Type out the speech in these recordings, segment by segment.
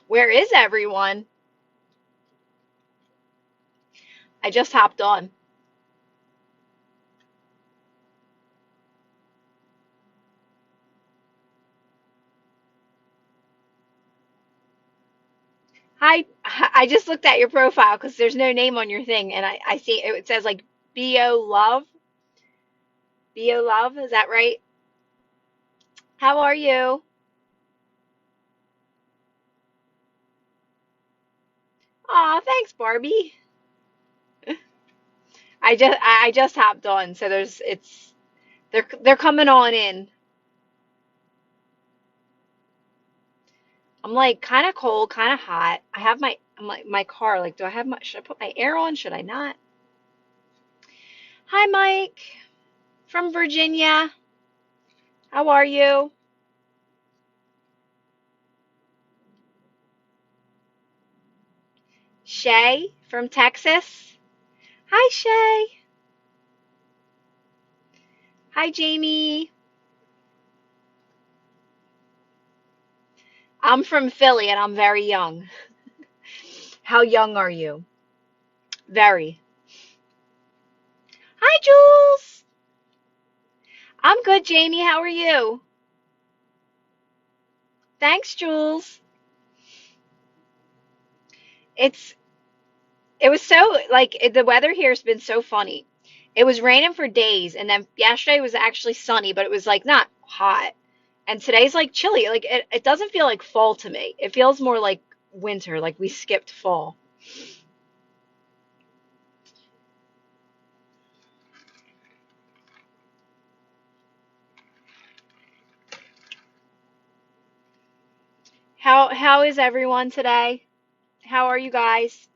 Where is everyone? I just hopped on. Hi. I just looked at your profile because there's no name on your thing, and I see it says like BO Love. BO Love, is that right? How are you? Aw, thanks, Barbie. I just hopped on, so they're coming on in. I'm like kind of cold, kind of hot. I have my car. Like, do I have my? Should I put my air on? Should I not? Hi, Mike from Virginia. How are you? Shay from Texas. Hi, Shay. Hi, Jamie. I'm from Philly and I'm very young. How young are you? Very. Hi, Jules. I'm good, Jamie. How are you? Thanks, Jules. It's it was so like the weather here has been so funny. It was raining for days, and then yesterday was actually sunny, but it was like not hot. And today's like chilly. Like it doesn't feel like fall to me. It feels more like winter, like we skipped fall. How is everyone today? How are you guys?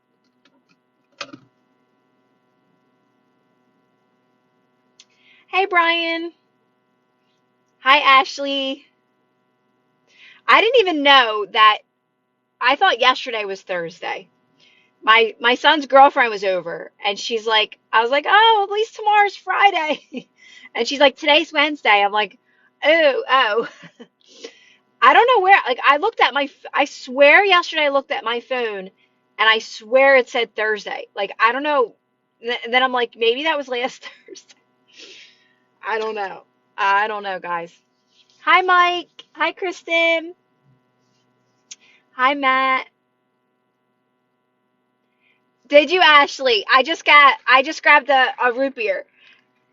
Hey, Brian. Hi, Ashley. I didn't even know that. I thought yesterday was Thursday. My son's girlfriend was over, and she's like, I was like, oh, at least tomorrow's Friday. And she's like, today's Wednesday. I'm like, oh. I don't know where, like, I swear yesterday I looked at my phone and I swear it said Thursday. Like, I don't know. And then I'm like, maybe that was last Thursday. I don't know. I don't know, guys. Hi, Mike. Hi, Kristen. Hi, Matt. Did you, Ashley? I just grabbed a root beer.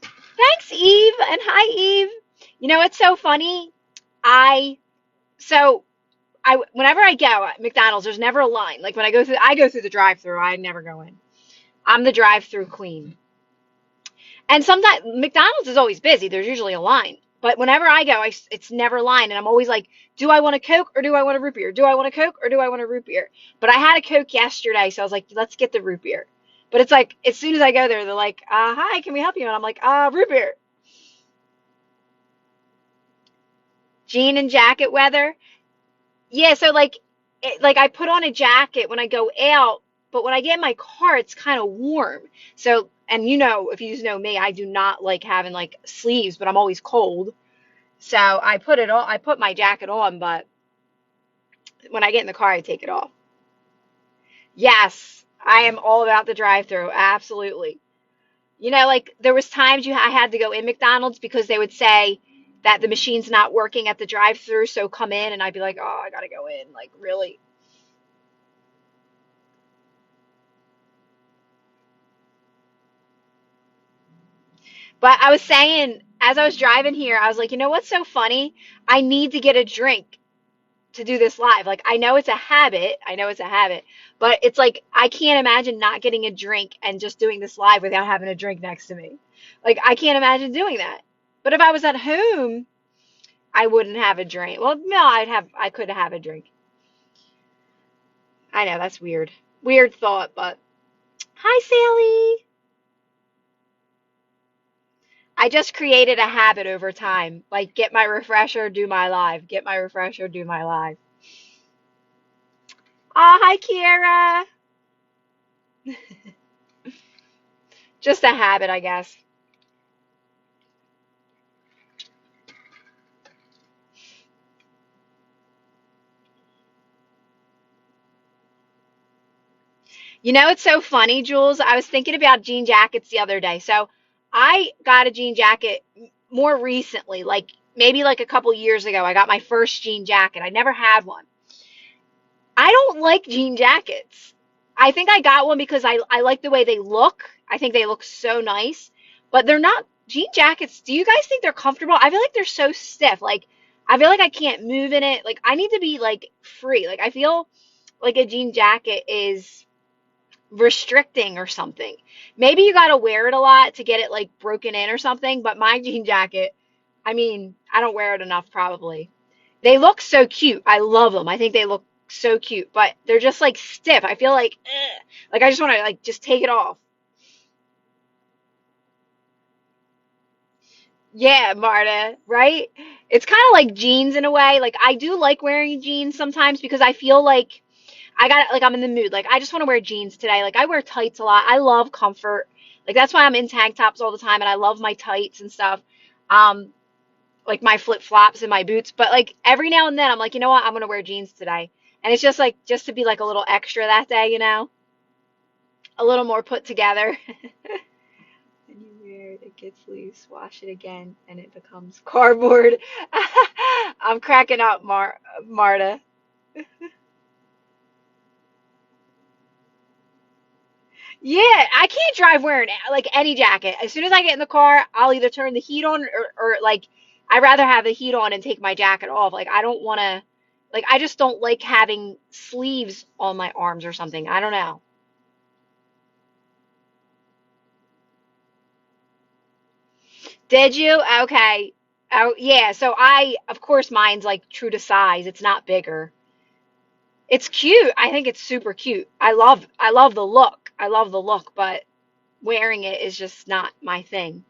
Thanks, Eve. And hi, Eve. You know, it's so funny. I, so whenever I go at McDonald's, there's never a line. Like when I go through the drive-through. I never go in. I'm the drive-through queen. And sometimes McDonald's is always busy. There's usually a line. But whenever I go, it's never a line. And I'm always like, do I want a Coke or do I want a root beer? Do I want a Coke or do I want a root beer? But I had a Coke yesterday, so I was like, let's get the root beer. But it's like, as soon as I go there, they're like, hi, can we help you? And I'm like, root beer. Jean and jacket weather. Yeah, so like I put on a jacket when I go out, but when I get in my car, it's kind of warm. So, and you know, if you just know me, I do not like having like sleeves, but I'm always cold. So I put my jacket on, but when I get in the car, I take it off. Yes, I am all about the drive-through. Absolutely. You know, like there was times I had to go in McDonald's because they would say that the machine's not working at the drive-through, so come in, and I'd be like, oh, I gotta go in. Like, really? But I was saying, as I was driving here, I was like, you know what's so funny? I need to get a drink to do this live. Like, I know it's a habit. I know it's a habit. But it's like, I can't imagine not getting a drink and just doing this live without having a drink next to me. Like, I can't imagine doing that. But if I was at home, I wouldn't have a drink. Well, no, I could have a drink. I know, that's weird. Weird thought, but hi, Sally. I just created a habit over time. Like, get my refresher, do my live. Get my refresher, do my live. Oh, hi, Kiera. Just a habit, I guess. You know, it's so funny, Jules. I was thinking about jean jackets the other day. So I got a jean jacket more recently, like maybe like a couple years ago. I got my first jean jacket. I never had one. I don't like jean jackets. I think I got one because I like the way they look. I think they look so nice, but they're not jean jackets. Do you guys think they're comfortable? I feel like they're so stiff. Like I feel like I can't move in it. Like I need to be like free. Like I feel like a jean jacket is restricting or something. Maybe you got to wear it a lot to get it like broken in or something, but my jean jacket, I mean, I don't wear it enough probably. They look so cute. I love them. I think they look so cute, but they're just like stiff. I feel like like I just want to like just take it off. Yeah, Marta, right? It's kind of like jeans in a way. Like I do like wearing jeans sometimes because I feel like I got like I'm in the mood. Like I just want to wear jeans today. Like I wear tights a lot. I love comfort. Like that's why I'm in tank tops all the time and I love my tights and stuff. Um like my flip-flops and my boots, but like every now and then I'm like, "You know what? I'm going to wear jeans today." And it's just like just to be like a little extra that day, you know? A little more put together. And you wear it, it gets loose, wash it again, and it becomes cardboard. I'm cracking up, Marta. Yeah, I can't drive wearing like any jacket. As soon as I get in the car, I'll either turn the heat on or like I'd rather have the heat on and take my jacket off. Like I don't want to like I just don't like having sleeves on my arms or something. I don't know. Did you? Okay. Oh, yeah. So of course mine's like true to size. It's not bigger. It's cute. I think it's super cute. I love the look. I love the look, but wearing it is just not my thing.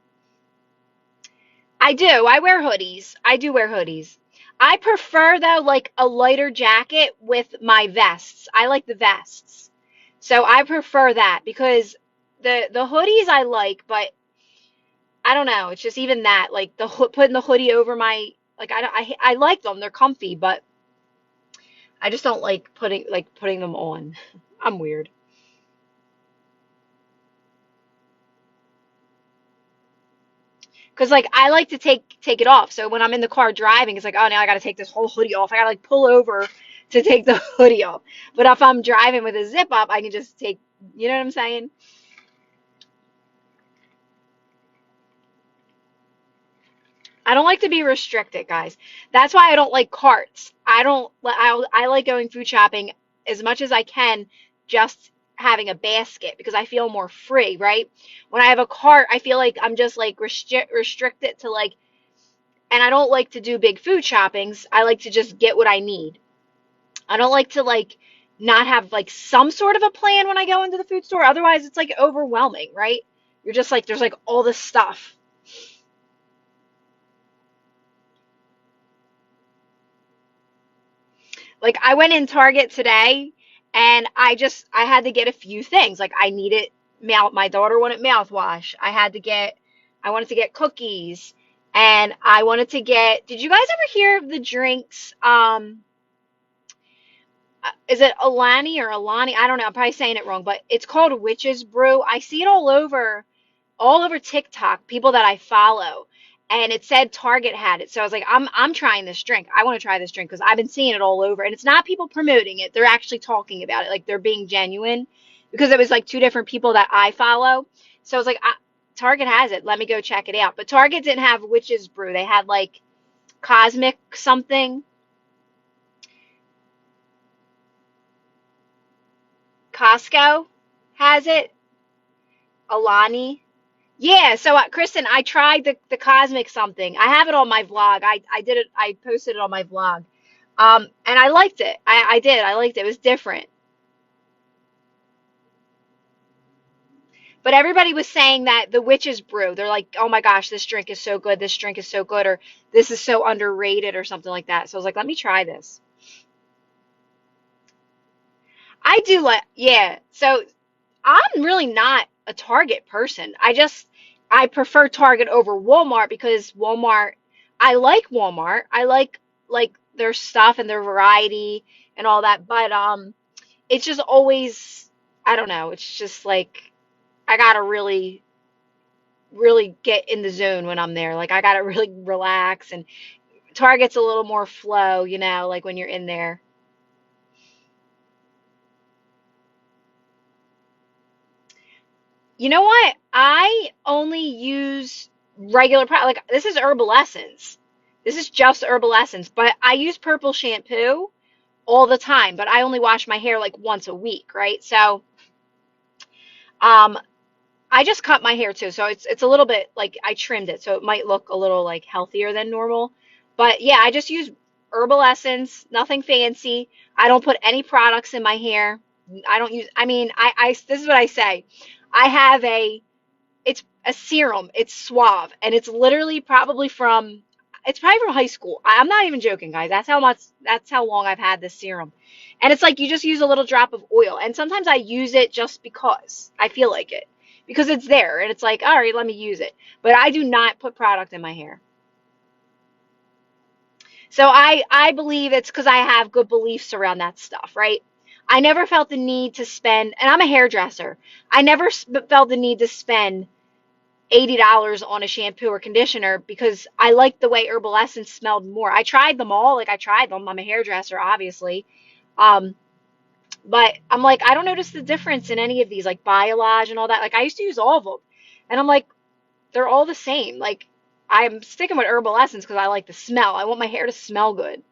I do. I wear hoodies. I do wear hoodies. I prefer though like a lighter jacket with my vests. I like the vests. So I prefer that because the hoodies I like, but I don't know. It's just even that like putting the hoodie over my like I like them. They're comfy, but I just don't like putting them on. I'm weird. Cause like I like to take it off. So when I'm in the car driving, it's like, oh, now I got to take this whole hoodie off. I got to like pull over to take the hoodie off. But if I'm driving with a zip up, I can just take, you know what I'm saying? I don't like to be restricted, guys. That's why I don't like carts. I like going food shopping as much as I can, just having a basket because I feel more free, right? When I have a cart, I feel like I'm just like restricted to like, and I don't like to do big food shoppings. I like to just get what I need. I don't like to like not have like some sort of a plan when I go into the food store. Otherwise, it's like overwhelming, right? You're just like there's like all this stuff. Like I went in Target today and I had to get a few things. Like I needed my daughter wanted mouthwash. I wanted to get cookies and I wanted to get did you guys ever hear of the drinks? Is it Alani or Alani? I don't know. I'm probably saying it wrong, but it's called Witch's Brew. I see it all over TikTok, people that I follow, and it said Target had it. So I was like, I'm trying this drink. I want to try this drink because I've been seeing it all over, and it's not people promoting it. They're actually talking about it, like they're being genuine, because it was like two different people that I follow. So I was like, Target has it. Let me go check it out. But Target didn't have Witch's Brew. They had like Cosmic something. Costco has it. Alani. Yeah, so Kristen, I tried the cosmic something. I have it on my vlog. I did it. I posted it on my vlog. And I liked it. I did. I liked it. It was different. But everybody was saying that the witch's brew. They're like, "Oh my gosh, this drink is so good. This drink is so good," or "This is so underrated," or something like that. So I was like, "Let me try this." I do like, yeah. So I'm really not a Target person. I prefer Target over Walmart because I like Walmart. I like their stuff and their variety and all that, but it's just always I don't know. It's just like I gotta really, really get in the zone when I'm there. Like I gotta really relax, and Target's a little more flow, like when you're in there. You know what? I only use regular product. Like this is Herbal Essence. This is just Herbal Essence, but I use purple shampoo all the time, but I only wash my hair like once a week, right? So, um, I just cut my hair too, so it's a little bit like I trimmed it, so it might look a little like healthier than normal. But yeah, I just use Herbal Essence, nothing fancy. I don't put any products in my hair. I don't use, I mean, this is what I say. I have it's a serum. It's Suave, and it's probably from high school. I'm not even joking, guys. That's how long I've had this serum. And it's like you just use a little drop of oil. And sometimes I use it just because I feel like it. Because it's there and it's like, all right, let me use it. But I do not put product in my hair. So I believe it's because I have good beliefs around that stuff, right? I never felt the need to spend, and I'm a hairdresser. I never felt the need to spend $80 on a shampoo or conditioner because I liked the way Herbal Essence smelled more. I tried them all, like I tried them. I'm a hairdresser, obviously. Um, but I'm like, I don't notice the difference in any of these, like Biolage and all that. Like I used to use all of them. And I'm like, they're all the same. Like I'm sticking with Herbal Essence because I like the smell. I want my hair to smell good.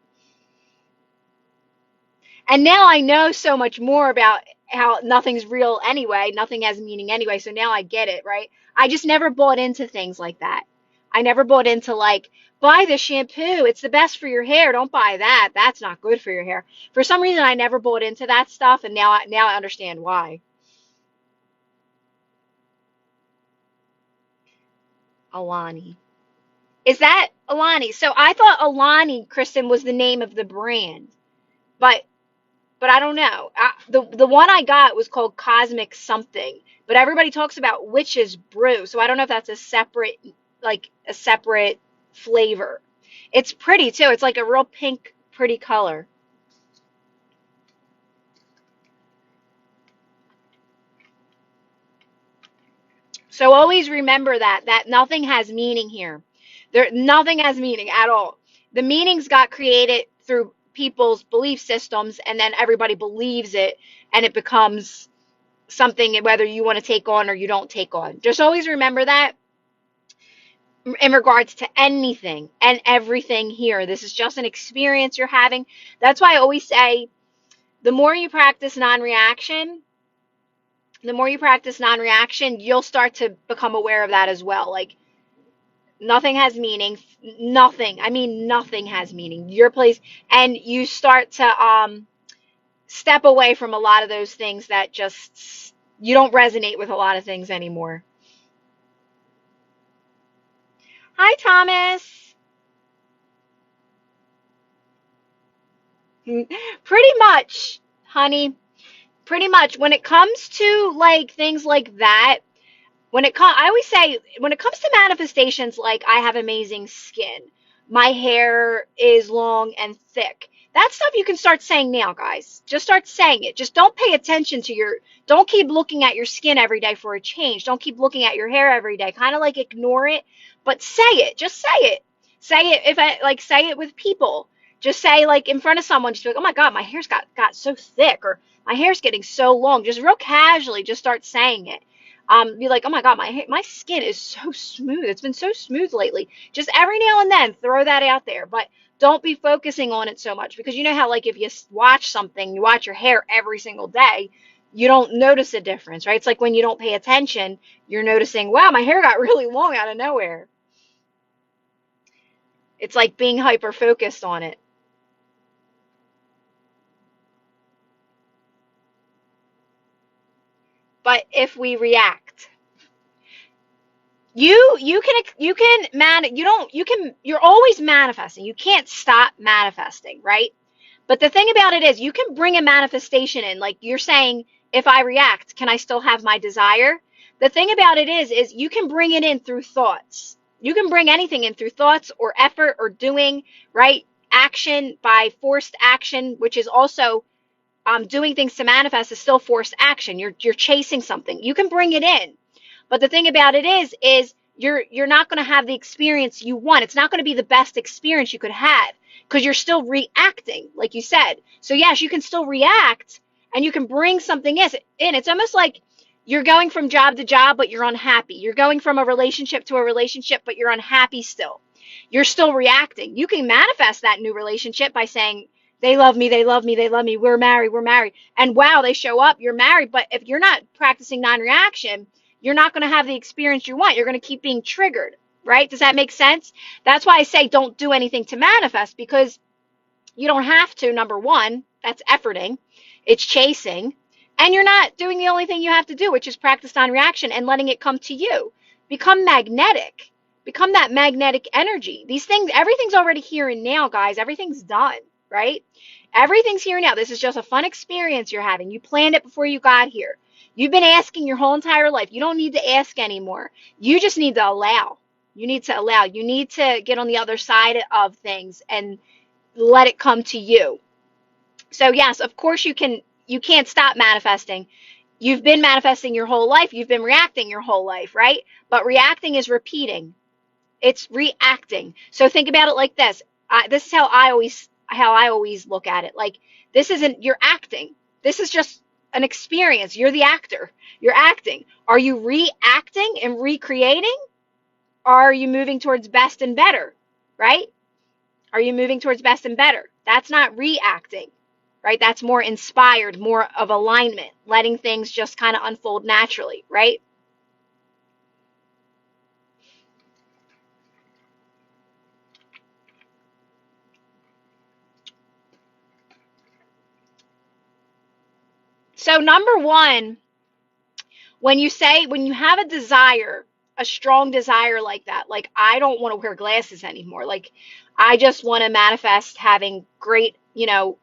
And now I know so much more about how nothing's real anyway, nothing has meaning anyway. So now I get it, right? I just never bought into things like that. I never bought into like, buy the shampoo. It's the best for your hair. Don't buy that. That's not good for your hair. For some reason, I never bought into that stuff, and now I understand why. Alani. Is that Alani? So I thought Alani, Kristen, was the name of the brand, but but I don't know. The one I got was called Cosmic something, but everybody talks about Witch's Brew, so I don't know if that's a separate flavor. It's pretty too. It's like a real pink, pretty color. So always remember that nothing has meaning here. Nothing has meaning at all. The meanings got created through people's belief systems, and then everybody believes it, and it becomes something whether you want to take on or you don't take on. Just always remember that in regards to anything and everything here. This is just an experience you're having. That's why I always say the more you practice non-reaction, you'll start to become aware of that as well. Like nothing has meaning. Nothing. I mean, nothing has meaning. Your place, and you start to step away from a lot of those things that just you don't resonate with a lot of things anymore. Hi, Thomas. Pretty much, honey. Pretty much. When it comes to like things like that, I always say when it comes to manifestations, like I have amazing skin, my hair is long and thick. That stuff you can start saying now, guys. Just start saying it. Just don't pay attention to don't keep looking at your skin every day for a change. Don't keep looking at your hair every day. Kind of like ignore it, but say it. Just say it. Say it say it with people. Just say like in front of someone, just be like, oh my God, my hair's got so thick, or my hair's getting so long. Just real casually, just start saying it. Be like, oh my God, my skin is so smooth. It's been so smooth lately. Just every now and then throw that out there, but don't be focusing on it so much, because you know how like if you watch something, you watch your hair every single day, you don't notice a difference, right? It's like when you don't pay attention, you're noticing, wow, my hair got really long out of nowhere. It's like being hyper focused on it. But if we react, you can you're always manifesting. You can't stop manifesting, right? But the thing about it is you can bring a manifestation in. Like you're saying, if I react, can I still have my desire? The thing about it is you can bring it in through thoughts. You can bring anything in through thoughts or effort or doing, right? Action by forced action, which is also doing things to manifest is still forced action. You're chasing something. You can bring it in, but the thing about it is you're not going to have the experience you want. It's not going to be the best experience you could have because you're still reacting, like you said. So yes, you can still react and you can bring something in. It's almost like you're going from job to job, but you're unhappy. You're going from a relationship to a relationship, but you're unhappy still. You're still reacting. You can manifest that new relationship by saying, they love me, they love me, they love me, we're married, we're married. And wow, they show up, you're married. But if you're not practicing non-reaction, you're not going to have the experience you want. You're going to keep being triggered, right? Does that make sense? That's why I say don't do anything to manifest, because you don't have to. Number one, that's efforting, it's chasing, and you're not doing the only thing you have to do, which is practice on reaction and letting it come to you. Become magnetic. Become that magnetic energy. These things, everything's already here and now, guys. Everything's done, right? Everything's here now. This is just a fun experience you're having. You planned it before you got here. You've been asking your whole entire life. You don't need to ask anymore. You just need to allow. You need to allow. You need to get on the other side of things and let it come to you. So yes, of course you can't stop manifesting. You've been manifesting your whole life. You've been reacting your whole life, right? But reacting is repeating. It's reacting. So think about it like this. This is how I always look at it. Like, this isn't, you're acting. This is just an experience. You're the actor. You're acting. Are you reacting and recreating? Or are you moving towards best and better, right? Are you moving towards best and better? That's not reacting, right? That's more inspired, more of alignment, letting things just kind of unfold naturally, right? So number one, when you have a desire, a strong desire like that, like, I don't want to wear glasses anymore. Like, I just want to manifest having great,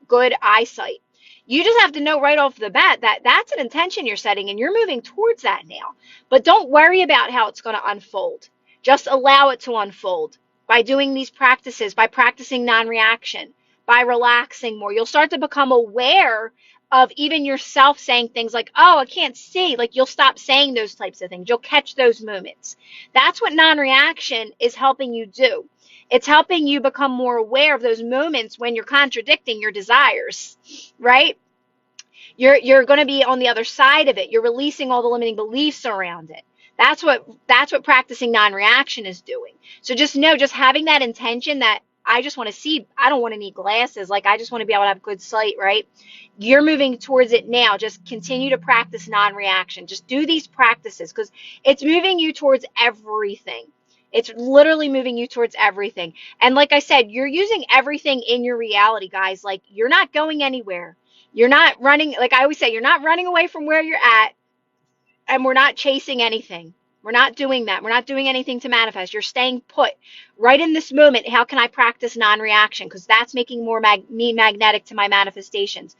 good eyesight. You just have to know right off the bat that that's an intention you're setting and you're moving towards that now. But don't worry about how it's going to unfold. Just allow it to unfold by doing these practices, by practicing non-reaction, by relaxing more. You'll start to become aware of even yourself saying things like, oh, I can't see. Like, you'll stop saying those types of things. You'll catch those moments. That's what non-reaction is helping you do. It's helping you become more aware of those moments when you're contradicting your desires, right? You're going to be on the other side of it. You're releasing all the limiting beliefs around it. That's what practicing non-reaction is doing. So just know, just having that intention that I just want to see, I don't want to need glasses. Like, I just want to be able to have good sight, right? You're moving towards it now. Just continue to practice non-reaction. Just do these practices because it's moving you towards everything. It's literally moving you towards everything. And like I said, you're using everything in your reality, guys. Like, you're not going anywhere. You're not running. Like I always say, you're not running away from where you're at, and we're not chasing anything. We're not doing that. We're not doing anything to manifest. You're staying put right in this moment. How can I practice non-reaction? Because that's making me magnetic to my manifestations.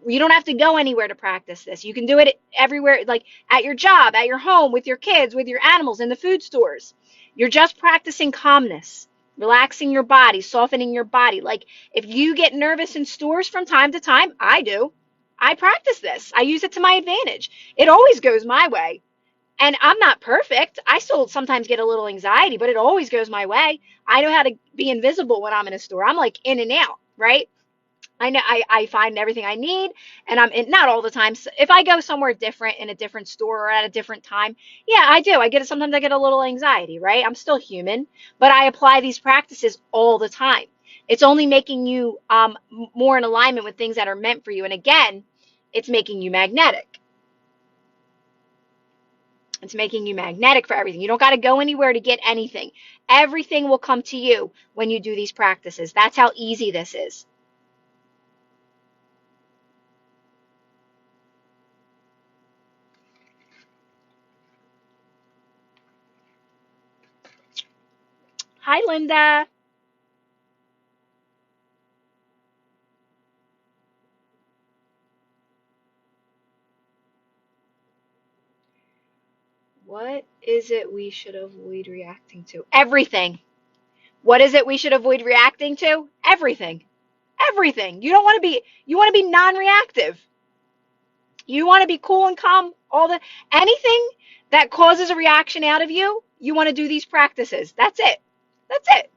You don't have to go anywhere to practice this. You can do it everywhere, like at your job, at your home, with your kids, with your animals, in the food stores. You're just practicing calmness, relaxing your body, softening your body. Like, if you get nervous in stores from time to time, I do. I practice this. I use it to my advantage. It always goes my way. And I'm not perfect. I still sometimes get a little anxiety, but it always goes my way. I know how to be invisible when I'm in a store. I'm like in and out, right? I know I find everything I need, and I'm in, not all the time. So if I go somewhere different in a different store or at a different time, yeah, I do. Sometimes I get a little anxiety, right? I'm still human, but I apply these practices all the time. It's only making you more in alignment with things that are meant for you. And again, it's making you magnetic. It's making you magnetic for everything. You don't got to go anywhere to get anything. Everything will come to you when you do these practices. That's how easy this is. Hi, Linda. What is it we should avoid reacting to? Everything. What is it we should avoid reacting to? Everything. Everything. You want to be non-reactive. You want to be cool and calm anything that causes a reaction out of you, you want to do these practices. That's it. That's it.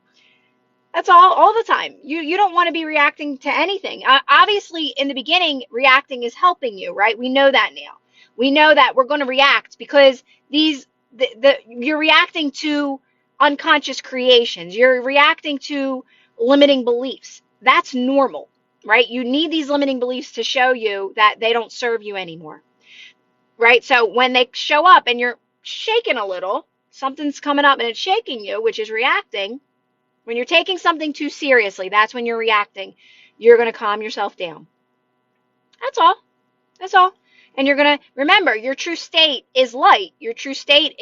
That's all the time. You don't want to be reacting to anything. Obviously, in the beginning, reacting is helping you, right? We know that now. We know that we're going to react because you're reacting to unconscious creations. You're reacting to limiting beliefs. That's normal, right? You need these limiting beliefs to show you that they don't serve you anymore, right? So when they show up and you're shaking a little, something's coming up and it's shaking you, which is reacting. When you're taking something too seriously, that's when you're reacting. You're going to calm yourself down. That's all. That's all. And you're going to remember your true state is light. Your true state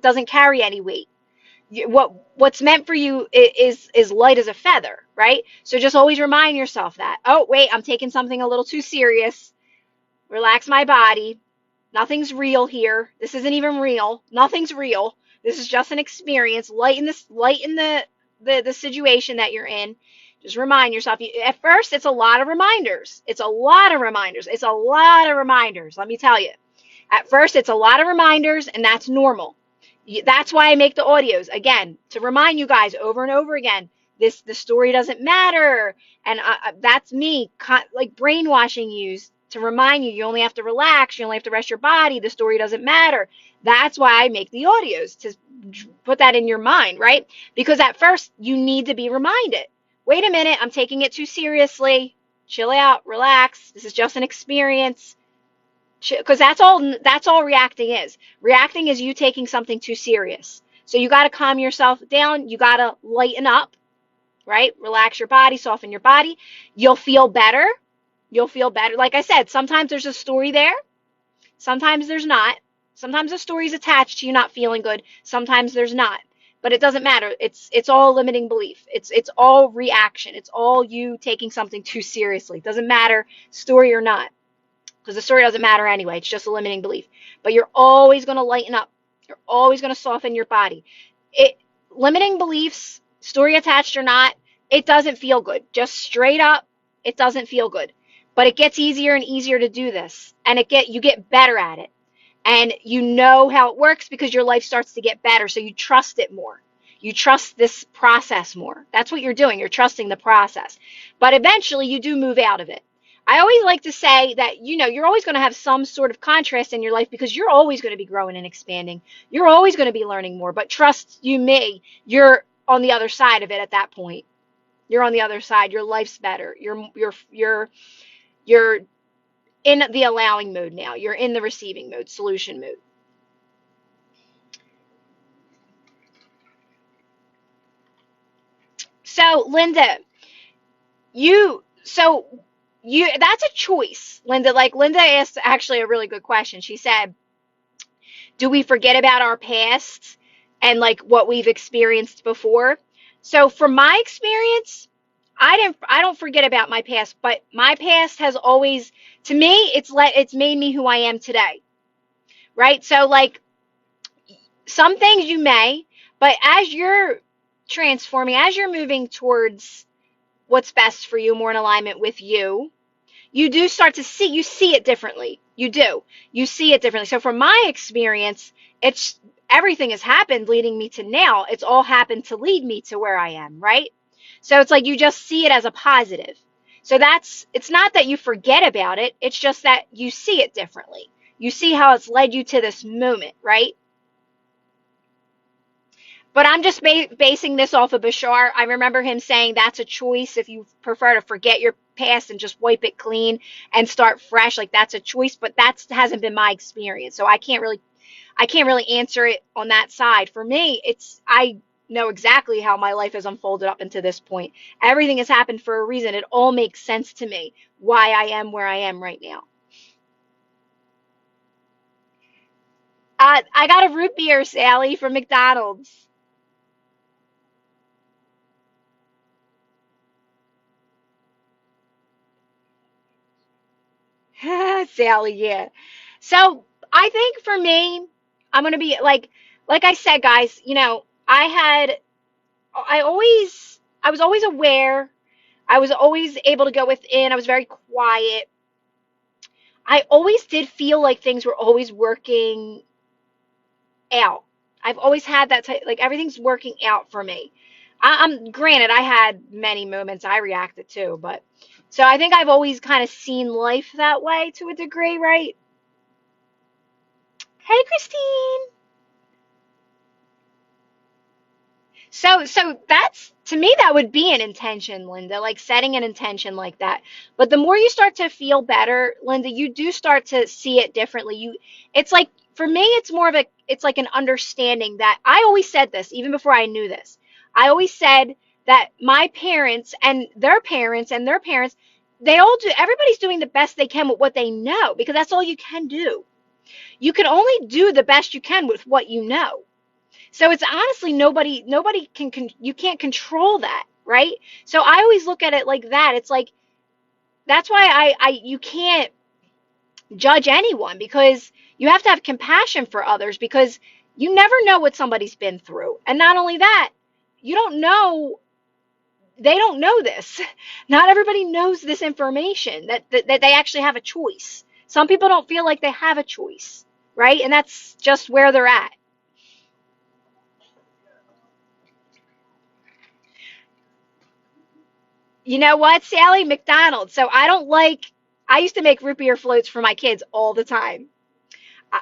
doesn't carry any weight. What's meant for you is light as a feather, right? So just always remind yourself that. Oh, wait, I'm taking something a little too serious. Relax my body. Nothing's real here. This isn't even real. Nothing's real. This is just an experience. Lighten the situation that you're in. Just remind yourself. At first, it's a lot of reminders. It's a lot of reminders. It's a lot of reminders. Let me tell you. At first, it's a lot of reminders, and that's normal. That's why I make the audios, again, to remind you guys over and over again, the story doesn't matter. And that's me, like brainwashing you to remind you only have to relax, you only have to rest your body, the story doesn't matter. That's why I make the audios, to put that in your mind, right? Because at first, you need to be reminded. Wait a minute, I'm taking it too seriously. Chill out, relax. This is just an experience. Because that's all reacting is. Reacting is you taking something too serious. So you got to calm yourself down. You got to lighten up, right? Relax your body, soften your body. You'll feel better. You'll feel better. Like I said, sometimes there's a story there. Sometimes there's not. Sometimes the story's attached to you not feeling good. Sometimes there's not. But it doesn't matter. It's all limiting belief. It's all reaction. It's all you taking something too seriously. It doesn't matter, story or not. Because the story doesn't matter anyway. It's just a limiting belief. But you're always going to lighten up. You're always going to soften your body. Limiting beliefs, story attached or not, it doesn't feel good. Just straight up, it doesn't feel good. But it gets easier and easier to do this. And you get better at it. And you know how it works because your life starts to get better. So you trust it more. You trust this process more. That's what you're doing. You're trusting the process. But eventually you do move out of it. I always like to say that, you're always going to have some sort of contrast in your life because you're always going to be growing and expanding. You're always going to be learning more. But trust you me, you're on the other side of it at that point. You're on the other side. Your life's better. You're in the allowing mode now. You're in the receiving mode, solution mode. So, Linda, that's a choice, Linda. Like Linda asked actually a really good question. She said, do we forget about our past and like what we've experienced before? So from my experience, I don't forget about my past, but my past has always, to me, it's made me who I am today. Right? So like some things you may, but as you're transforming, as you're moving towards what's best for you, more in alignment with you, you do start to see it differently. You do. You see it differently. So from my experience, everything has happened leading me to now. It's all happened to lead me to where I am, right? So it's like you just see it as a positive. So it's not that you forget about it. It's just that you see it differently. You see how it's led you to this moment, right? But I'm just basing this off of Bashar. I remember him saying that's a choice. If you prefer to forget your past and just wipe it clean and start fresh, like that's a choice. But that hasn't been my experience, so I can't really answer it on that side. For me, I know exactly how my life has unfolded up until this point. Everything has happened for a reason. It all makes sense to me why I am where I am right now. I got a root beer, Sally, from McDonald's. Sally, yeah. So I think for me, I'm gonna be like I said, guys. I was always aware. I was always able to go within. I was very quiet. I always did feel like things were always working out. I've always had that type, like everything's working out for me. I'm granted, I had many moments I reacted to, but so I think I've always kind of seen life that way to a degree, right? Hey, Christine. So that's to me that would be an intention, Linda, like setting an intention like that. But the more you start to feel better, Linda, you do start to see it differently. It's like for me, it's more of it's like an understanding that I always said this even before I knew this. I always said that my parents and their parents, they all do. Everybody's doing the best they can with what they know because that's all you can do. You can only do the best you can with what you know. So it's honestly nobody can you can't control that, right? So I always look at it like that. It's like that's why I you can't judge anyone because you have to have compassion for others because you never know what somebody's been through. And not only that, you don't know they don't know this. Not everybody knows this information that they actually have a choice. Some people don't feel like they have a choice, right? And that's just where they're at. You know what, Sally? McDonald's. So I used to make root beer floats for my kids all the time. I,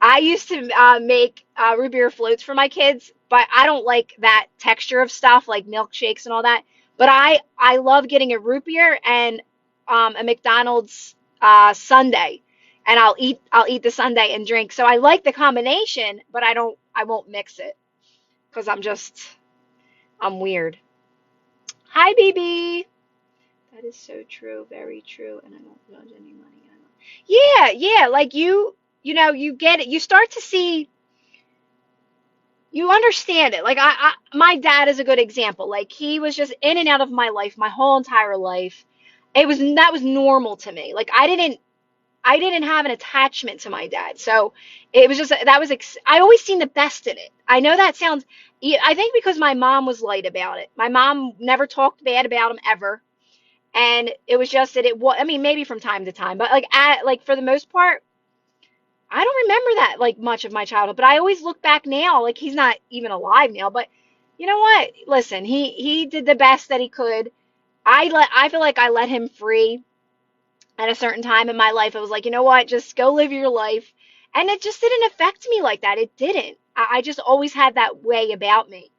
I used to make root beer floats for my kids, but I don't like that texture of stuff like milkshakes and all that. But I love getting a root beer and a McDonald's sundae, and I'll eat the sundae and drink. So I like the combination, but I won't mix it because I'm weird. Hi, BB. That is so true, very true, and I don't judge any money. Yeah, yeah, like you know, you get it. You start to see, you understand it. Like my dad is a good example. Like he was just in and out of my life, my whole entire life. That was normal to me. Like I didn't have an attachment to my dad, so it was just that was. I always seen the best in it. I know that sounds. Yeah, I think because my mom was light about it. My mom never talked bad about him ever. And it was just that it was, I mean, maybe from time to time, but like for the most part, I don't remember that like much of my childhood, but I always look back now, like he's not even alive now, but you know what? Listen, he did the best that he could. I feel like I let him free at a certain time in my life. I was like, you know what? Just go live your life. And it just didn't affect me like that. It didn't. I just always had that way about me.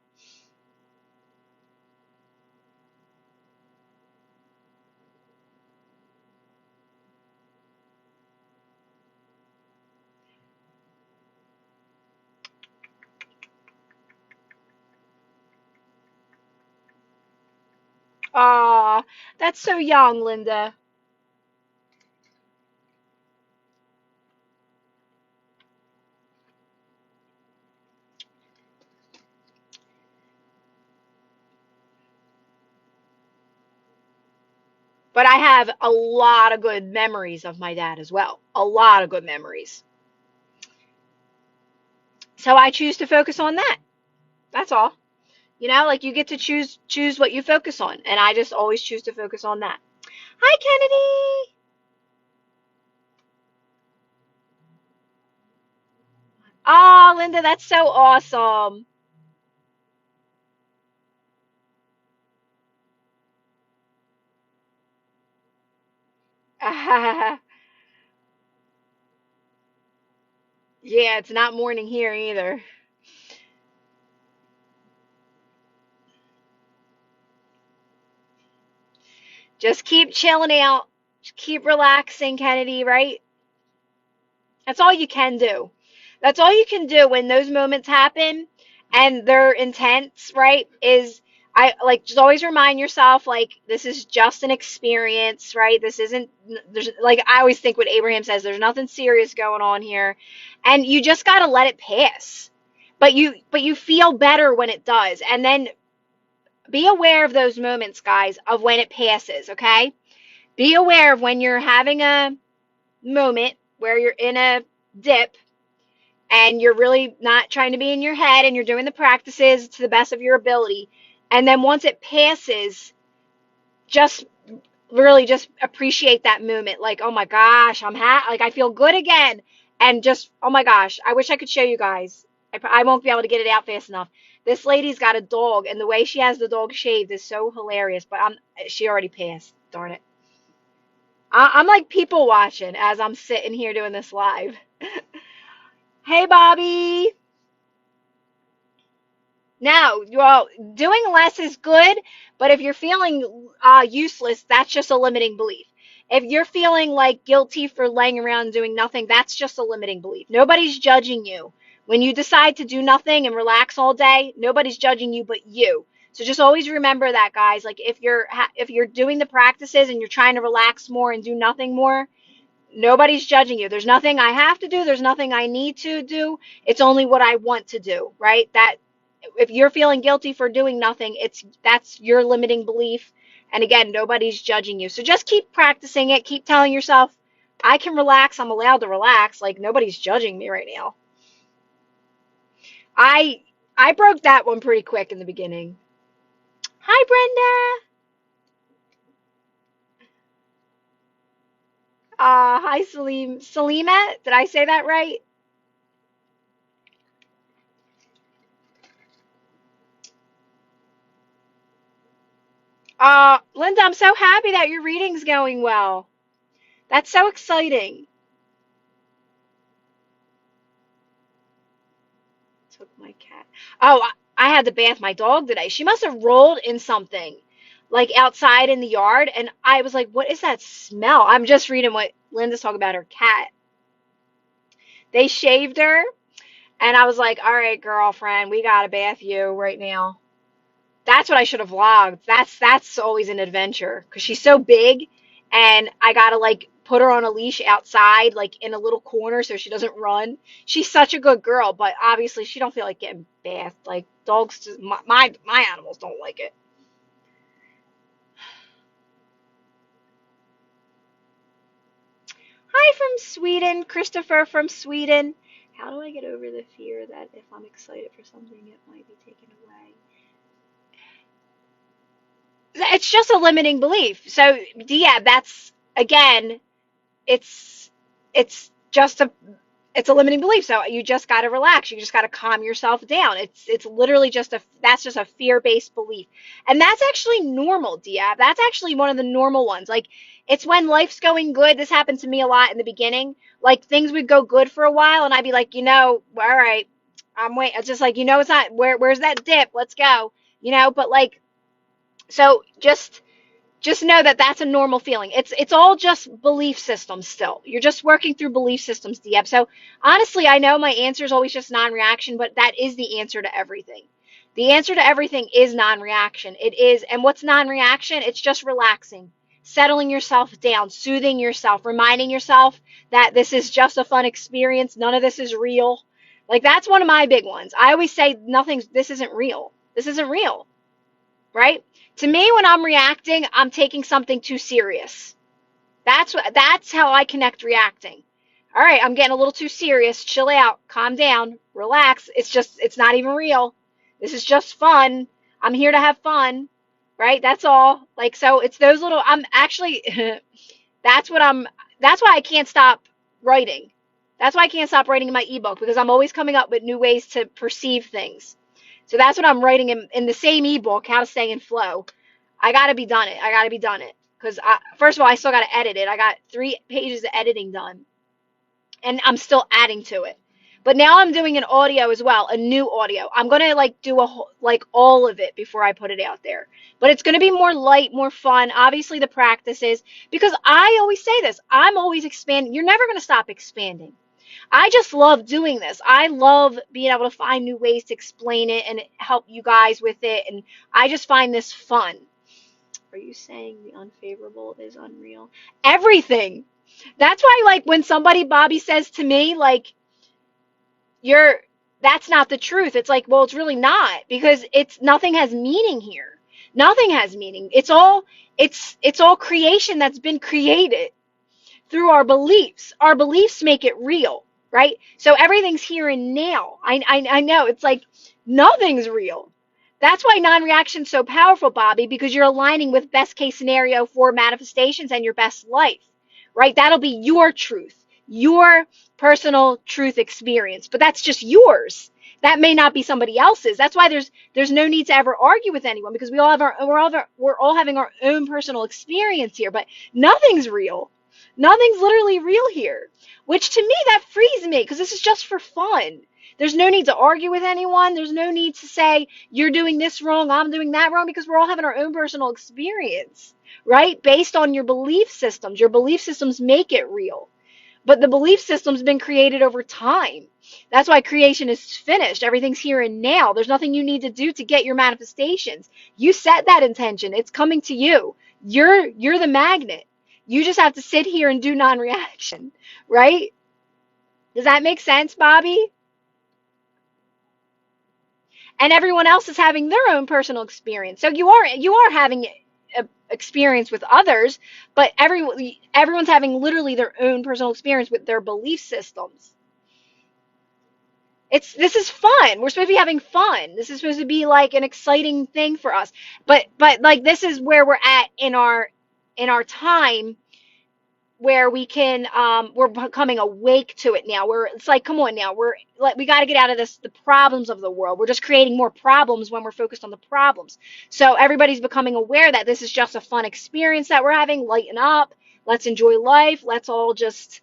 Aw, that's so young, Linda. But I have a lot of good memories of my dad as well. A lot of good memories. So I choose to focus on that. That's all. You know, like you get to choose what you focus on, and I just always choose to focus on that. Hi, Kennedy. Oh, Linda, that's so awesome. Yeah, it's not morning here either. Just keep chilling out. Just keep relaxing, Kennedy, right? That's all you can do. That's all you can do when those moments happen and they're intense, right? Is I like just always remind yourself like this is just an experience, right? This isn't there's like I always think what Abraham says, there's nothing serious going on here. And you just got to let it pass. But you feel better when it does. And then be aware of those moments, guys, of when it passes, okay? Be aware of when you're having a moment where you're in a dip and you're really not trying to be in your head and you're doing the practices to the best of your ability. And then once it passes, just really just appreciate that moment. Like, oh my gosh, like I feel good again. And just, oh my gosh, I wish I could show you guys. I won't be able to get it out fast enough. This lady's got a dog, and the way she has the dog shaved is so hilarious. But she already passed. Darn it. I'm like people watching as I'm sitting here doing this live. Hey, Bobby. No, well, doing less is good, but if you're feeling useless, that's just a limiting belief. If you're feeling like guilty for laying around doing nothing, that's just a limiting belief. Nobody's judging you. When you decide to do nothing and relax all day, nobody's judging you but you. So just always remember that, guys. Like if you're doing the practices and you're trying to relax more and do nothing more, nobody's judging you. There's nothing I have to do. There's nothing I need to do. It's only what I want to do, right? That if you're feeling guilty for doing nothing, that's your limiting belief. And again, nobody's judging you. So just keep practicing it. Keep telling yourself, I can relax. I'm allowed to relax. Like nobody's judging me right now. I broke that one pretty quick in the beginning. Hi, Brenda. Hi, Salim. Salima, did I say that right? Linda, I'm so happy that your reading's going well. That's so exciting. Took my cat. Oh, I had to bath my dog today. She must have rolled in something, like outside in the yard, and I was like, "What is that smell?" I'm just reading what Linda's talking about her cat. They shaved her, and I was like, "All right, girlfriend, we gotta bath you right now." That's what I should have vlogged. That's always an adventure because she's so big, and I gotta like put her on a leash outside, like in a little corner, so she doesn't run. She's such a good girl, but obviously she don't feel like getting bathed. Like dogs, just, my animals don't like it. Hi from Sweden, Christopher from Sweden. How do I get over the fear that if I'm excited for something, it might be taken away? It's just a limiting belief. So yeah, that's again, it's it's just a it's a limiting belief. So you just got to relax. You just got to calm yourself down. It's literally just that's just a fear-based belief. And that's actually normal, Dia. That's actually one of the normal ones. Like it's when life's going good. This happened to me a lot in the beginning. Like things would go good for a while and I'd be like, all right, I'm waiting. It's just like, it's not where's that dip? Let's go. But like so just know that that's a normal feeling. It's all just belief systems still. You're just working through belief systems, Dieb. So honestly, I know my answer is always just non-reaction, but that is the answer to everything. The answer to everything is non-reaction. It is, and what's non-reaction? It's just relaxing, settling yourself down, soothing yourself, reminding yourself that this is just a fun experience. None of this is real. Like that's one of my big ones. I always say this isn't real. This isn't real, right? To me, when I'm reacting, I'm taking something too serious. That's how I connect reacting. All right, I'm getting a little too serious. Chill out, calm down, relax. It's not even real. This is just fun. I'm here to have fun, right? That's all. Like so it's those little I'm actually that's what I'm that's why I can't stop writing. That's why I can't stop writing in my ebook because I'm always coming up with new ways to perceive things. So that's what I'm writing in the same ebook, How to Stay in Flow. I got to be done it. I got to be done it. Because, first of all, I still got to edit it. I got 3 pages of editing done. And I'm still adding to it. But now I'm doing an audio as well, a new audio. I'm going to, do all of it before I put it out there. But it's going to be more light, more fun. Obviously, the practices. Because I always say this. I'm always expanding. You're never going to stop expanding. I just love doing this. I love being able to find new ways to explain it and help you guys with it. And I just find this fun. Are you saying the unfavorable is unreal? Everything. That's why, when Bobby says to me, that's not the truth. It's like, well, it's really not because nothing has meaning here. Nothing has meaning. It's all creation that's been created through our beliefs. Our beliefs make it real. Right? So everything's here and now. I know. It's like nothing's real. That's why non-reaction is so powerful, Bobby, because you're aligning with best case scenario for manifestations and your best life, right? That'll be your truth, your personal truth experience, but that's just yours. That may not be somebody else's. That's why there's no need to ever argue with anyone, because we're all having our own personal experience here, but nothing's real. Nothing's literally real here, which to me that frees me, because this is just for fun. There's no need to argue with anyone. There's no need to say you're doing this wrong, I'm doing that wrong, because we're all having our own personal experience, right? Based on your belief systems. Your belief systems make it real. But the belief system's been created over time. That's why creation is finished. Everything's here and now. There's nothing you need to do to get your manifestations. You set that intention. It's coming to you. You're the magnet. You just have to sit here and do non-reaction, right? Does that make sense, Bobby? And everyone else is having their own personal experience. So you are having a experience with others, but everyone's having literally their own personal experience with their belief systems. This is fun. We're supposed to be having fun. This is supposed to be like an exciting thing for us. But like this is where we're at in our time, where we're becoming awake to it now. It's like, come on now, we got to get out of the problems of the world. We're just creating more problems when we're focused on the problems. So everybody's becoming aware that this is just a fun experience that we're having. Lighten up. Let's enjoy life. Let's all just,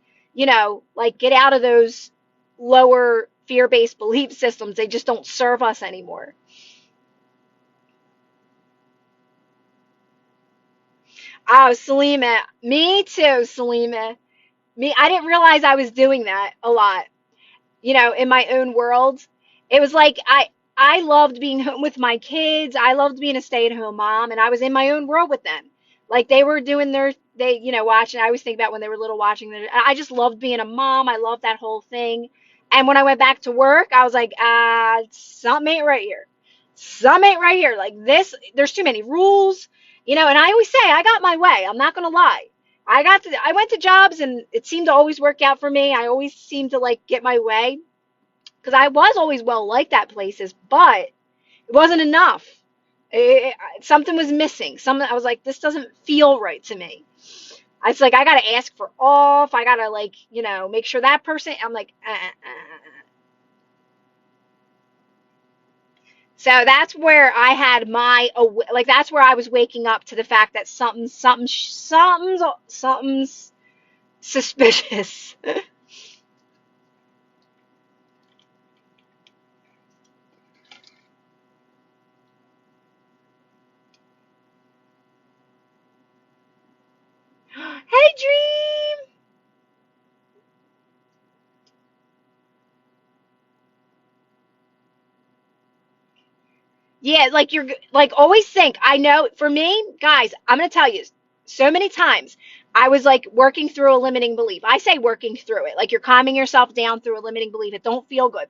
like get out of those lower fear-based belief systems. They just don't serve us anymore. Oh, Salima, me too, Salima. I didn't realize I was doing that a lot, in my own world. It was like I loved being home with my kids. I loved being a stay-at-home mom, and I was in my own world with them. Like they were doing watching. I always think about when they were little watching I just loved being a mom. I loved that whole thing. And when I went back to work, I was like, something ain't right here. Something ain't right here. Like this, there's too many rules, and I always say I got my way. I'm not gonna lie. I went to jobs and it seemed to always work out for me. I always seemed to like get my way because I was always well liked at places, but it wasn't enough. Something was missing. I was like, this doesn't feel right to me. It's like I gotta ask for off. I gotta like, make sure that person. I'm like, So that's where I had that's where I was waking up to the fact that something's suspicious. Hey, Dream. Yeah, like you're like always think. I know for me, guys, I'm gonna tell you so many times I was like working through a limiting belief. I say working through it, like you're calming yourself down through a limiting belief. It don't feel good.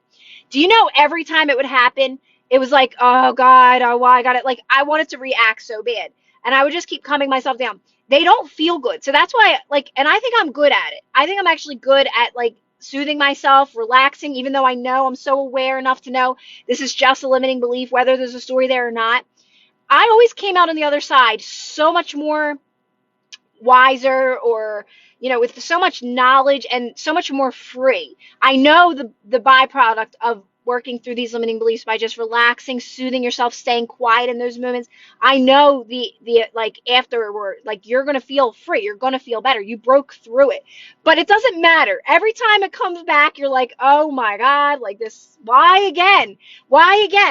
Do you know every time it would happen, it was like, oh God, oh why I got it. Like I wanted to react so bad, and I would just keep calming myself down. They don't feel good, so that's why and I think I'm good at it. I think I'm actually good at like soothing myself, relaxing, even though I know I'm so aware enough to know this is just a limiting belief, whether there's a story there or not. I always came out on the other side so much more wiser, or with so much knowledge and so much more free. I know the byproduct of working through these limiting beliefs by just relaxing, soothing yourself, staying quiet in those moments. I know the like afterward, like you're going to feel free, you're going to feel better, you broke through it. But it doesn't matter, every time it comes back you're like, oh my God, like this, why again,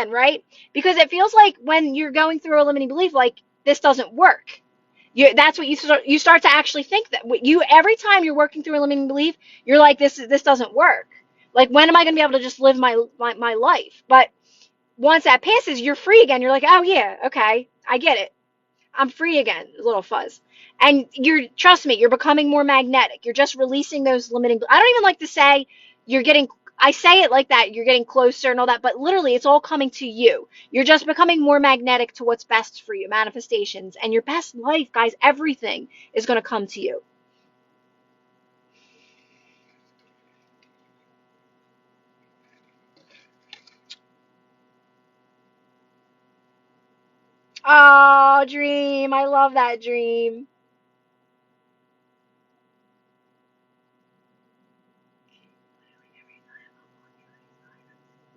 right? Because it feels like when you're going through a limiting belief, like this doesn't work. That's what you start to actually think, that every time you're working through a limiting belief, you're like, this doesn't work. Like, when am I going to be able to just live my life? But once that passes, you're free again. You're like, oh yeah, okay, I get it. I'm free again, little fuzz. And trust me, you're becoming more magnetic. You're just releasing those limiting. I don't even like to say you're getting, I say it like that, you're getting closer and all that, but literally it's all coming to you. You're just becoming more magnetic to what's best for you, manifestations, and your best life, guys. Everything is going to come to you. Oh, dream. I love that dream.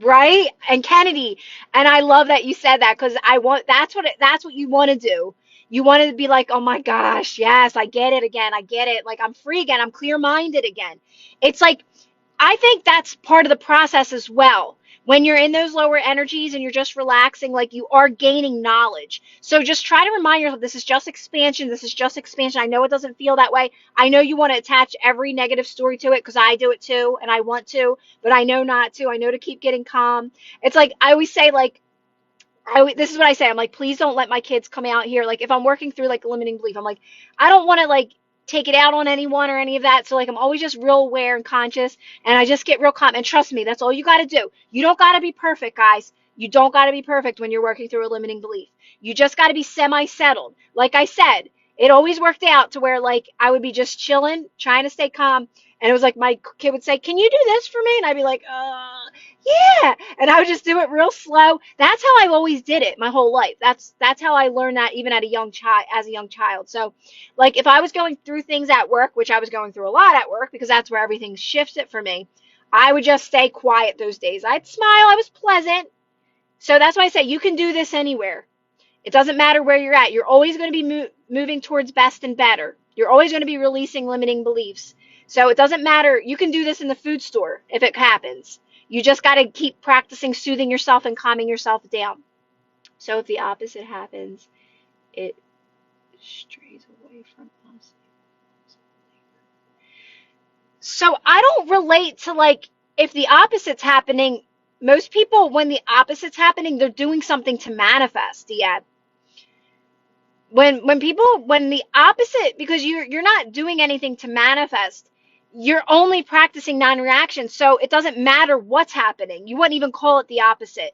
Right? And Kennedy, and I love that you said that because that's what you want to do. You want to be like, oh my gosh, yes, I get it again. I get it. Like I'm free again. I'm clear minded again. It's like I think that's part of the process as well. When you're in those lower energies and you're just relaxing, like you are gaining knowledge. So just try to remind yourself this is just expansion. This is just expansion. I know it doesn't feel that way. I know you want to attach every negative story to it because I do it too and I want to, but I know not to. I know to keep getting calm. It's like I always say, like, this is what I say. I'm like, please don't let my kids come out here. Like, if I'm working through like a limiting belief, I'm like, I don't want to like take it out on anyone or any of that. So like, I'm always just real aware and conscious, and I just get real calm. And trust me, that's all you got to do. You don't got to be perfect, guys. You don't got to be perfect when you're working through a limiting belief. You just got to be semi-settled. Like I said, it always worked out to where like I would be just chilling, trying to stay calm. And it was like my kid would say, "Can you do this for me?" And I'd be like, yeah, and I would just do it real slow. That's how I always did it my whole life. That's how I learned that even at a young child, as a young child. So, like if I was going through things at work, which I was going through a lot at work because that's where everything shifted for me, I would just stay quiet those days. I'd smile. I was pleasant. So that's why I say you can do this anywhere. It doesn't matter where you're at. You're always going to be moving towards best and better. You're always going to be releasing limiting beliefs. So it doesn't matter. You can do this in the food store if it happens. You just got to keep practicing soothing yourself and calming yourself down. So if the opposite happens, it strays away from us. So I don't relate to like if the opposite's happening. Most people, when the opposite's happening, they're doing something to manifest. Yeah, when the opposite, because you're not doing anything to manifest, you're only practicing non-reaction, so it doesn't matter what's happening. You wouldn't even call it the opposite.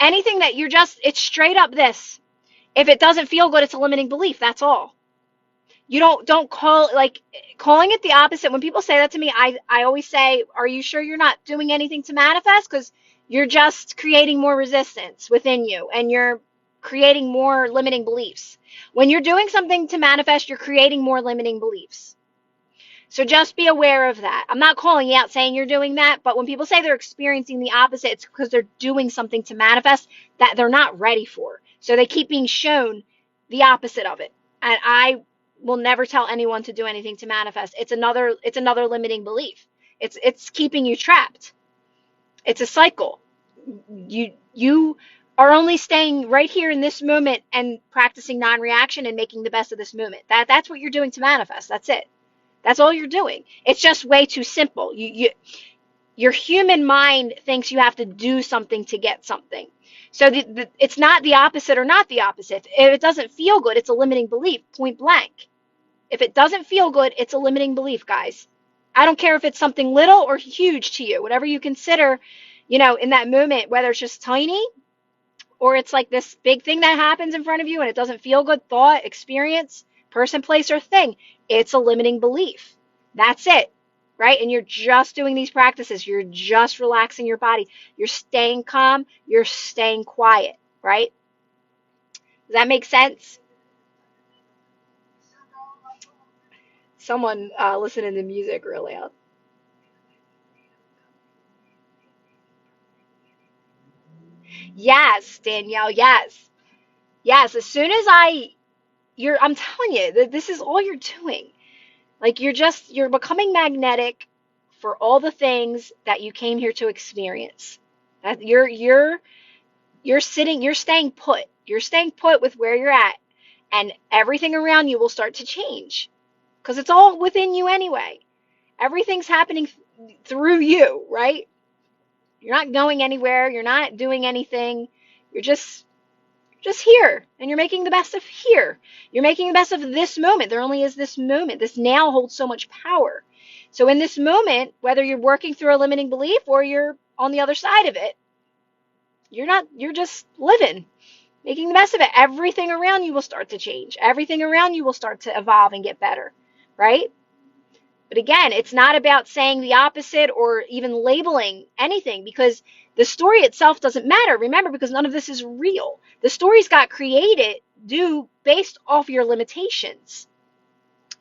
Anything that you're just, it's straight up this. If it doesn't feel good, it's a limiting belief. That's all. You don't call, like, calling it the opposite. When people say that to me, I always say, are you sure you're not doing anything to manifest? Because you're just creating more resistance within you and you're creating more limiting beliefs. When you're doing something to manifest, you're creating more limiting beliefs. So just be aware of that. I'm not calling you out saying you're doing that, but when people say they're experiencing the opposite, it's because they're doing something to manifest that they're not ready for. So they keep being shown the opposite of it. And I will never tell anyone to do anything to manifest. It's another limiting belief. It's keeping you trapped. It's a cycle. You are only staying right here in this moment and practicing non-reaction and making the best of this moment. That's what you're doing to manifest. That's it. That's all you're doing. It's just way too simple. Your human mind thinks you have to do something to get something. So it's not the opposite or not the opposite. If it doesn't feel good, it's a limiting belief, point blank. If it doesn't feel good, it's a limiting belief, guys. I don't care if it's something little or huge to you, whatever you consider, in that moment, whether it's just tiny or it's like this big thing that happens in front of you and it doesn't feel good, thought, experience, person, place, or thing, it's a limiting belief. That's it, right? And you're just doing these practices. You're just relaxing your body. You're staying calm. You're staying quiet, right? Does that make sense? Someone listening to music real loud. Yes, Danielle, yes. Yes, as soon as I'm telling you, this is all you're doing. Like you're becoming magnetic for all the things that you came here to experience. That you're staying put. You're staying put with where you're at, and everything around you will start to change because it's all within you anyway. Everything's happening through you, right? You're not going anywhere. You're not doing anything. You're just here, and you're making the best of here. You're making the best of this moment. There only is this moment. This now holds so much power. So in this moment, whether you're working through a limiting belief or you're on the other side of it, you're just living, making the best of it. Everything around you will start to change. Everything around you will start to evolve and get better, right? But again, it's not about saying the opposite or even labeling anything because The story itself doesn't matter, remember, because none of this is real. The stories got created based off your limitations,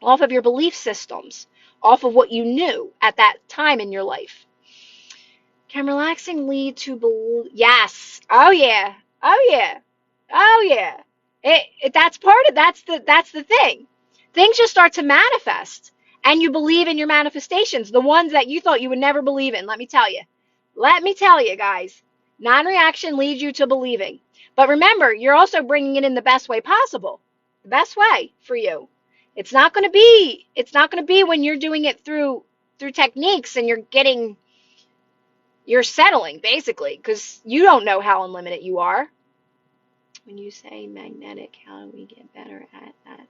off of your belief systems, off of what you knew at that time in your life. Can relaxing lead to yes. Oh yeah. Oh yeah. Oh yeah. That's the thing. Things just start to manifest, and you believe in your manifestations, the ones that you thought you would never believe in. Let me tell you. Let me tell you, guys. Non-reaction leads you to believing. But remember, you're also bringing it in the best way possible. The best way for you. It's not going to be when you're doing it through techniques and you're settling, basically, because you don't know how unlimited you are. When you say magnetic, how do we get better at that?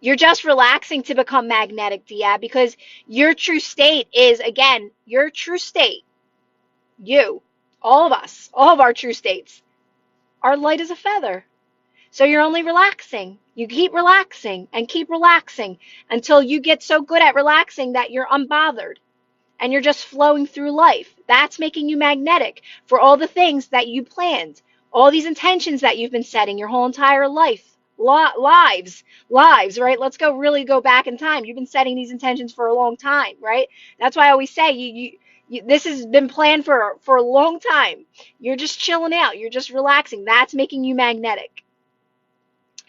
You're just relaxing to become magnetic, Dia, because your true state is, again, your true state, you, all of us, all of our true states, are light as a feather. So you're only relaxing. You keep relaxing and keep relaxing until you get so good at relaxing that you're unbothered and you're just flowing through life. That's making you magnetic for all the things that you planned, all these intentions that you've been setting your whole entire life. Lives, right? Let's really go back in time. You've been setting these intentions for a long time, right? That's why I always say this has been planned for a long time. You're just chilling out. You're just relaxing. That's making you magnetic.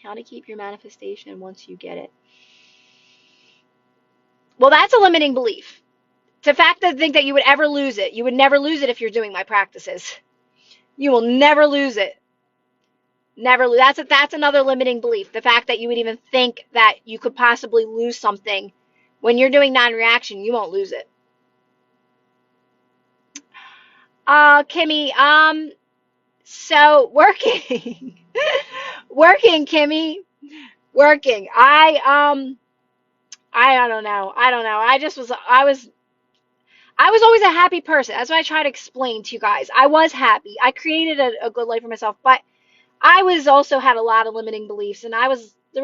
How to keep your manifestation once you get it. Well, that's a limiting belief. The fact to think that you would ever lose it. You would never lose it if you're doing my practices. You will never lose it. Never lose. That's another limiting belief. The fact that you would even think that you could possibly lose something. When you're doing non-reaction, you won't lose it. Kimmy, so working. Working, Kimmy. Working. I don't know. I was always a happy person. That's what I try to explain to you guys. I was happy. I created a good life for myself, but I was also had a lot of limiting beliefs, and there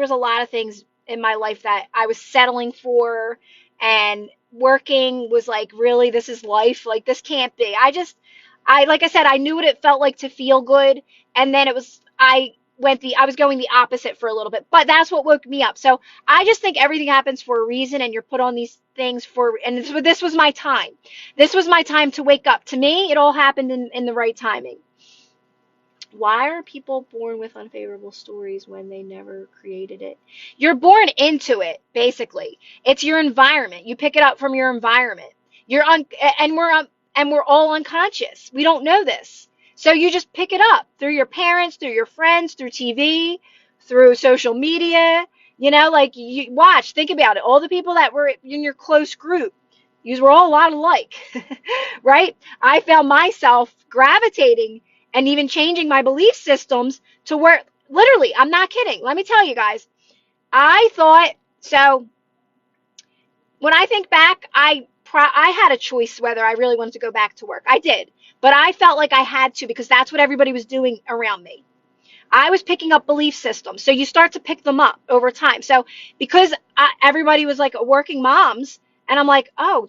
was a lot of things in my life that I was settling for, and working was like, really, this is life? Like, this can't be. Like I said, I knew what it felt like to feel good, and then I was going the opposite for a little bit, but that's what woke me up. So I just think everything happens for a reason, and you're put on these things and this was my time. This was my time to wake up. To me, it all happened in the right timing. Why are people born with unfavorable stories when they never created it? You're born into it, basically. It's your environment. You pick it up from your environment. And we're all unconscious. We don't know this. So you just pick it up through your parents, through your friends, through TV, through social media. Like, you watch, think about it. All the people that were in your close group, you were all a lot alike, right? I found myself gravitating and even changing my belief systems to where, literally, I'm not kidding. Let me tell you guys, I thought, so when I think back, I had a choice whether I really wanted to go back to work. I did, but I felt like I had to because that's what everybody was doing around me. I was picking up belief systems. So you start to pick them up over time. So because everybody was like working moms, and I'm like, oh,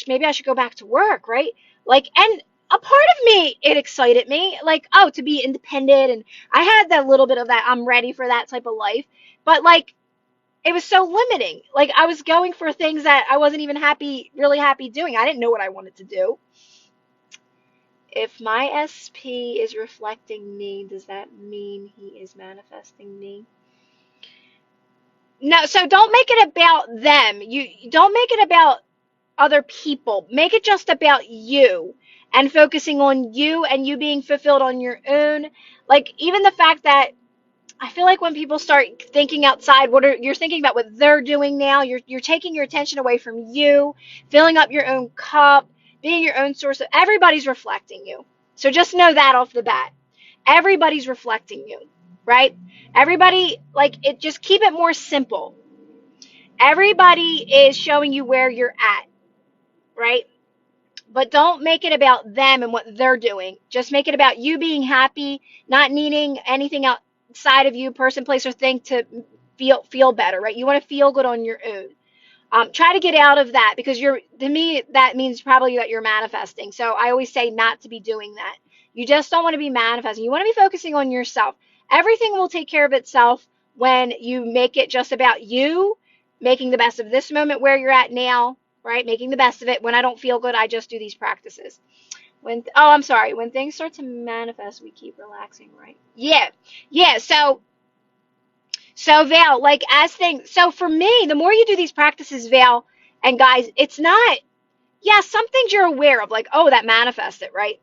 maybe I should go back to work, right? Like, and a part of me, it excited me, like, oh, to be independent. And I had that little bit of that, I'm ready for that type of life. But like, it was so limiting. Like, I was going for things that I wasn't even really happy doing. I didn't know what I wanted to do. If my SP is reflecting me, does that mean he is manifesting me? No, so don't make it about them. You don't make it about other people. Make it just about you and focusing on you and you being fulfilled on your own. Like, even the fact that I feel like when people start thinking outside, you're thinking about what they're doing now. You're taking your attention away from you, filling up your own cup, being your own source of. Everybody's reflecting you. So just know that off the bat. Everybody's reflecting you, right? Everybody, just keep it more simple. Everybody is showing you where you're at, right? But don't make it about them and what they're doing. Just make it about you being happy, not needing anything outside of you, person, place, or thing to feel better, right? You want to feel good on your own. Try to get out of that, because to me, that means probably that you're manifesting. So I always say not to be doing that. You just don't want to be manifesting. You want to be focusing on yourself. Everything will take care of itself when you make it just about you, making the best of this moment where you're at now, right? Making the best of it. When I don't feel good, I just do these practices. I'm sorry. When things start to manifest, we keep relaxing, right? Yeah. Yeah. So Val, like so for me, the more you do these practices, Val, and guys, it's not, yeah, some things you're aware of, like, oh, that manifested, right?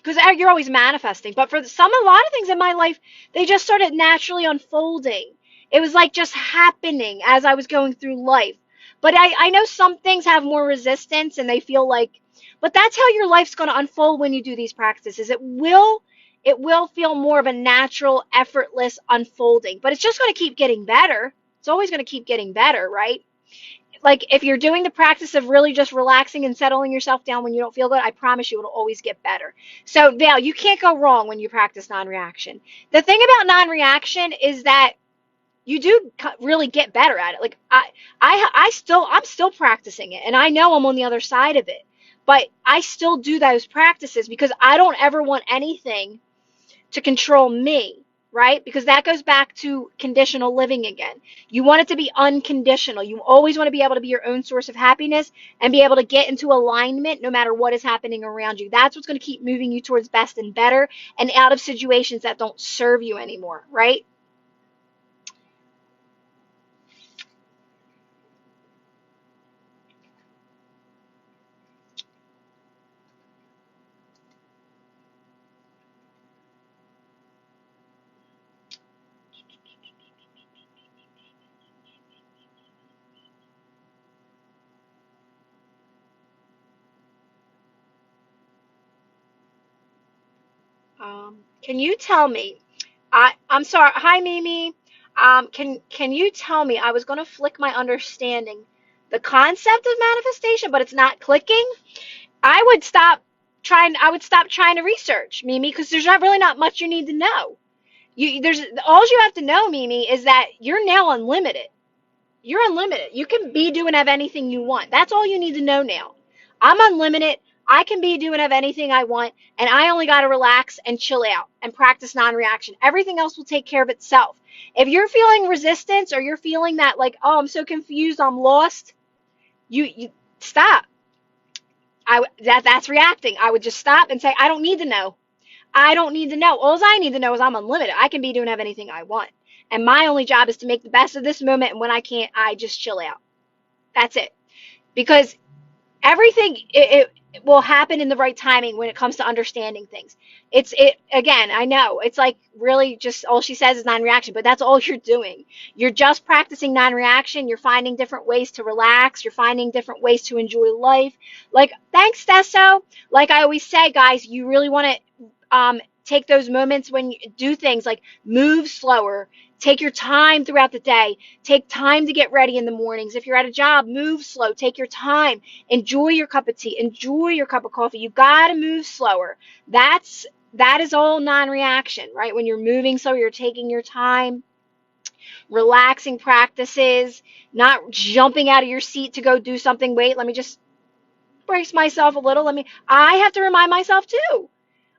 Because you're always manifesting. But for a lot of things in my life, they just started naturally unfolding. It was like just happening as I was going through life. But I know some things have more resistance and they feel like, but that's how your life's going to unfold when you do these practices. It will feel more of a natural, effortless unfolding. But it's just going to keep getting better. It's always going to keep getting better, right? Like if you're doing the practice of really just relaxing and settling yourself down when you don't feel good, I promise you it'll always get better. So Val, you can't go wrong when you practice non-reaction. The thing about non-reaction is that you do really get better at it. Like I'm still practicing it, and I know I'm on the other side of it, but I still do those practices because I don't ever want anything to control me, right? Because that goes back to conditional living again. You want it to be unconditional. You always want to be able to be your own source of happiness and be able to get into alignment no matter what is happening around you. That's what's going to keep moving you towards best and better and out of situations that don't serve you anymore, right? Can you tell me? I'm sorry. Hi, Mimi. Can you tell me? I was going to flick my understanding, the concept of manifestation, but it's not clicking. I would stop I would stop trying to research, Mimi, because there's not much you need to know. There's all you have to know, Mimi, is that you're now unlimited. You're unlimited. You can be, do, and have anything you want. That's all you need to know now. I'm unlimited. I can be, do, and have anything I want, and I only got to relax and chill out and practice non-reaction. Everything else will take care of itself. If you're feeling resistance or you're feeling that like, oh, I'm so confused, I'm lost, you stop. That's reacting. I would just stop and say, I don't need to know. I don't need to know. All I need to know is I'm unlimited. I can be, do, and have anything I want. And my only job is to make the best of this moment. And when I can't, I just chill out. That's it. Because everything it will happen in the right timing when it comes to understanding things. It again, I know it's like really just all she says is non-reaction, but that's all you're doing. You're just practicing non-reaction. You're finding different ways to relax. You're finding different ways to enjoy life. Like, thanks, Stesso. Like I always say, guys, you really want to take those moments when you do things like move slower. Take your time throughout the day. Take time to get ready in the mornings. If you're at a job, move slow. Take your time. Enjoy your cup of tea. Enjoy your cup of coffee. You got to move slower. That is all non-reaction, right? When you're moving slow, you're taking your time. Relaxing practices, not jumping out of your seat to go do something. Wait, let me just brace myself a little. I have to remind myself too.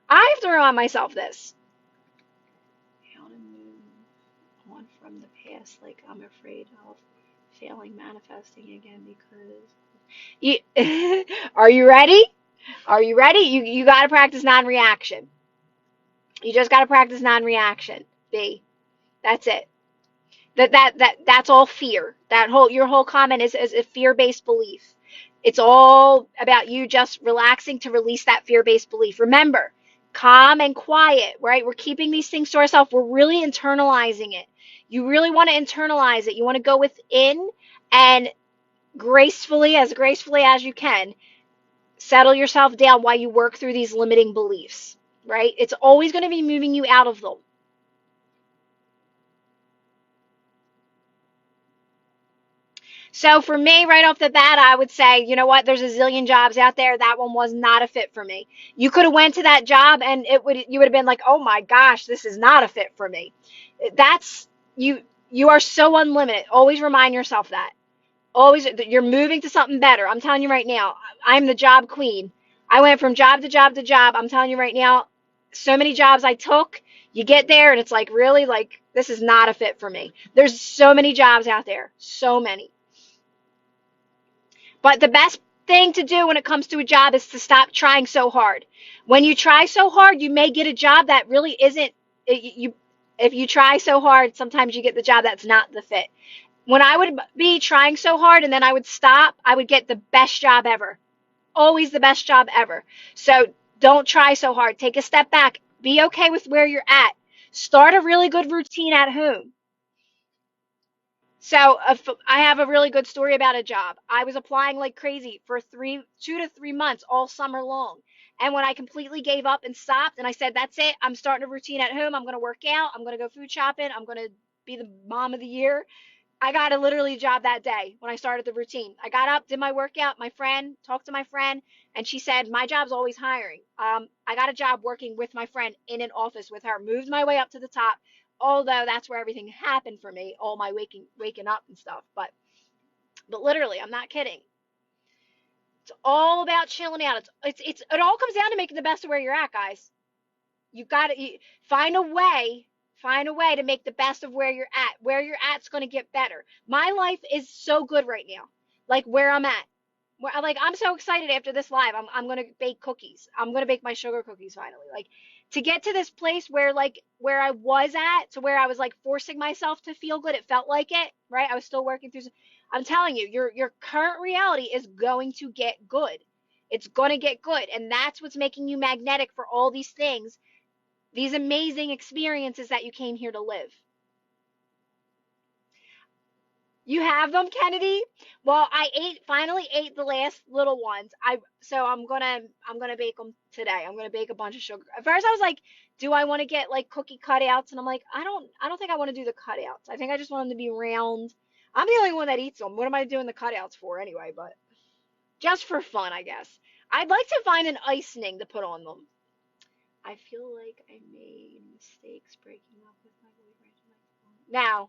I have to remind myself this. How to move on from the past, like I'm afraid of failing manifesting again because are you ready? Are you ready? You got to practice non-reaction. You just got to practice non-reaction. B. That's it. That's all fear. Your whole comment is a fear-based belief. It's all about you just relaxing to release that fear-based belief. Remember, calm and quiet, right? We're keeping these things to ourselves. We're really internalizing it. You really want to internalize it. You want to go within and gracefully as you can, settle yourself down while you work through these limiting beliefs, right? It's always going to be moving you out of them. So for me, right off the bat, I would say, you know what? There's a zillion jobs out there. That one was not a fit for me. You could have went to that job and you would have been like, oh my gosh, this is not a fit for me. That's you. You are so unlimited. Always remind yourself that. Always, you're moving to something better. I'm telling you right now, I'm the job queen. I went from job to job to job. I'm telling you right now, so many jobs I took, you get there and it's like, really, like, this is not a fit for me. There's so many jobs out there, so many. But the best thing to do when it comes to a job is to stop trying so hard. When you try so hard, you may get a job that really isn't, you, if you try so hard, sometimes you get the job that's not the fit. When I would be trying so hard and then I would stop, I would get the best job ever. Always the best job ever. So don't try so hard. Take a step back. Be okay with where you're at. Start a really good routine at home. So I have a really good story about a job. I was applying like crazy for 2 to 3 months all summer long. And when I completely gave up and stopped and I said, that's it, I'm starting a routine at home. I'm going to work out. I'm going to go food shopping. I'm going to be the mom of the year. I got a literally job that day when I started the routine. I got up, did my workout, talked to my friend, and she said, my job's always hiring. I got a job working with my friend in an office with her, moved my way up to the top, although that's where everything happened for me, all my waking up and stuff. But literally, I'm not kidding. It's all about chilling out. It all comes down to making the best of where you're at, guys. You got to find a way find a way to make the best of where you're at. Where you're at's going to get better. My life is so good right now, like where I'm at. I'm so excited after this live. I'm going to bake cookies. I'm going to bake my sugar cookies finally. Like, to get to this place where, like, where I was at, to where I was like forcing myself to feel good. It felt like it, right? I was still working through. I'm telling you, your current reality is going to get good. It's going to get good, and that's what's making you magnetic for all these things, these amazing experiences that you came here to live. You have them, Kennedy? Well, I finally ate the last little ones. So I'm gonna bake them today. I'm gonna bake a bunch of sugar. At first I was like, do I want to get like cookie cutouts? And I'm like, I don't think I want to do the cutouts. I think I just want them to be round. I'm the only one that eats them. What am I doing the cutouts for anyway? But just for fun, I guess. I'd like to find an icing to put on them. I feel like I made mistakes breaking up with my boyfriend.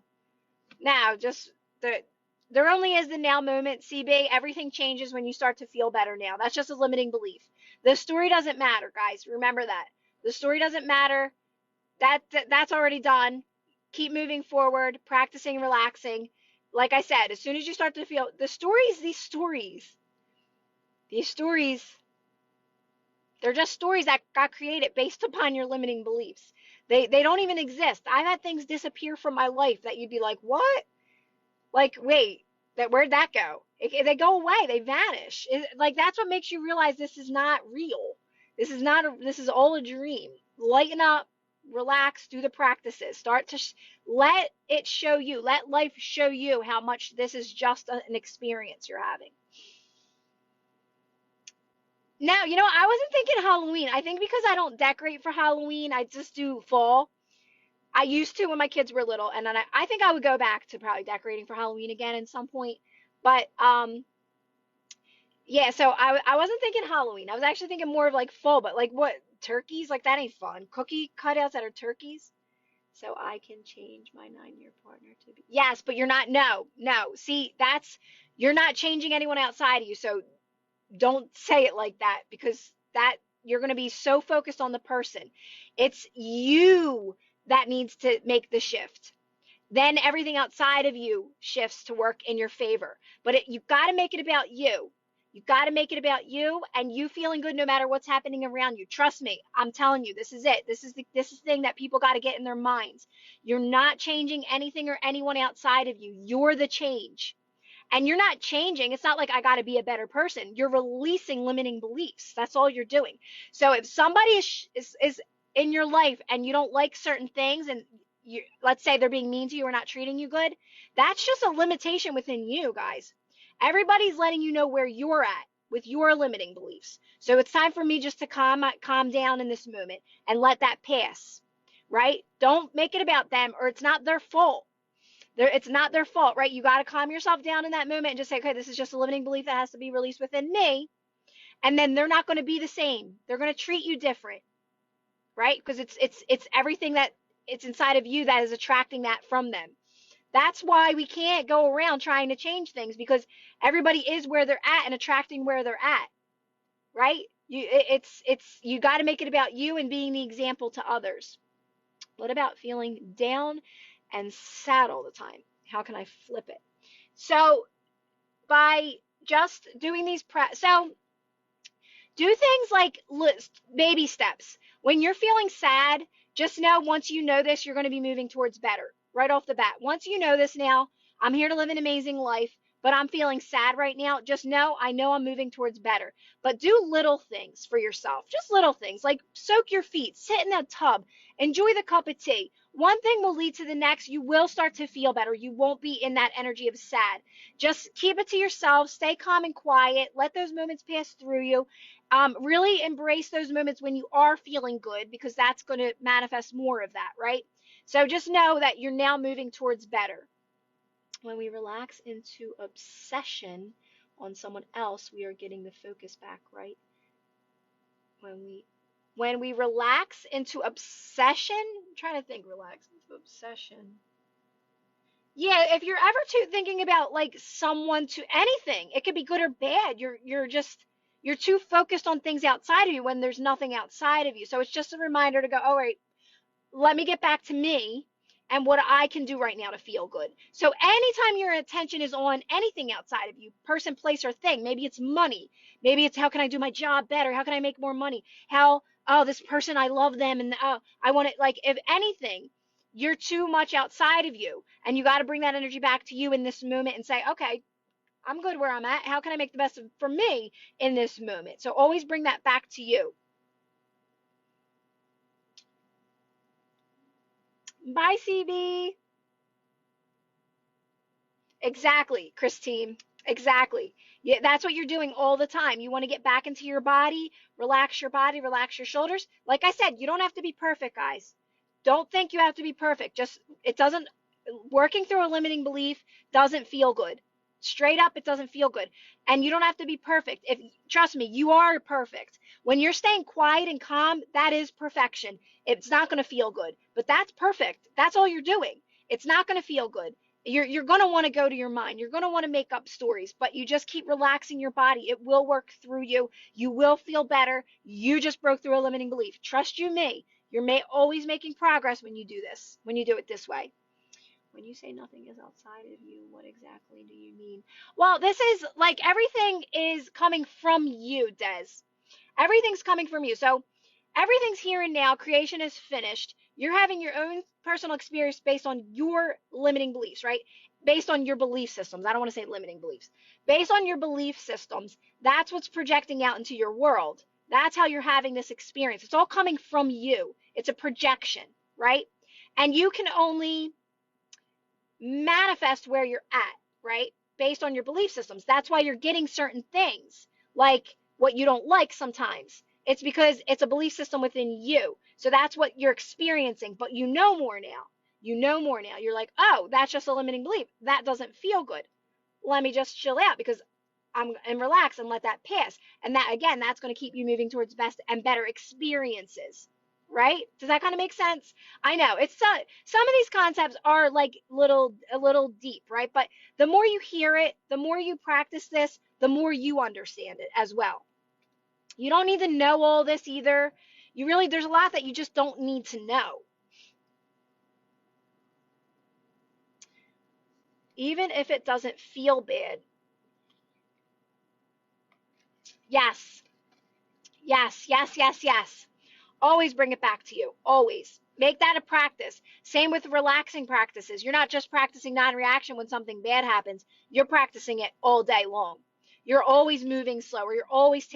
Now, just the there only is the now moment, CB. Everything changes when you start to feel better now. That's just a limiting belief. The story doesn't matter, guys. Remember that. The story doesn't matter. That's already done. Keep moving forward, practicing, relaxing. Like I said, as soon as you start to feel these stories, they're just stories that got created based upon your limiting beliefs. They don't even exist. I've had things disappear from my life that you'd be like, what? Like, wait, where'd that go? They go away. They vanish. Like, that's what makes you realize this is not real. This is all a dream. Lighten up, relax, do the practices. Start to let it show you. Let life show you how much this is just an experience you're having. Now, I wasn't thinking Halloween. I think because I don't decorate for Halloween, I just do fall. I used to when my kids were little, and then I think I would go back to probably decorating for Halloween again at some point. But yeah, so I wasn't thinking Halloween. I was actually thinking more of like fall, but like what, turkeys? Like that ain't fun. Cookie cutouts that are turkeys. So I can change my 9-year partner to be. Yes, but you're not. No, no. See, you're not changing anyone outside of you. So don't say it like that, because that you're going to be so focused on the person. It's you that needs to make the shift. Then everything outside of you shifts to work in your favor. But you've got to make it about you. You've got to make it about you and you feeling good no matter what's happening around you. Trust me, I'm telling you, this is it. This is the thing that people got to get in their minds. You're not changing anything or anyone outside of you. You're the change. And you're not changing. It's not like I got to be a better person. You're releasing limiting beliefs. That's all you're doing. So if somebody is in your life and you don't like certain things, and let's say they're being mean to you or not treating you good, that's just a limitation within you, guys. Everybody's letting you know where you're at with your limiting beliefs. So it's time for me just to calm down in this moment and let that pass, right? Don't make it about them, or it's not their fault. It's not their fault, right? You got to calm yourself down in that moment and just say, okay, this is just a limiting belief that has to be released within me. And then they're not going to be the same. They're going to treat you different, right? Because it's everything that it's inside of you that is attracting that from them. That's why we can't go around trying to change things, because everybody is where they're at and attracting where they're at, right? You got to make it about you and being the example to others. What about feeling down and sad all the time? How can I flip it? So by just doing these so do things like list baby steps. When you're feeling sad, just know once you know this, you're going to be moving towards better right off the bat. Once you know this now, I'm here to live an amazing life, but I'm feeling sad right now. Just know I know I'm moving towards better. But do little things for yourself. Just little things like soak your feet, sit in that tub, enjoy the cup of tea. One thing will lead to the next. You will start to feel better. You won't be in that energy of sad. Just keep it to yourself. Stay calm and quiet. Let those moments pass through you. Really embrace those moments when you are feeling good, because that's going to manifest more of that, right? So just know that you're now moving towards better. When we relax into obsession on someone else, we are getting the focus back, right? When we relax into obsession, I'm trying to think, relax into obsession. Yeah, if you're ever too thinking about like someone to anything, it could be good or bad. You're too focused on things outside of you when there's nothing outside of you. So it's just a reminder to go, all right, let me get back to me and what I can do right now to feel good. So anytime your attention is on anything outside of you, person, place, or thing, maybe it's money, maybe it's how can I do my job better? How can I make more money? How, oh, this person, I love them, and oh, I want it, like, if anything, you're too much outside of you, and you got to bring that energy back to you in this moment and say, okay, I'm good where I'm at. How can I make the best for me in this moment? So always bring that back to you. Bye, CB. Exactly, Christine. Exactly. Yeah, that's what you're doing all the time. You want to get back into your body, relax your shoulders. Like I said, you don't have to be perfect, guys. Don't think you have to be perfect. Just, it doesn't, working through a limiting belief doesn't feel good. Straight up, it doesn't feel good. And you don't have to be perfect. If, trust me, you are perfect. When you're staying quiet and calm, that is perfection. It's not going to feel good, but that's perfect. That's all you're doing. It's not going to feel good. You're going to want to go to your mind. You're going to want to make up stories, but you just keep relaxing your body. It will work through you. You will feel better. You just broke through a limiting belief. Trust you me. You're always making progress when you do this, when you do it this way. When you say nothing is outside of you, what exactly do you mean? Well, this is like everything is coming from you, Des. Everything's coming from you. So everything's here and now. Creation is finished. You're having your own personal experience based on your limiting beliefs, right? Based on your belief systems. I don't want to say limiting beliefs. Based on your belief systems, that's what's projecting out into your world. That's how you're having this experience. It's all coming from you. It's a projection, right? And you can only manifest where you're at, right? Based on your belief systems. That's why you're getting certain things, like what you don't like sometimes. It's because it's a belief system within you. So that's what you're experiencing, but you know more now. You know more now. You're like, oh, that's just a limiting belief. That doesn't feel good. Let me just chill out because and relax and let that pass. And that, again, that's going to keep you moving towards best and better experiences. Right? Does that kind of make sense? I know it's some of these concepts are like a little deep, right? But the more you hear it, the more you practice this, the more you understand it as well. You don't need to know all this either. There's a lot that you just don't need to know. Even if it doesn't feel bad. Yes, yes, yes, yes, yes. Always bring it back to you. Always. Make that a practice. Same with relaxing practices. You're not just practicing non-reaction when something bad happens. You're practicing it all day long. You're always moving slower. You're always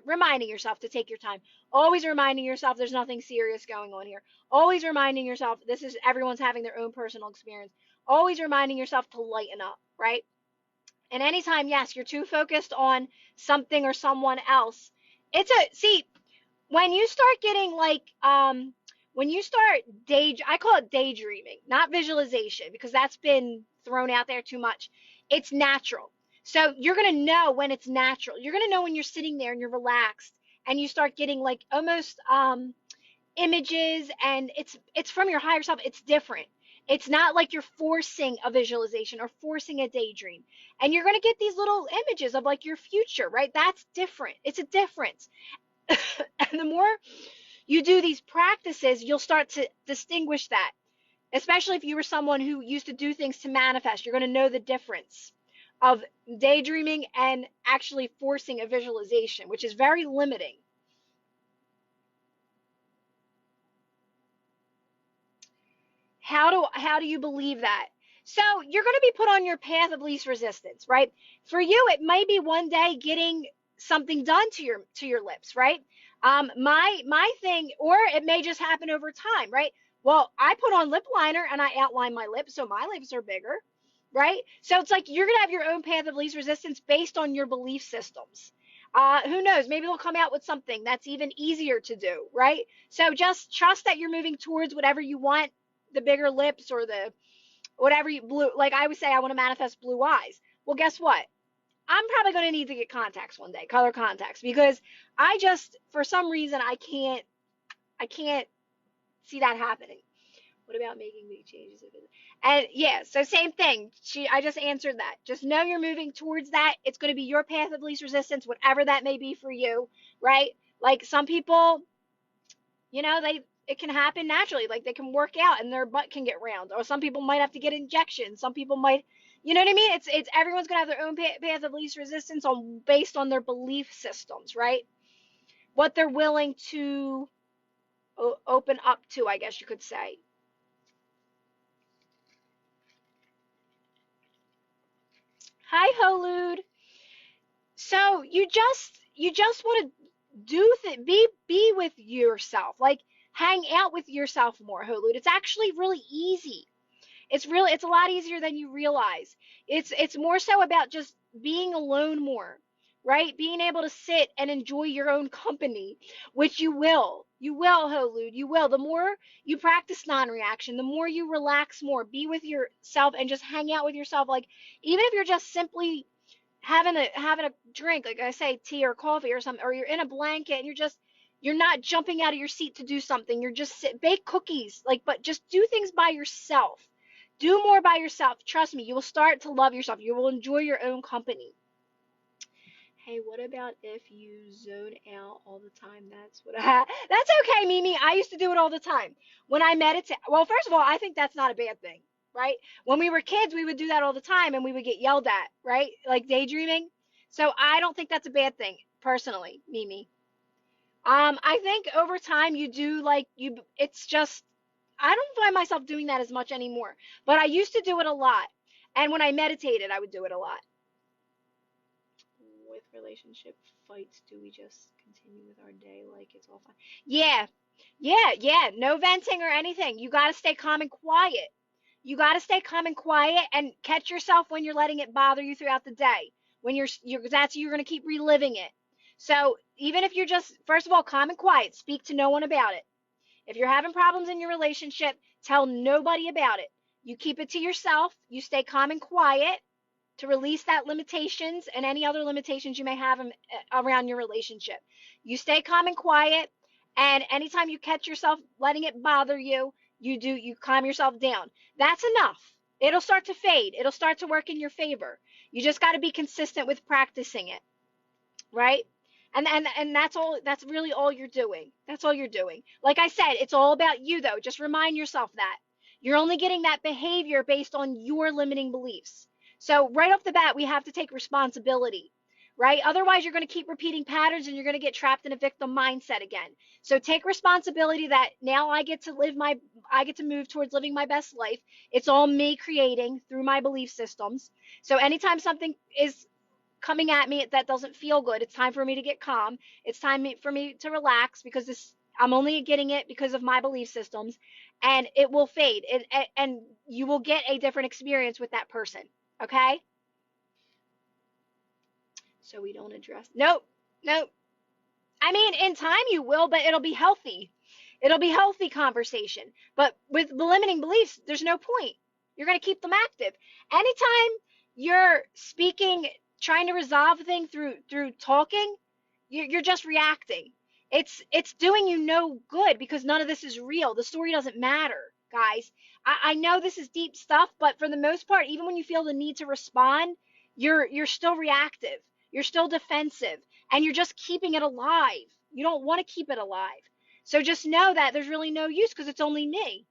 reminding yourself to take your time. Always reminding yourself there's nothing serious going on here. Always reminding yourself everyone's having their own personal experience. Always reminding yourself to lighten up, right? And anytime, yes, you're too focused on something or someone else. See, when you start getting like when you start I call it daydreaming, not visualization, because that's been thrown out there too much. It's natural. So you're going to know when it's natural. You're going to know when you're sitting there and you're relaxed and you start getting like almost images, and it's from your higher self. It's different. It's not like you're forcing a visualization or forcing a daydream. And you're going to get these little images of like your future, right? That's different. It's a difference. And the more you do these practices, you'll start to distinguish that. Especially if you were someone who used to do things to manifest, you're going to know the difference of daydreaming and actually forcing a visualization, which is very limiting. How do you believe that? So you're going to be put on your path of least resistance, right? For you, it might be one day getting something done to your lips, right? My thing, or it may just happen over time, right? Well, I put on lip liner and I outline my lips, so my lips are bigger, right? So it's like you're going to have your own path of least resistance based on your belief systems. Who knows? Maybe they'll come out with something that's even easier to do, right? So just trust that you're moving towards whatever you want, the bigger lips or the whatever you blue. Like I would say, I want to manifest blue eyes. Well, guess what? I'm probably going to need to get contacts one day, color contacts, because I just, for some reason, I can't see that happening. What about making big changes? And yeah, so same thing. I just answered that. Just know you're moving towards that. It's going to be your path of least resistance, whatever that may be for you, right? Like some people, it can happen naturally. Like they can work out and their butt can get round, or some people might have to get injections. Some people might, you know what I mean? It's everyone's gonna have their own path of least resistance based on their belief systems, right? What they're willing to open up to, I guess you could say. Hi, Holud. So you just want to be with yourself, like hang out with yourself more, Holud. It's actually really easy. It's a lot easier than you realize. It's more so about just being alone more, right? Being able to sit and enjoy your own company, which you will. You will, Holud. You will. The more you practice non-reaction, the more you relax more, be with yourself and just hang out with yourself. Like even if you're just simply having a drink, like I say, tea or coffee or something, or you're in a blanket and you're not jumping out of your seat to do something. You're just bake cookies, like, but just do things by yourself. Do more by yourself. Trust me, you will start to love yourself. You will enjoy your own company. Hey, what about if you zone out all the time? That's okay, Mimi. I used to do it all the time. When I meditate, well, first of all, I think that's not a bad thing, right? When we were kids, we would do that all the time and we would get yelled at, right? Like daydreaming. So I don't think that's a bad thing, personally, Mimi. I think over time you do like it's just I don't find myself doing that as much anymore. But I used to do it a lot. And when I meditated, I would do it a lot. With relationship fights, do we just continue with our day like it's all fine? Yeah. Yeah. No venting or anything. You got to stay calm and quiet. You got to stay calm and quiet and catch yourself when you're letting it bother you throughout the day. When you're going to keep reliving it. So even if you're just, first of all, calm and quiet, speak to no one about it. If you're having problems in your relationship, tell nobody about it. You keep it to yourself. You stay calm and quiet to release that limitations and any other limitations you may have around your relationship. You stay calm and quiet, and anytime you catch yourself letting it bother you, you calm yourself down. That's enough. It'll start to fade. It'll start to work in your favor. You just got to be consistent with practicing it, right? And that's really all you're doing. That's all you're doing. Like I said, it's all about you though. Just remind yourself that. You're only getting that behavior based on your limiting beliefs. So right off the bat, we have to take responsibility, right? Otherwise, you're going to keep repeating patterns and you're going to get trapped in a victim mindset again. So take responsibility that now I get to move towards living my best life. It's all me creating through my belief systems. So anytime something is coming at me that doesn't feel good, it's time for me to get calm. It's time for me to relax because I'm only getting it because of my belief systems, and it will fade. And you will get a different experience with that person. Okay? So we don't address. Nope. Nope. I mean, in time you will, but it'll be healthy. It'll be healthy conversation. But with the limiting beliefs, there's no point. You're going to keep them active. Anytime you're speaking, trying to resolve a thing through talking, you're just reacting. It's doing you no good because none of this is real. The story doesn't matter, guys. I know this is deep stuff, but for the most part, even when you feel the need to respond, you're still reactive. You're still defensive, and you're just keeping it alive. You don't want to keep it alive. So just know that there's really no use because it's only me.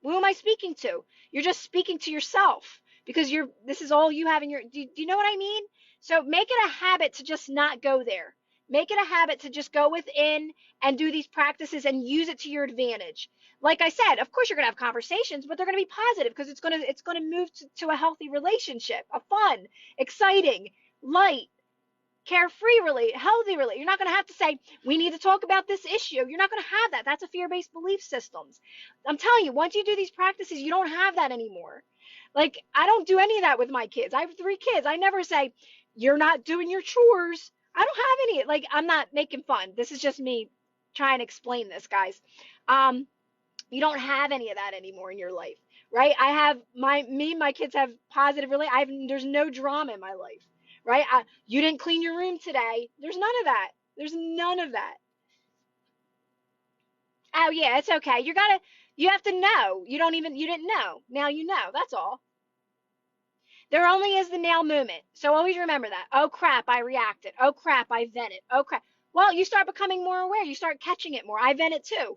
Who am I speaking to? You're just speaking to yourself because this is all you have in your, do you know what I mean? So make it a habit to just not go there. Make it a habit to just go within and do these practices and use it to your advantage. Like I said, of course you're going to have conversations, but they're going to be positive because it's going to move to a healthy relationship, a fun, exciting, light, carefree healthy You're not going to have to say, we need to talk about this issue. You're not going to have that. That's a fear-based belief systems. I'm telling you, once you do these practices, you don't have that anymore. Like, I don't do any of that with my kids. I have 3 kids. I never say, you're not doing your chores. I don't have any. Like, I'm not making fun. This is just me trying to explain this, guys. You don't have any of that anymore in your life, right? I have my kids have positive there's no drama in my life, right? You didn't clean your room today. There's none of that. There's none of that. Oh yeah, it's okay. You have to know. You didn't know. Now you know. That's all. There only is the now moment. So always remember that. Oh crap, I reacted. Oh crap, I vented. Oh crap. Well, you start becoming more aware. You start catching it more. I vented too.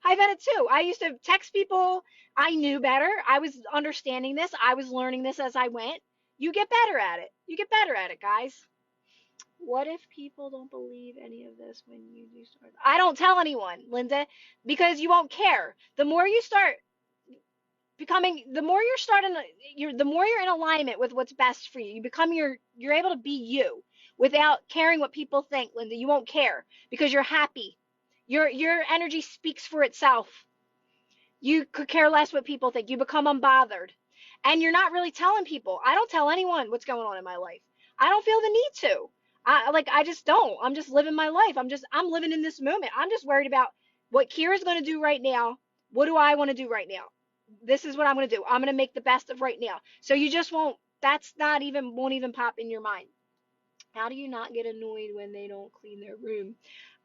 I vented too. I used to text people. I knew better. I was understanding this. I was learning this as I went. You get better at it. You get better at it, guys. What if people don't believe any of this when you do start? I don't tell anyone, Linda, because you won't care. The more you start becoming, the more you're starting, the more you're in alignment with what's best for you. You become you're able to be you without caring what people think, Linda. You won't care because you're happy. Your energy speaks for itself. You could care less what people think. You become unbothered. And you're not really telling people. I don't tell anyone what's going on in my life. I don't feel the need to. I just don't. I'm just living my life. I'm living in this moment. I'm just worried about what Kira's going to do right now. What do I want to do right now? This is what I'm going to do. I'm going to make the best of right now. So you just won't even pop in your mind. How do you not get annoyed when they don't clean their room?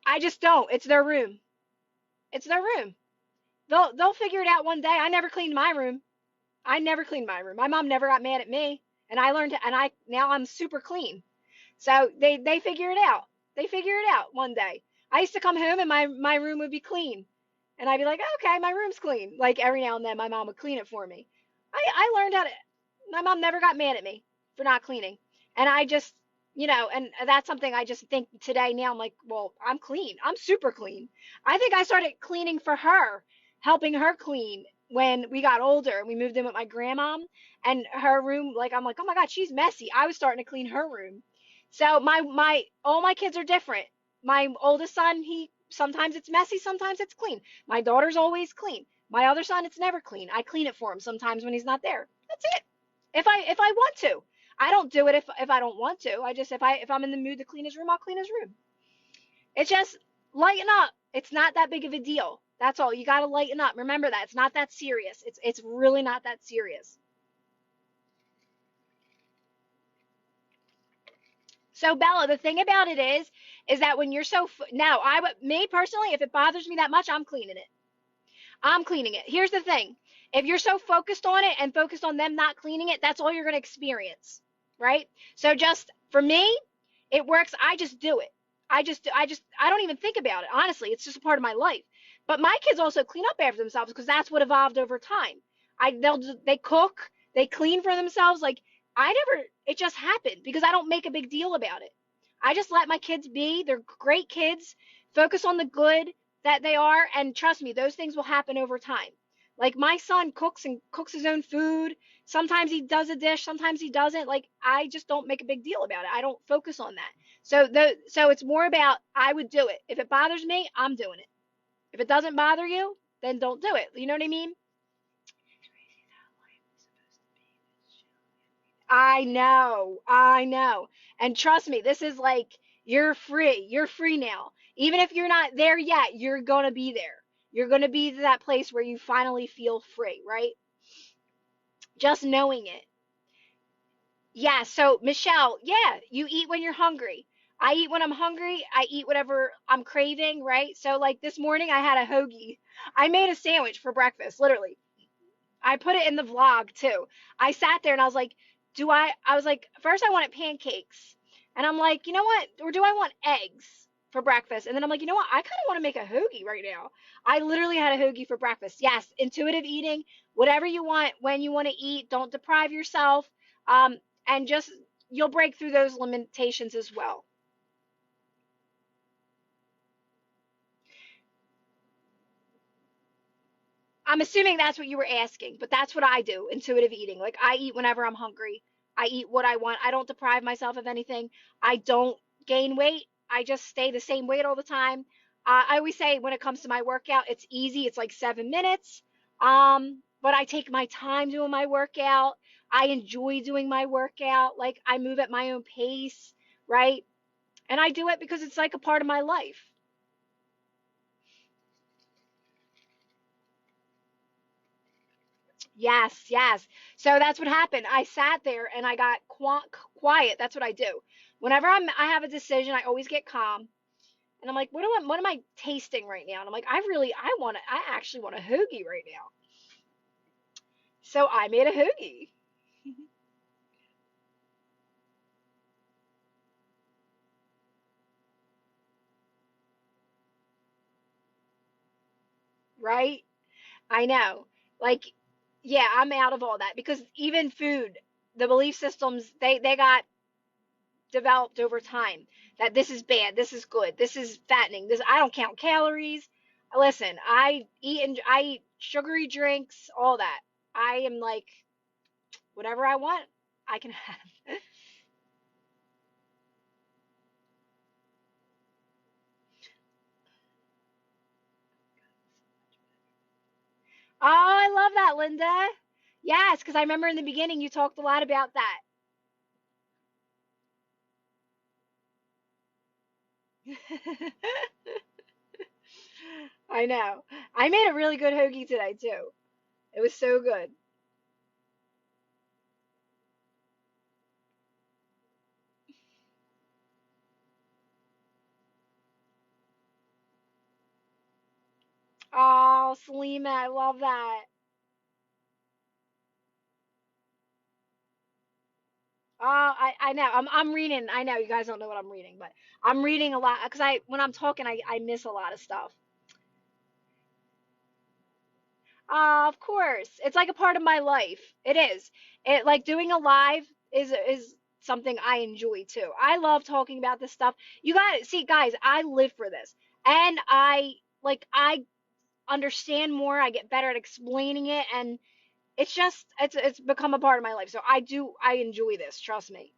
I just don't. It's their room. It's their room. They'll figure it out one day. I never cleaned my room. I never cleaned my room. My mom never got mad at me, and I learned to, and I now I'm super clean. So they figure it out. They figure it out one day. I used to come home and my room would be clean, and I'd be like, okay, my room's clean. Like every now and then, my mom would clean it for me. I learned how to. My mom never got mad at me for not cleaning, and I just and that's something I just think today now. I'm like, well, I'm clean. I'm super clean. I think I started cleaning for her, helping her clean when we got older and we moved in with my grandma, and her room, like, I'm like, oh my God, she's messy. I was starting to clean her room. So my all my kids are different. My oldest son, he sometimes it's messy, sometimes it's clean. My daughter's always clean. My other son, it's never clean. I clean it for him sometimes when he's not there. That's it. If I want to. I don't do it if I don't want to. I just if I'm in the mood to clean his room, I'll clean his room. It's just lighten up. It's not that big of a deal. That's all. You got to lighten up. Remember that. It's not that serious. It's really not that serious. So Bella, the thing about it is that when you're now, me personally, if it bothers me that much, I'm cleaning it. I'm cleaning it. Here's the thing. If you're so focused on it and focused on them not cleaning it, that's all you're going to experience, right? So just for me, it works. I just do it. I don't even think about it. Honestly, it's just a part of my life. But my kids also clean up after themselves because that's what evolved over time. They cook, they clean for themselves. Like it just happened because I don't make a big deal about it. I just let my kids be. They're great kids. Focus on the good that they are, and trust me, those things will happen over time. Like my son cooks his own food. Sometimes he does a dish, sometimes he doesn't. Like I just don't make a big deal about it. I don't focus on that. So it's more about I would do it. If it bothers me, I'm doing it. If it doesn't bother you, then don't do it. You know what I mean? I know. And trust me, this is like you're free. You're free now. Even if you're not there yet, you're going to be there. You're going to be to that place where you finally feel free, right? Just knowing it. Yeah, so Michelle, yeah, you eat when you're hungry. I eat when I'm hungry. I eat whatever I'm craving, right? So like this morning I had a hoagie. I made a sandwich for breakfast, literally. I put it in the vlog too. I sat there and I was like, I was like, first I wanted pancakes. And I'm like, you know what? Or do I want eggs for breakfast? And then I'm like, you know what? I kind of want to make a hoagie right now. I literally had a hoagie for breakfast. Yes, intuitive eating, whatever you want, when you want to eat. Don't deprive yourself. And just, you'll break through those limitations as well. I'm assuming that's what you were asking, but that's what I do, intuitive eating. Like I eat whenever I'm hungry. I eat what I want. I don't deprive myself of anything. I don't gain weight. I just stay the same weight all the time. I always say when it comes to my workout, it's easy. It's like 7 minutes. But I take my time doing my workout. I enjoy doing my workout. Like I move at my own pace, right? And I do it because it's like a part of my life. Yes, yes. So that's what happened. I sat there and I got quiet. That's what I do. Whenever I have a decision, I always get calm. And I'm like, what am I tasting right now? And I'm like, I actually want a hoagie right now. So I made a hoagie, right? I know. Like, yeah, I'm out of all that because even food, the belief systems, they got developed over time that this is bad, this is good, this is fattening, this I don't count calories. Listen, I eat sugary drinks, all that. I am like whatever I want, I can have. Oh, I love that, Linda. Yes, because I remember in the beginning you talked a lot about that. I know. I made a really good hoagie today too. It was so good. Oh, Selima, I love that. I know. I'm reading. I know you guys don't know what I'm reading, but I'm reading a lot because when I'm talking, I miss a lot of stuff. Of course, it's like a part of my life. It is. It like doing a live is something I enjoy too. I love talking about this stuff. You got to see, guys. I live for this, and I understand more. I get better at explaining it, and it's become a part of my life. So I enjoy this. Trust me.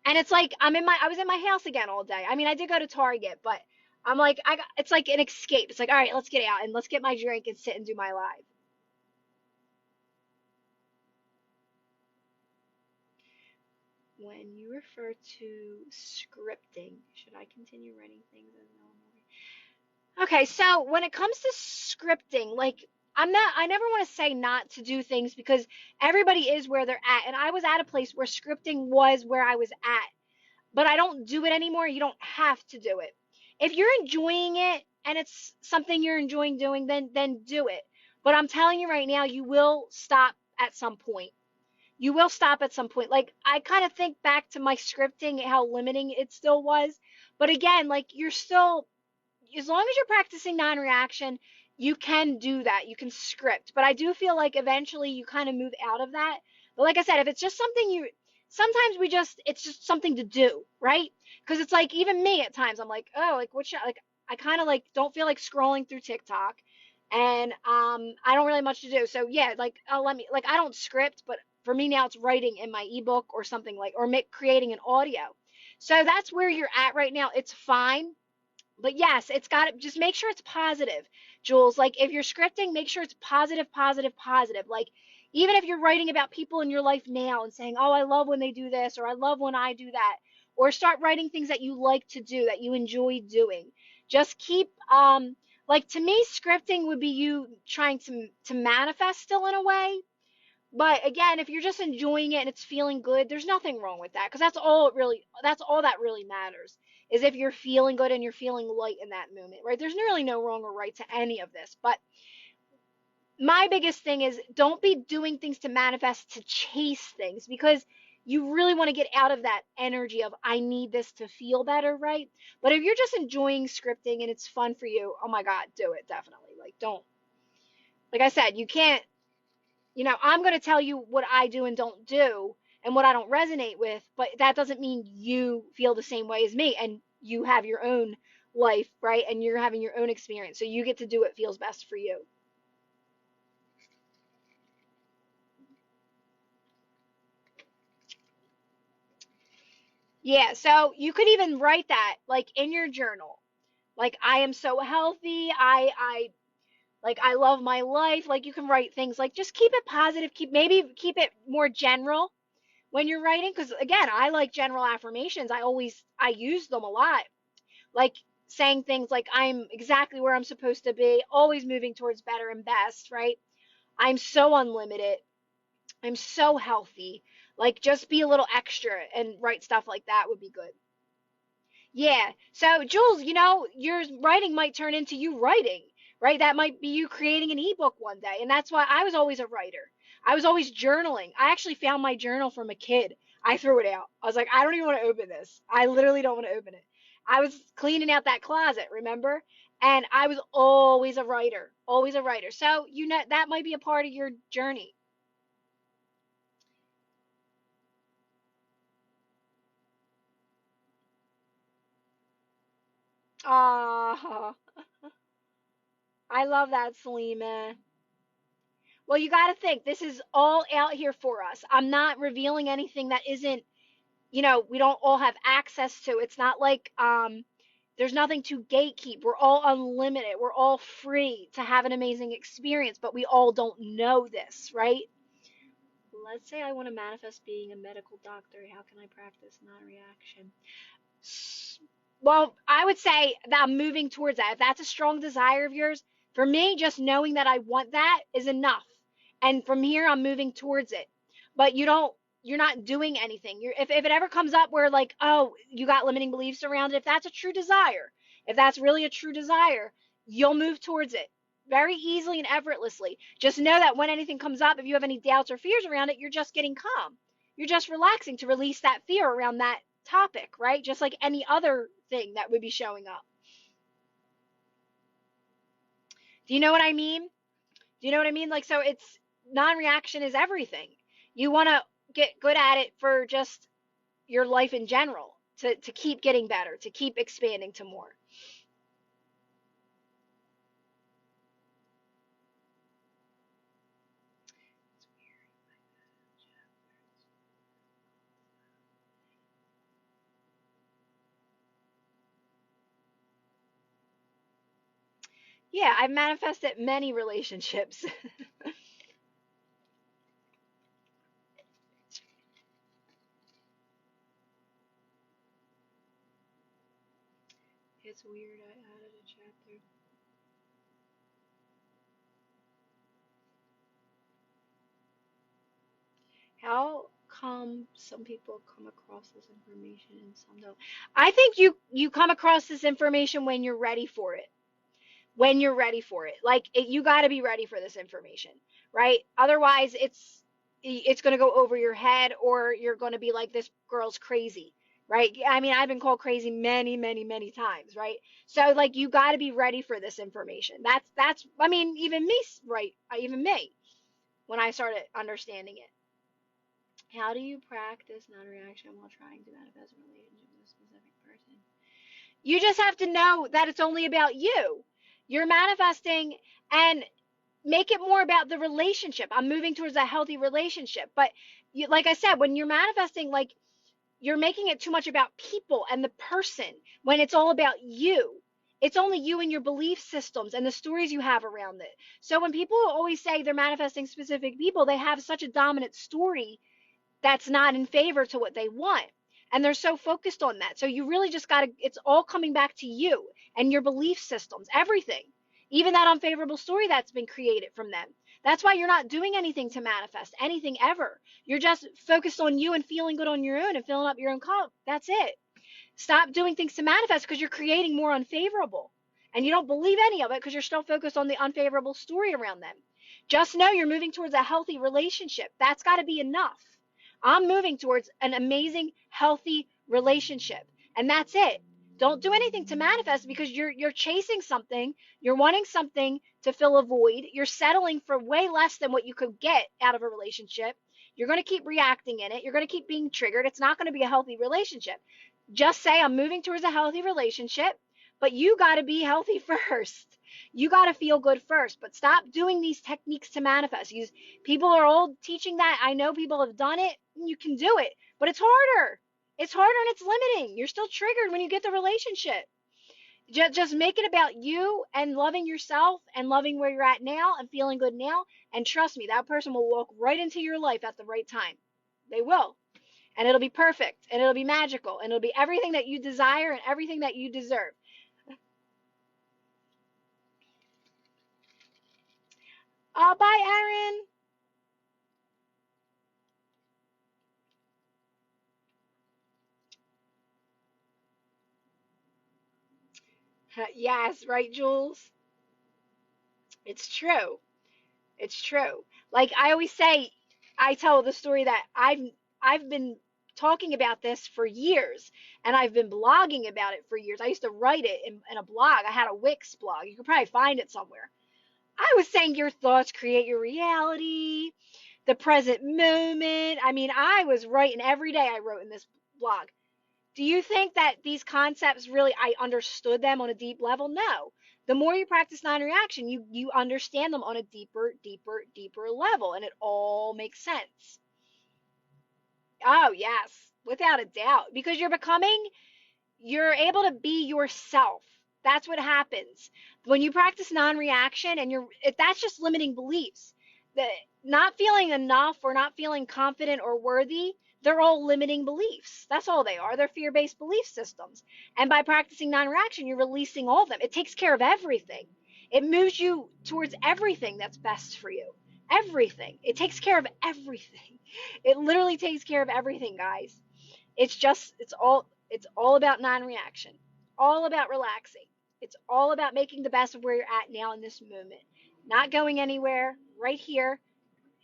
And it's like I was in my house again all day. I mean, I did go to Target, but I'm like it's like an escape. It's like, all right, let's get out and let's get my drink and sit and do my live. When you refer to scripting, should I continue writing things as normal? Okay, so when it comes to scripting, like I never want to say not to do things because everybody is where they're at. And I was at a place where scripting was where I was at, but I don't do it anymore. You don't have to do it. If you're enjoying it and it's something you're enjoying doing, then do it. But I'm telling you right now, you will stop at some point. You will stop at some point. Like I kind of think back to my scripting, how limiting it still was. But again, like you're still, as long as you're practicing non-reaction, you can do that. You can script. But I do feel like eventually you kind of move out of that. But like I said, if it's just something sometimes it's just something to do, right? Because it's like even me at times, I'm like, oh, like what should, like I kind of like don't feel like scrolling through TikTok, and I don't really much to do. So yeah, like let me like I don't script, but for me now it's writing in my ebook or something like or creating an audio. So that's where you're at right now. It's fine, but yes, it's got to just make sure it's positive, Jules. Like if you're scripting, make sure it's positive, positive, positive. Like even if you're writing about people in your life now and saying, "Oh, I love when they do this," or "I love when I do that," or start writing things that you like to do, that you enjoy doing. Just keep like to me, scripting would be you trying to manifest still in a way, but again, if you're just enjoying it and it's feeling good, there's nothing wrong with that because that's all that really matters is if you're feeling good and you're feeling light in that moment, right? There's really no wrong or right to any of this. But my biggest thing is don't be doing things to manifest to chase things, because you really want to get out of that energy of I need this to feel better, right? But if you're just enjoying scripting and it's fun for you, oh my God, do it definitely. Like, don't, like I said, you can't, I'm going to tell you what I do and don't do and what I don't resonate with, but that doesn't mean you feel the same way as me and you have your own life, right? And you're having your own experience. So you get to do what feels best for you. Yeah, so you could even write that like in your journal. Like I am so healthy. I love my life. Like you can write things like just keep it positive, keep it more general when you're writing, cuz again, I like general affirmations. I use them a lot. Like saying things like I'm exactly where I'm supposed to be, always moving towards better and best, right? I'm so unlimited. I'm so healthy. Like just be a little extra and write stuff like that would be good. Yeah. So, Jules, your writing might turn into you writing, right? That might be you creating an ebook one day. And that's why I was always a writer. I was always journaling. I actually found my journal from a kid. I threw it out. I was like, I don't even want to open this. I literally don't want to open it. I was cleaning out that closet, remember? And I was always a writer, always a writer. So, that might be a part of your journey. Ah, I love that, Selima. Well, you got to think this is all out here for us. I'm not revealing anything that isn't, we don't all have access to. It's not like there's nothing to gatekeep. We're all unlimited. We're all free to have an amazing experience, but we all don't know this, right? Let's say I want to manifest being a medical doctor. How can I practice non-reaction? Well, I would say that I'm moving towards that. If that's a strong desire of yours, for me, just knowing that I want that is enough. And from here, I'm moving towards it. But you're not doing anything. If it ever comes up where like, oh, you got limiting beliefs around it, if that's a true desire, if that's really a true desire, you'll move towards it very easily and effortlessly. Just know that when anything comes up, if you have any doubts or fears around it, you're just getting calm. You're just relaxing to release that fear around that topic, right? Just like any other thing that would be showing up. Do you know what I mean? Do you know what I mean? Like, so it's non reaction is everything. You want to get good at it for just your life in general, to keep getting better, to keep expanding to more. Yeah, I've manifested many relationships. It's weird. I added a chapter. How come some people come across this information and some don't? I think you come across this information when you're ready for it. When you're ready for it. Like you got to be ready for this information, right? Otherwise, it's going to go over your head, or you're going to be like, this girl's crazy, right? I mean, I've been called crazy many, many, many times, right? So like you got to be ready for this information. That's I mean, even me, right? Even me, when I started understanding it. How do you practice non-reaction while trying to manifest a relationship with a specific person? You just have to know that it's only about you. You're manifesting, and make it more about the relationship. I'm moving towards a healthy relationship. But like I said, when you're manifesting, like you're making it too much about people and the person when it's all about you. It's only you and your belief systems and the stories you have around it. So when people always say they're manifesting specific people, they have such a dominant story that's not in favor to what they want. And they're so focused on that. So you really just got to, it's all coming back to you and your belief systems, everything, even that unfavorable story that's been created from them. That's why you're not doing anything to manifest anything ever. You're just focused on you and feeling good on your own and filling up your own cup. That's it. Stop doing things to manifest because you're creating more unfavorable. And you don't believe any of it because you're still focused on the unfavorable story around them. Just know you're moving towards a healthy relationship. That's got to be enough. I'm moving towards an amazing, healthy relationship. And that's it. Don't do anything to manifest because you're chasing something. You're wanting something to fill a void. You're settling for way less than what you could get out of a relationship. You're going to keep reacting in it. You're going to keep being triggered. It's not going to be a healthy relationship. Just say, I'm moving towards a healthy relationship, but you got to be healthy first. You got to feel good first, but stop doing these techniques to manifest. People are old teaching that. I know people have done it. You can do it, but it's harder. It's harder and it's limiting. You're still triggered when you get the relationship. Just make it about you and loving yourself and loving where you're at now and feeling good now. And trust me, that person will walk right into your life at the right time. They will. And it'll be perfect and it'll be magical and it'll be everything that you desire and everything that you deserve. Bye, Aaron. Yes, right, Jules? It's true. It's true. Like I always say, I tell the story that I've been talking about this for years and I've been blogging about it for years. I used to write it in a blog. I had a Wix blog. You could probably find it somewhere. I was saying your thoughts create your reality, the present moment. I mean, I was writing every day I wrote in this blog. Do you think that these concepts really, I understood them on a deep level? No. The more you practice non-reaction, you understand them on a deeper, deeper, deeper level, and it all makes sense. Oh, yes, without a doubt, because you're able to be yourself. That's what happens when you practice non-reaction, and that's just limiting beliefs. The not feeling enough or not feeling confident or worthy, they're all limiting beliefs. That's all they are. They're fear-based belief systems. And by practicing non-reaction, you're releasing all of them. It takes care of everything. It moves you towards everything that's best for you. Everything. It takes care of everything. It literally takes care of everything, guys. It's all about non-reaction. All about relaxing. It's all about making the best of where you're at now in this moment. Not going anywhere, right here.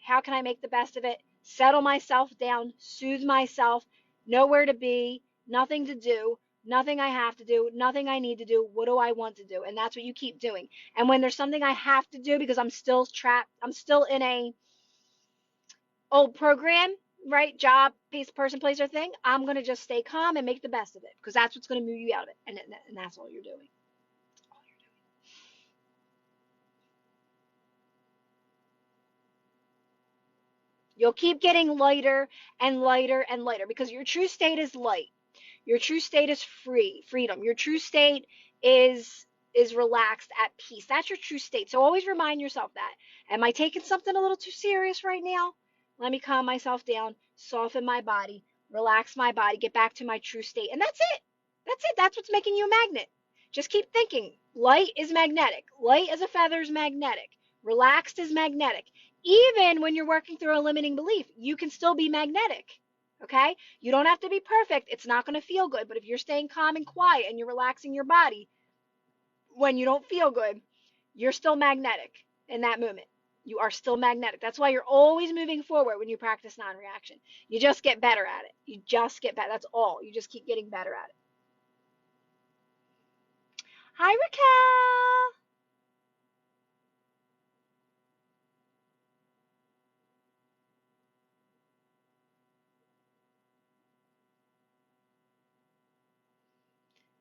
How can I make the best of it? Settle myself down, soothe myself, know where to be, nothing to do, nothing I have to do, nothing I need to do. What do I want to do? And that's what you keep doing. And when there's something I have to do because I'm still trapped, I'm still in a old program, right? Job, piece, person, place, or thing. I'm going to just stay calm and make the best of it because that's what's going to move you out of it. And that's all you're doing. All you're doing. You'll keep getting lighter and lighter and lighter because your true state is light. Your true state is freedom. Your true state is relaxed, at peace. That's your true state. So always remind yourself that. Am I taking something a little too serious right now? Let me calm myself down, soften my body, relax my body, get back to my true state. And that's it. That's it. That's what's making you a magnet. Just keep thinking. Light is magnetic. Light as a feather is magnetic. Relaxed is magnetic. Even when you're working through a limiting belief, you can still be magnetic. Okay? You don't have to be perfect. It's not going to feel good. But if you're staying calm and quiet and you're relaxing your body when you don't feel good, you're still magnetic in that moment. You are still magnetic. That's why you're always moving forward when you practice non-reaction. You just get better at it. You just get better. That's all. You just keep getting better at it. Hi, Raquel.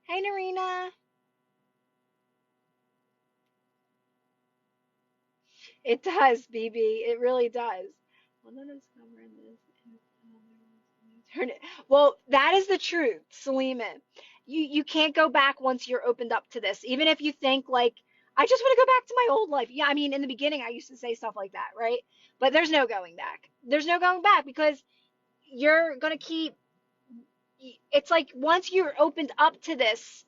Hey, Narina. It does, BB. It really does. Well, none of this. Turn it. Well, that is the truth, Salima. You can't go back once you're opened up to this. Even if you think like, I just want to go back to my old life. Yeah, I mean, in the beginning, I used to say stuff like that, right? But there's no going back. There's no going back because you're gonna keep. It's like once you're opened up to this,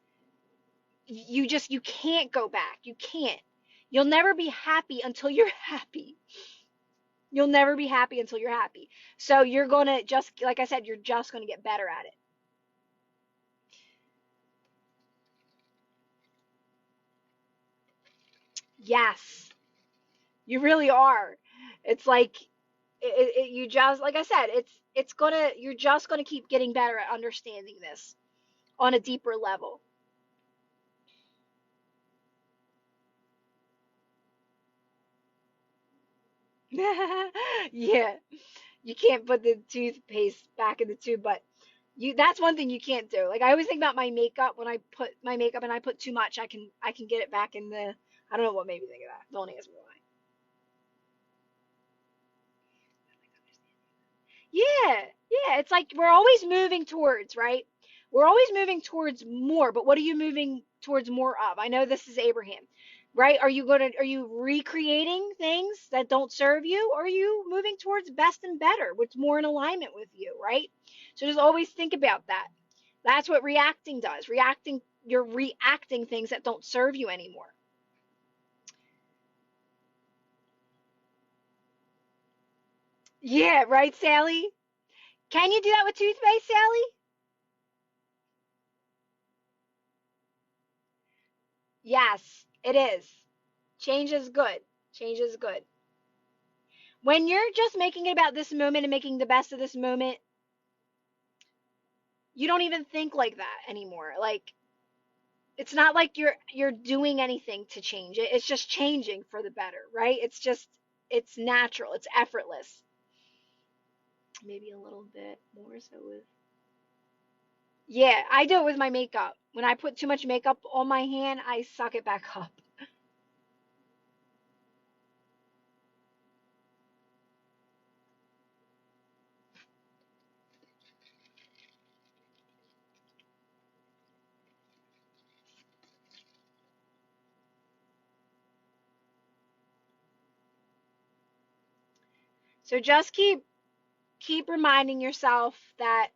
you can't go back. You can't. You'll never be happy until you're happy. You'll never be happy until you're happy. So you're gonna just, like I said, you're just gonna get better at it. Yes. You really are. It's like you just, like I said, it's gonna, you're just gonna keep getting better at understanding this on a deeper level. Yeah, you can't put the toothpaste back in the tube, but you, that's one thing you can't do. Like I always think about my makeup, when I put my makeup and I put too much, I can get it back in the, I don't know what made me think of that. Don't ask me why. Yeah, yeah. It's like we're always moving towards, right? We're always moving towards more, but what are you moving towards more of? I know this is Abraham, right? Are you recreating things that don't serve you? Or are you moving towards best and better, what's more in alignment with you, right? So just always think about that. That's what reacting does. You're reacting things that don't serve you anymore. Yeah, right, Sally? Can you do that with toothpaste, Sally? Yes, it is. Change is good. Change is good. When you're just making it about this moment and making the best of this moment, you don't even think like that anymore. Like it's not like you're doing anything to change it. It's just changing for the better, right? It's natural. It's effortless. Maybe a little bit more so with. Yeah, I do it with my makeup. When I put too much makeup on my hand, I suck it back up. So just keep reminding yourself that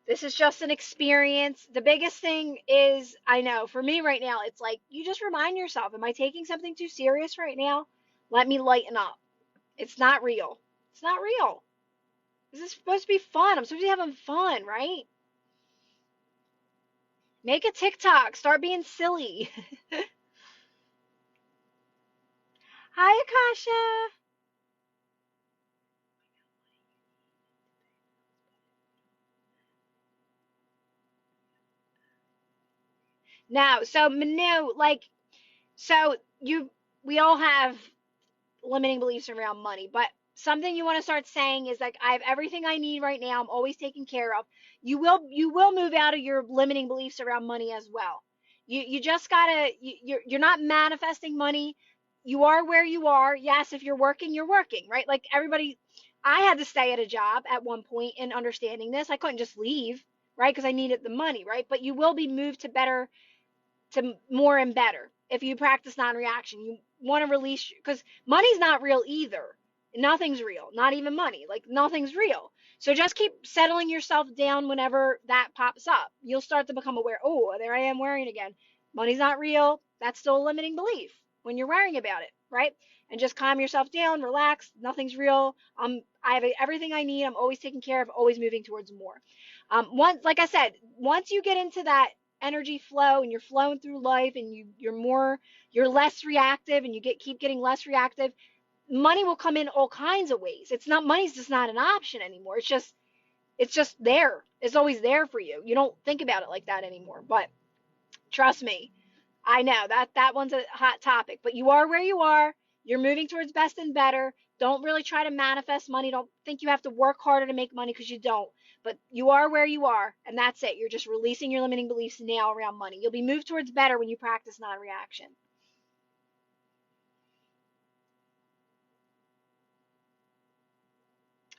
this is just an experience. The biggest thing is, I know for me right now, it's like you just remind yourself, am I taking something too serious right now? Let me lighten up. It's not real. It's not real. This is supposed to be fun. I'm supposed to be having fun, right? Make a TikTok. Start being silly. Hi, Akasha. Now, so Manu, like, so you, we all have limiting beliefs around money, but something you want to start saying is like, I have everything I need right now. I'm always taken care of. You will move out of your limiting beliefs around money as well. You just gotta, you're not manifesting money. You are where you are. Yes, if you're working, right? Like everybody, I had to stay at a job at one point in understanding this. I couldn't just leave, right? Because I needed the money, right? But you will be moved to better, to more and better if you practice non-reaction. You want to release, because money's not real either. Nothing's real, not even money. Like nothing's real. So just keep settling yourself down whenever that pops up. You'll start to become aware. Oh, there I am worrying again. Money's not real. That's still a limiting belief when you're worrying about it, right? And just calm yourself down, relax. Nothing's real. I have everything I need. I'm always taken care of. Always moving towards more. Once, like I said, once you get into that energy flow and you're flowing through life and you're less reactive and you keep getting less reactive, money will come in all kinds of ways. It's not, money's just not an option anymore. It's just there. It's always there for you. You don't think about it like that anymore. But trust me, I know that one's a hot topic, but you are where you are. You're moving towards best and better. Don't really try to manifest money. Don't think you have to work harder to make money, because you don't. But you are where you are, and that's it. You're just releasing your limiting beliefs now around money. You'll be moved towards better when you practice non-reaction.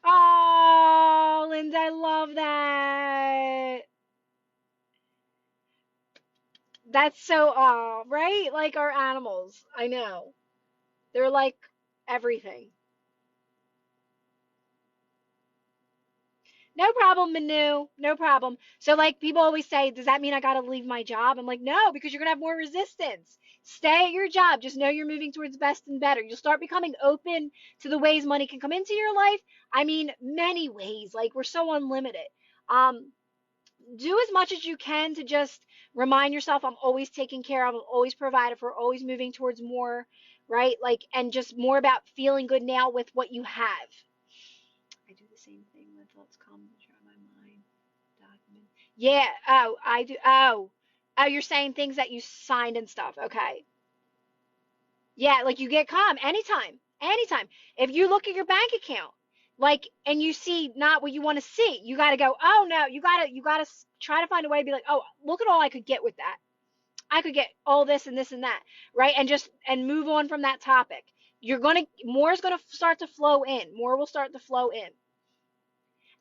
Oh, Linda, I love that. That's so, right? Like our animals. I know. They're like everything. No problem, Manu. No problem. So, like, people always say, does that mean I got to leave my job? I'm like, no, because you're going to have more resistance. Stay at your job. Just know you're moving towards best and better. You'll start becoming open to the ways money can come into your life. I mean, many ways. Like, we're so unlimited. Um, do as much as you can to just remind yourself, I'm always taking care of, I'm always provided for, always moving towards more, right? Like, and just more about feeling good now with what you have. I do the same thing when thoughts come to my mind. Document. Yeah. Oh, I do. Oh, you're saying things that you signed and stuff. Okay. Yeah, like you get calm anytime. Anytime. If you look at your bank account, like, and you see not what you want to see, you got to go, oh no, you got to try to find a way to be like, oh, look at all I could get with that. I could get all this and this and that, right? And just, and move on from that topic. More is going to start to flow in. More will start to flow in.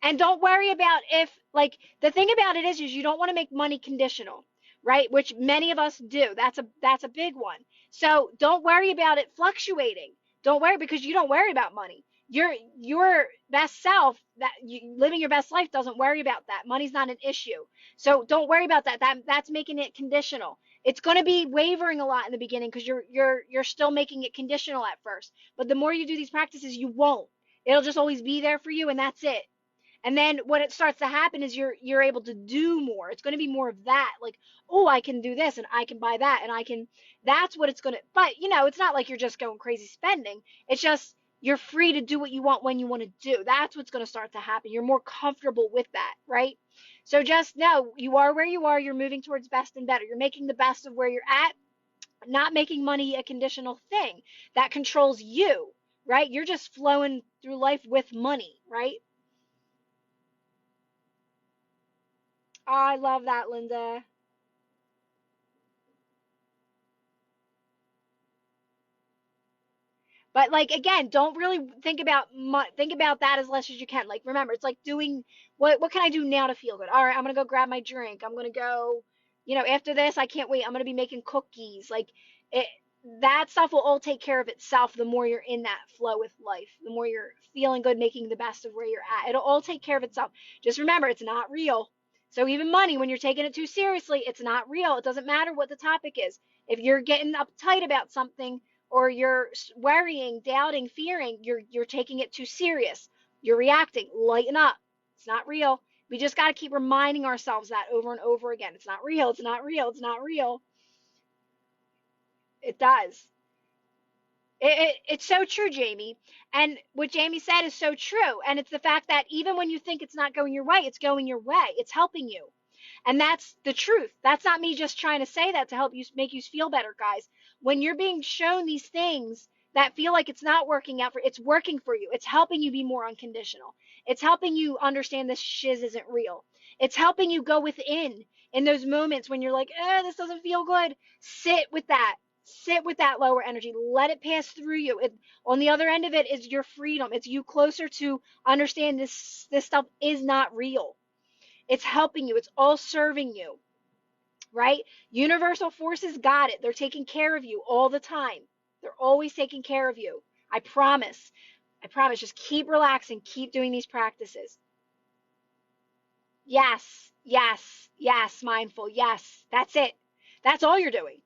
And don't worry about if, like, the thing about it is you don't want to make money conditional, right? Which many of us do. That's a big one. So don't worry about it fluctuating. Don't worry, because you don't worry about money. Your best self, that you living your best life, doesn't worry about that. Money's not an issue. So don't worry about that. That's making it conditional. It's going to be wavering a lot in the beginning because you're still making it conditional at first. But the more you do these practices, you won't. It'll just always be there for you, and that's it. And then what it starts to happen is you're able to do more. It's going to be more of that, like, oh, I can do this and I can buy that and I can. That's what it's going to. But it's not like you're just going crazy spending. It's just you're free to do what you want when you want to do. That's what's going to start to happen. You're more comfortable with that, right? So just know you are where you are. You're moving towards best and better. You're making the best of where you're at. Not making money a conditional thing that controls you, right? You're just flowing through life with money, right? Oh, I love that, Linda. But like again, don't really think about that as less as you can. Like remember, it's like doing what can I do now to feel good? All right, I'm gonna go grab my drink. I'm gonna go, after this, I can't wait. I'm gonna be making cookies. Like it, that stuff will all take care of itself. The more you're in that flow with life, the more you're feeling good, making the best of where you're at. It'll all take care of itself. Just remember, it's not real. So even money, when you're taking it too seriously, it's not real. It doesn't matter what the topic is. If you're getting uptight about something, or you're worrying, doubting, fearing, you're taking it too serious. You're reacting. Lighten up. It's not real. We just got to keep reminding ourselves that over and over again. It's not real. It's not real. It's not real. It does. It's so true, Jamie. And what Jamie said is so true. And it's the fact that even when you think it's not going your way, it's going your way. It's helping you. And that's the truth. That's not me just trying to say that to help you make you feel better, guys. When you're being shown these things that feel like it's not working out it's working for you. It's helping you be more unconditional. It's helping you understand this shiz isn't real. It's helping you go within in those moments when you're like, this doesn't feel good. Sit with that. Sit with that lower energy. Let it pass through you. On the other end of it is your freedom. It's you closer to understand this stuff is not real. It's helping you. It's all serving you, right? Universal forces got it. They're taking care of you all the time. They're always taking care of you. I promise. I promise. Just keep relaxing. Keep doing these practices. Yes, yes, yes, mindful. Yes, that's it. That's all you're doing.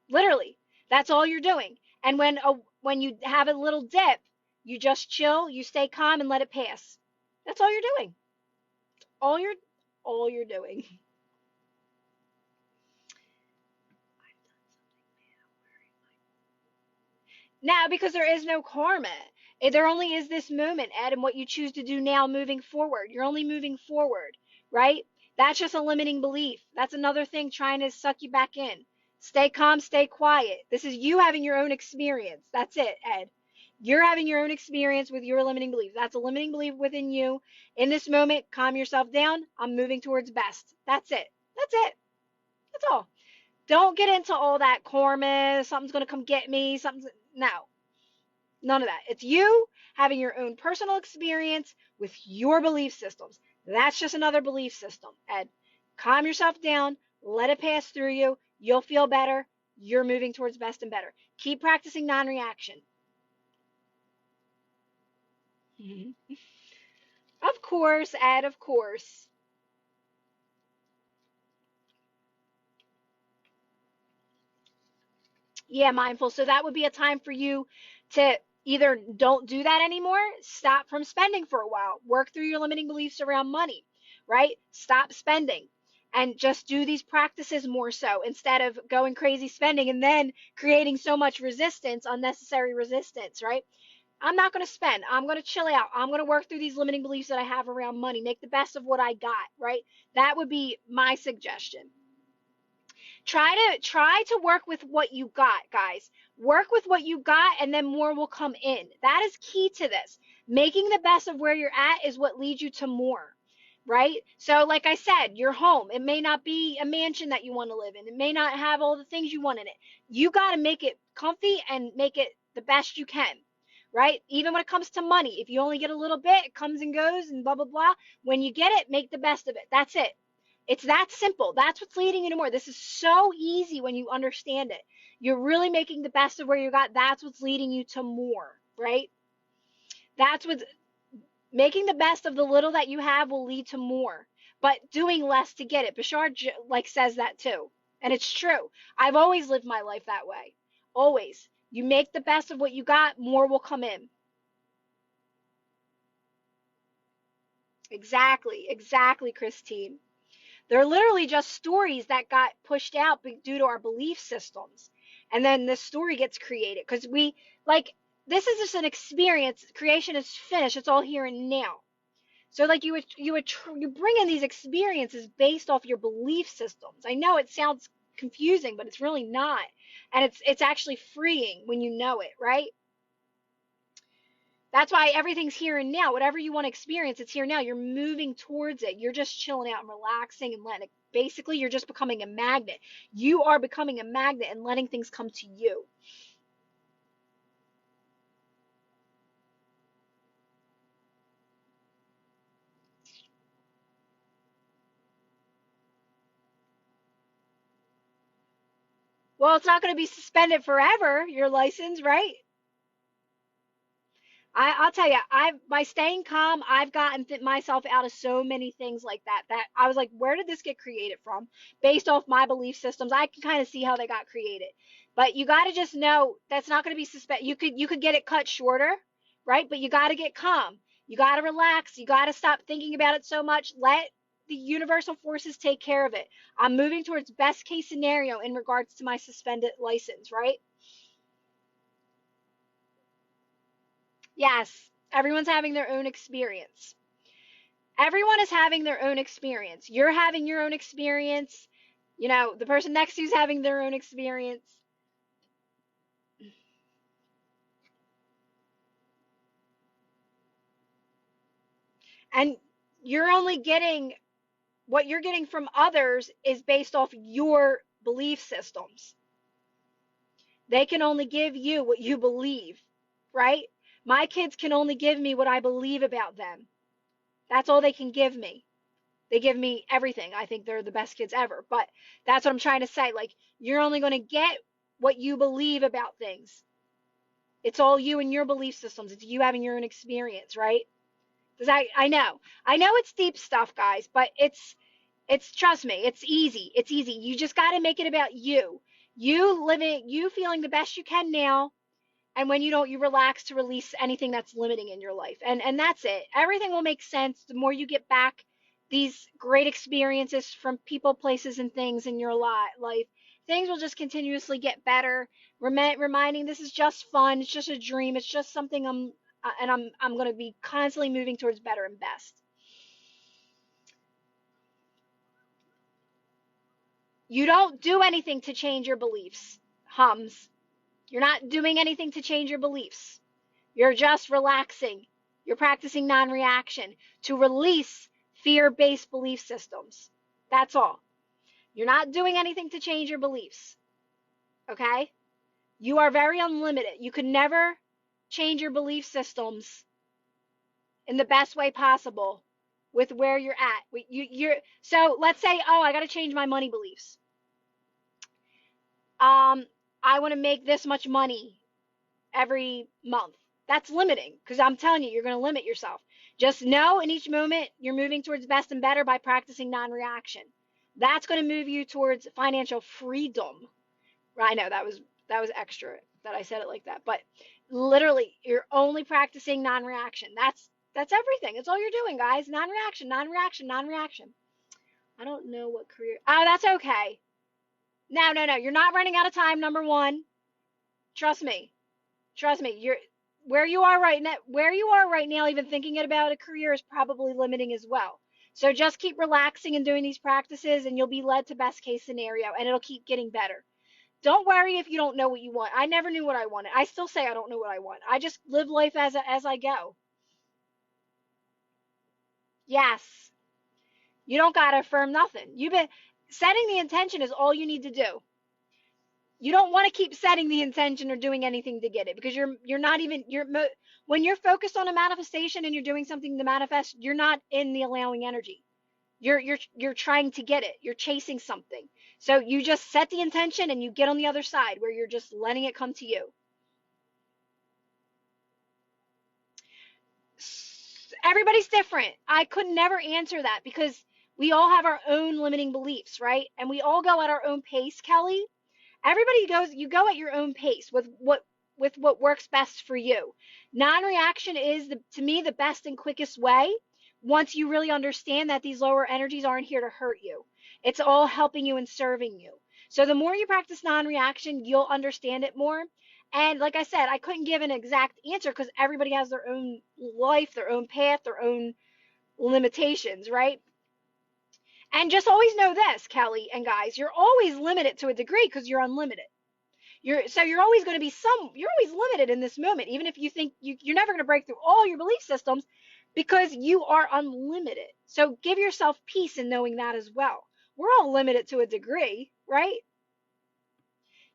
Literally, that's all you're doing. And when you have a little dip, you just chill, you stay calm and let it pass. That's all you're doing. All you're all you're doing. Now, because there is no karma. There only is this moment, Ed, and what you choose to do now moving forward. You're only moving forward, right? That's just a limiting belief. That's another thing trying to suck you back in. Stay calm, stay quiet. This is you having your own experience. That's it, Ed. You're having your own experience with your limiting belief. That's a limiting belief within you. In this moment, calm yourself down. I'm moving towards best. That's it. That's it. That's all. Don't get into all that karma. Something's going to come get me. No, none of that. It's you having your own personal experience with your belief systems. That's just another belief system. Ed, calm yourself down. Let it pass through you. You'll feel better. You're moving towards best and better. Keep practicing non-reaction. Of course, Ed, of course. Yeah, mindful. So that would be a time for you to either don't do that anymore, stop from spending for a while, work through your limiting beliefs around money, right? Stop spending and just do these practices more so instead of going crazy spending and then creating so much resistance, unnecessary resistance, right? I'm not going to spend. I'm going to chill out. I'm going to work through these limiting beliefs that I have around money, make the best of what I got, right? That would be my suggestion. Try to work with what you got, guys. Work with what you got and then more will come in. That is key to this. Making the best of where you're at is what leads you to more. Right? So like I said, your home, it may not be a mansion that you want to live in. It may not have all the things you want in it. You got to make it comfy and make it the best you can. Right? Even when it comes to money, if you only get a little bit, it comes and goes and blah blah blah. When you get it, make the best of it. That's it. It's that simple. That's what's leading you to more. This is so easy when you understand it. You're really making the best of where you got. That's what's leading you to more, right? That's what's making the best of the little that you have will lead to more. But doing less to get it. Bashar like says that too. And it's true. I've always lived my life that way. Always. You make the best of what you got, more will come in. Exactly, Christine. They're literally just stories that got pushed out due to our belief systems. And then this story gets created because this is just an experience. Creation is finished. It's all here and now. So like you bring in these experiences based off your belief systems. I know it sounds confusing, but it's really not. And it's actually freeing when you know it, right? That's why everything's here and now. Whatever you want to experience, it's here now. You're moving towards it. You're just chilling out and relaxing and letting it. Basically, you're just becoming a magnet. You are becoming a magnet and letting things come to you. Well, it's not going to be suspended forever, your license, right? I'll tell you, by staying calm, I've gotten myself out of so many things like that. That I was like, where did this get created from? Based off my belief systems, I can kind of see how they got created. But you got to just know that's not going to be suspended. You could get it cut shorter, right? But you got to get calm. You got to relax. You got to stop thinking about it so much. Let the universal forces take care of it. I'm moving towards best case scenario in regards to my suspended license, right? Yes, everyone's having their own experience. Everyone is having their own experience. You're having your own experience. The person next to you is having their own experience. And you're only getting what you're getting from others is based off your belief systems. They can only give you what you believe, right? My kids can only give me what I believe about them. That's all they can give me. They give me everything. I think they're the best kids ever. But that's what I'm trying to say. Like, you're only going to get what you believe about things. It's all you and your belief systems. It's you having your own experience, right? Because I know it's deep stuff, guys, but it's trust me, it's easy. It's easy. You just got to make it about you. You feeling the best you can now, and when you don't, you relax to release anything that's limiting in your life. And that's it. Everything will make sense the more you get back these great experiences from people, places, and things in your life. Things will just continuously get better. Reminding this is just fun. It's just a dream. It's just something I'm going to be constantly moving towards better and best. You don't do anything to change your beliefs. Hums. You're not doing anything to change your beliefs. You're just relaxing. You're practicing non-reaction to release fear-based belief systems. That's all. You're not doing anything to change your beliefs. Okay? You are very unlimited. You can never change your belief systems in the best way possible with where you're at. So let's say, oh, I got to change my money beliefs. I want to make this much money every month. That's limiting because I'm telling you, you're going to limit yourself. Just know in each moment you're moving towards best and better by practicing non-reaction. That's going to move you towards financial freedom. I know that was extra that I said it like that, but literally you're only practicing non-reaction. That's That's everything. That's all you're doing, guys. Non-reaction, non-reaction, non-reaction. I don't know what career. Oh, that's okay. No, no, no. You're not running out of time, number one. Trust me. Trust me. You're where you are right now. Where you are right now, even thinking about a career is probably limiting as well. So just keep relaxing and doing these practices, and you'll be led to best case scenario, and it'll keep getting better. Don't worry if you don't know what you want. I never knew what I wanted. I still say I don't know what I want. I just live life as I go. Yes. You don't got to affirm nothing. You've been setting the intention is all you need to do. You don't want to keep setting the intention or doing anything to get it because you're not even when you're focused on a manifestation and you're doing something to manifest, you're not in the allowing energy. You're trying to get it. You're chasing something. So you just set the intention and you get on the other side where you're just letting it come to you. Everybody's different. I could never answer that because we all have our own limiting beliefs, right? And we all go at our own pace, Kelly. Everybody goes, you go at your own pace with what works best for you. Non-reaction is to me the best and quickest way once you really understand that these lower energies aren't here to hurt you. It's all helping you and serving you. So the more you practice non-reaction, you'll understand it more. And like I said, I couldn't give an exact answer because everybody has their own life, their own path, their own limitations, right? And just always know this, Kelly and guys, you're always limited to a degree because you're unlimited. You're always going to be you're always limited in this moment, even if you think you're never going to break through all your belief systems because you are unlimited. So give yourself peace in knowing that as well. We're all limited to a degree, right?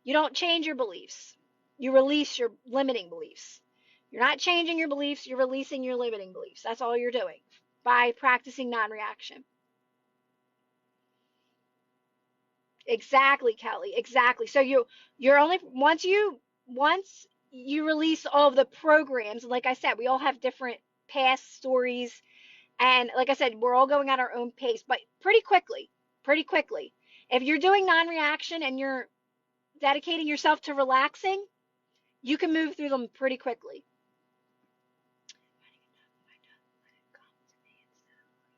You don't change your beliefs. You release your limiting beliefs. You're not changing your beliefs, you're releasing your limiting beliefs. That's all you're doing by practicing non-reaction. Exactly, Kelly. Exactly. So you're only once you release all of the programs, like I said, we all have different past stories and like I said, we're all going at our own pace, but pretty quickly, pretty quickly. If you're doing non-reaction and you're dedicating yourself to relaxing, you can move through them pretty quickly.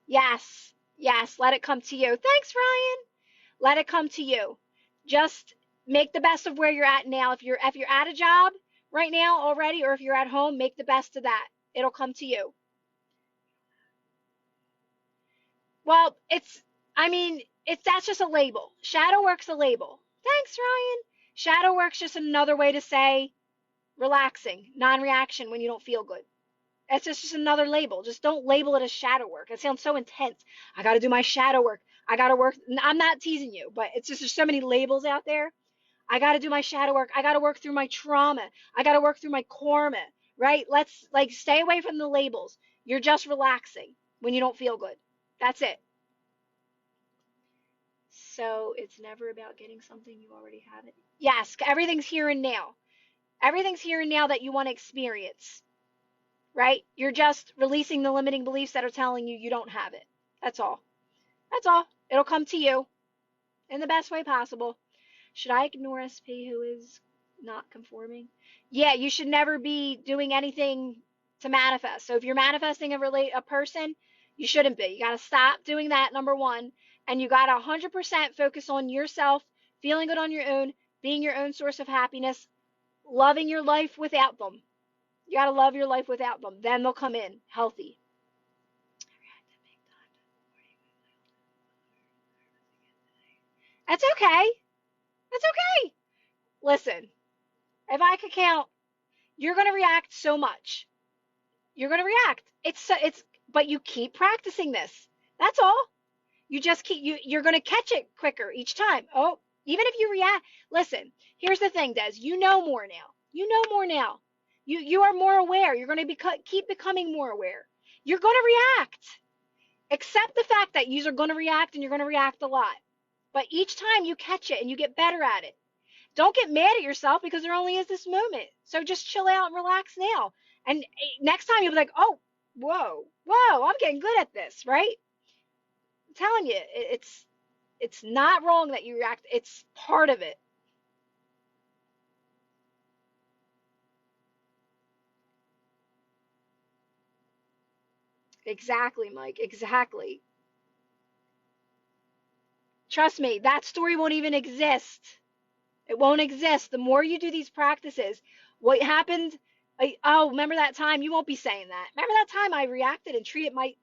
Yes. Yes, let it come to you. Thanks, Ryan. Let it come to you. Just make the best of where you're at now. If you're at a job right now already, or if you're at home, make the best of that. It'll come to you. Well, I mean, that's just a label. Shadow work's a label. Thanks, Ryan. Shadow work's just another way to say relaxing, non-reaction when you don't feel good. It's just another label. Just don't label it as shadow work. It sounds so intense. I got to do my shadow work. I got to work. I'm not teasing you, but it's just there's so many labels out there. I got to do my shadow work. I got to work through my trauma. I got to work through my karma, right? Let's like stay away from the labels. You're just relaxing when you don't feel good. That's it. So it's never about getting something, you already have it. Yes, everything's here and now. Everything's here and now that you want to experience, right? You're just releasing the limiting beliefs that are telling you you don't have it. That's all. That's all. It'll come to you in the best way possible. Should I ignore SP who is not conforming? Yeah, you should never be doing anything to manifest. So if you're manifesting a person, you shouldn't be. You got to stop doing that, number one. And you got to 100% focus on yourself, feeling good on your own, being your own source of happiness, loving your life without them. You got to love your life without them. Then they'll come in healthy. That's okay. That's okay. Listen, if I could count, you're going to react so much. You're going to react. But you keep practicing this. That's all. You just you're going to catch it quicker each time. Oh, even if you react, listen, here's the thing, Des, you know more now. You know more now. You are more aware. You're going to keep becoming more aware. You're going to react. Accept the fact that you are going to react and you're going to react a lot. But each time you catch it and you get better at it. Don't get mad at yourself because there only is this moment. So just chill out and relax now. And next time you'll be like, oh, whoa, I'm getting good at this, right? I'm telling you, it's not wrong that you react. It's part of it. Exactly, Mike. Exactly. Trust me, that story won't even exist. It won't exist. The more you do these practices, what happened? Oh, remember that time? You won't be saying that. Remember that time I reacted and treated my.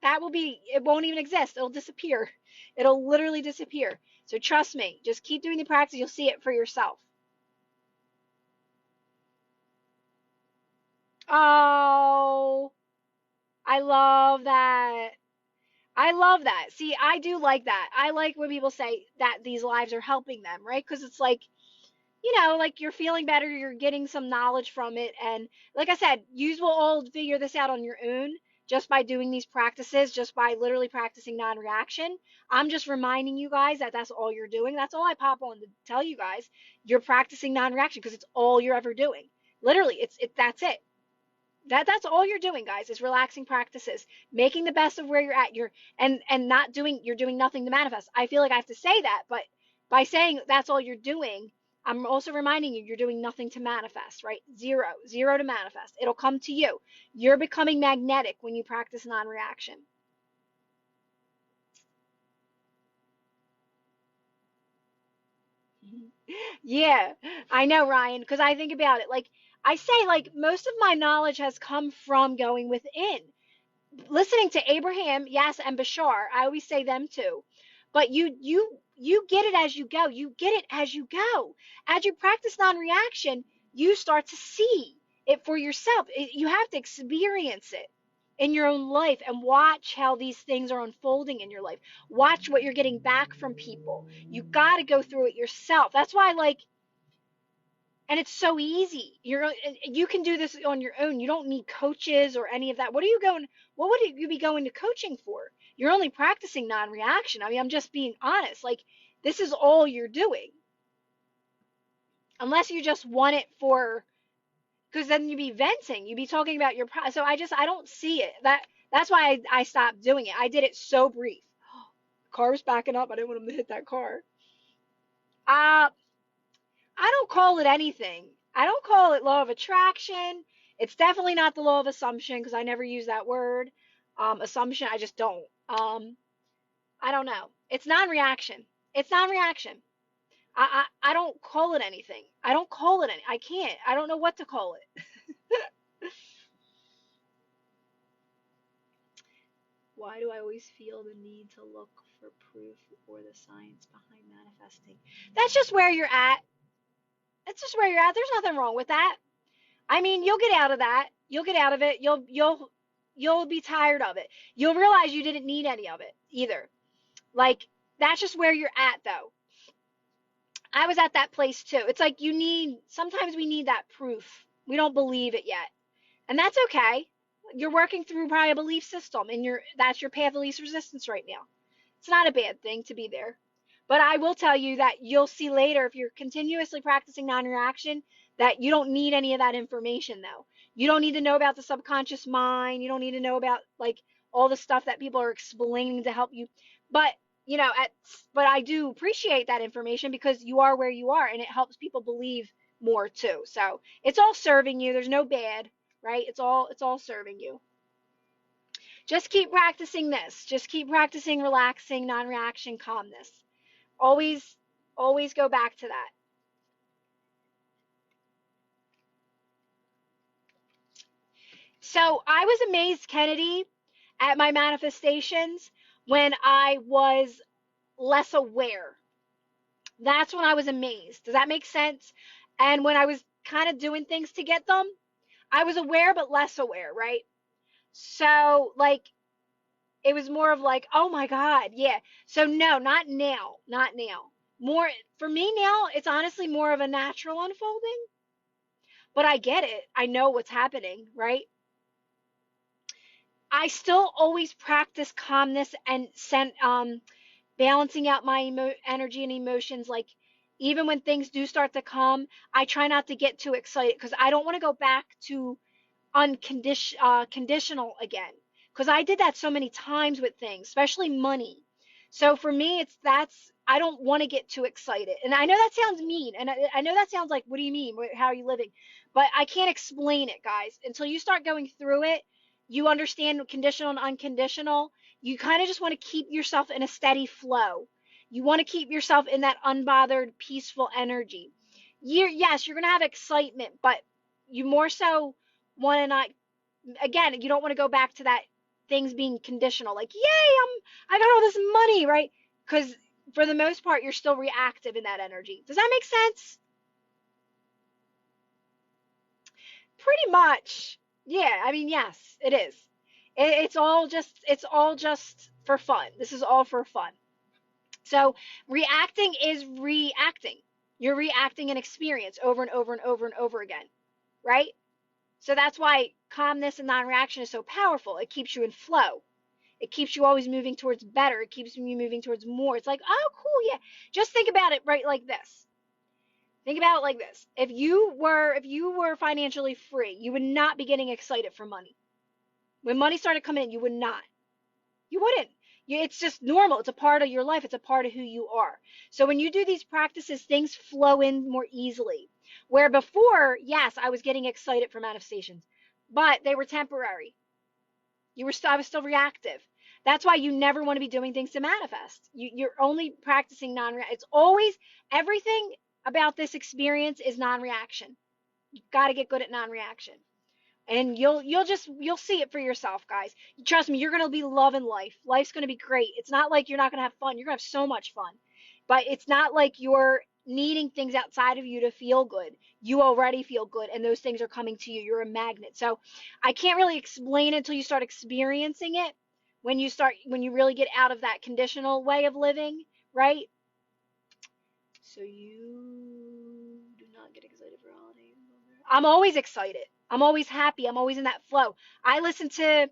That will be. It won't even exist. It'll disappear. It'll literally disappear. So trust me. Just keep doing the practice. You'll see it for yourself. Oh, I love that. I love that. See, I do like that. I like when people say that these lives are helping them, right? Because it's like, like you're feeling better, you're getting some knowledge from it. And like I said, you will all figure this out on your own just by doing these practices, just by literally practicing non reaction. I'm just reminding you guys that that's all you're doing. That's all I pop on to tell you guys. You're practicing non reaction because it's all you're ever doing. Literally, that's it. That's all you're doing, guys, is relaxing practices, making the best of where you're at. And not doing you're doing nothing to manifest. I feel like I have to say that, but by saying that's all you're doing, I'm also reminding you you're doing nothing to manifest, right? Zero to manifest. It'll come to you. You're becoming magnetic when you practice non-reaction. Yeah, I know, Ryan, because I think about it. Like I say, like most of my knowledge has come from going within, listening to Abraham, yes, and Bashar. I always say them too. But you get it as you go. You get it as you go. As you practice non-reaction, you start to see it for yourself. You have to experience it in your own life and watch how these things are unfolding in your life. Watch what you're getting back from people. You got to go through it yourself. That's why, like, and it's so easy. You can do this on your own. You don't need coaches or any of that. What would you be going to coaching for? You're only practicing non-reaction. I mean, I'm just being honest. Like, this is all you're doing. Unless you just want it for, because then you'd be venting. You'd be talking about your so I don't see it. That's why I stopped doing it. I did it so brief. Car was backing up. I didn't want him to hit that car. Uh I don't call it anything. I don't call it law of attraction. It's definitely not the law of assumption because I never use that word. Assumption, I just don't. I don't know. It's non-reaction. It's non-reaction. I don't call it anything. I don't call it any. I can't. I don't know what to call it. Why do I always feel the need to look for proof or the science behind manifesting? That's just where you're at. That's just where you're at. There's nothing wrong with that. I mean, you'll get out of that. You'll get out of it. You'll be tired of it. You'll realize you didn't need any of it either. Like that's just where you're at though. I was at that place too. It's like sometimes we need that proof. We don't believe it yet. And that's okay. You're working through probably a belief system and that's your path of least resistance right now. It's not a bad thing to be there. But I will tell you that you'll see later if you're continuously practicing non-reaction that you don't need any of that information though. You don't need to know about the subconscious mind. You don't need to know about like all the stuff that people are explaining to help you. But but I do appreciate that information because you are where you are and it helps people believe more too. So it's all serving you. There's no bad, right? It's all serving you. Just keep practicing this. Just keep practicing relaxing, non-reaction, calmness. Always, always go back to that. So I was amazed, Kennedy, at my manifestations when I was less aware. That's when I was amazed. Does that make sense? And when I was kind of doing things to get them, I was aware but less aware, right? So, like, it was more of like, oh my God, yeah. So, no, not now. Not now. More, for me now, it's honestly more of a natural unfolding, but I get it. I know what's happening, right? I still always practice calmness and balancing out my energy and emotions. Like even when things do start to come, I try not to get too excited because I don't want to go back to conditional again. Because I did that so many times with things, especially money. So for me, I don't want to get too excited. And I know that sounds mean, and I know that sounds like, what do you mean? How are you living? But I can't explain it, guys, until you start going through it. You understand conditional and unconditional. You kind of just want to keep yourself in a steady flow. You want to keep yourself in that unbothered, peaceful energy. Yes, you're going to have excitement, but you more so want to not, again, you don't want to go back to that things being conditional, like, yay, I got all this money, right? Because for the most part, you're still reactive in that energy. Does that make sense? Pretty much. Yeah, I mean, yes, it is. It's all just for fun. This is all for fun. So reacting is reacting. You're reacting an experience over and over and over and over again, right? So that's why calmness and non-reaction is so powerful. It keeps you in flow. It keeps you always moving towards better. It keeps you moving towards more. It's like, oh, cool, yeah. Just think about it right like this. Think about it like this. If you were financially free, you would not be getting excited for money. When money started coming in, you would not. You wouldn't. It's just normal. It's a part of your life. It's a part of who you are. So when you do these practices, things flow in more easily. Where before, yes, I was getting excited for manifestations, but they were temporary. I was still reactive. That's why you never want to be doing things to manifest. You're only practicing non-react. It's always everything about this experience is non-reaction. You've got to get good at non-reaction. And you'll see it for yourself, guys. Trust me, you're gonna be loving life. Life's gonna be great. It's not like you're not gonna have fun. You're gonna have so much fun. But it's not like you're needing things outside of you to feel good. You already feel good, and those things are coming to you. You're a magnet. So I can't really explain it until you start experiencing it. When you really get out of that conditional way of living, right? So you do not get excited for holidays. I'm always excited. I'm always happy. I'm always in that flow. I listen to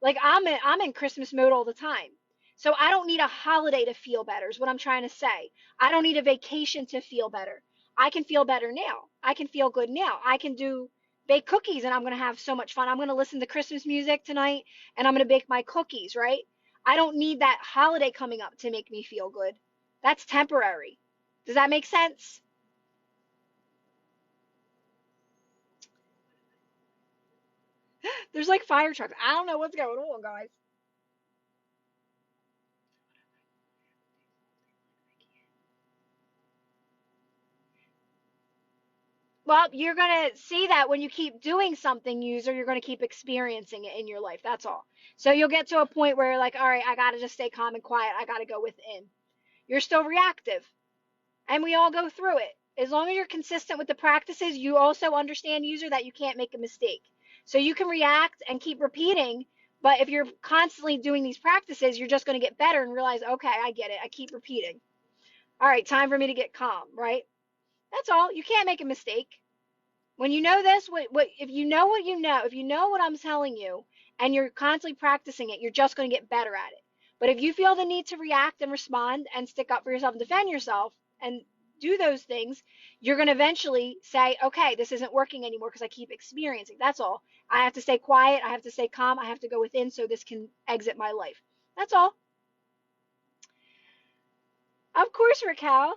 I'm in Christmas mode all the time. So I don't need a holiday to feel better is what I'm trying to say. I don't need a vacation to feel better. I can feel better now. I can feel good now. I can do bake cookies and I'm going to have so much fun. I'm going to listen to Christmas music tonight and I'm going to bake my cookies, right? I don't need that holiday coming up to make me feel good. That's temporary. Does that make sense? There's like fire trucks. I don't know what's going on, guys. Well, you're going to see that when you keep doing something, user, you're going to keep experiencing it in your life. That's all. So you'll get to a point where you're like, all right, I got to just stay calm and quiet. I got to go within. You're still reactive. And we all go through it. As long as you're consistent with the practices, you also understand, user, that you can't make a mistake. So you can react and keep repeating. But if you're constantly doing these practices, you're just going to get better and realize, okay, I get it. I keep repeating. All right, time for me to get calm, right? That's all. You can't make a mistake. When you know this, if you know what you know, if you know what I'm telling you, and you're constantly practicing it, you're just going to get better at it. But if you feel the need to react and respond and stick up for yourself and defend yourself and do those things, you're going to eventually say, okay, this isn't working anymore because I keep experiencing. That's all. I have to stay quiet. I have to stay calm. I have to go within so this can exit my life. That's all. Of course, Raquel.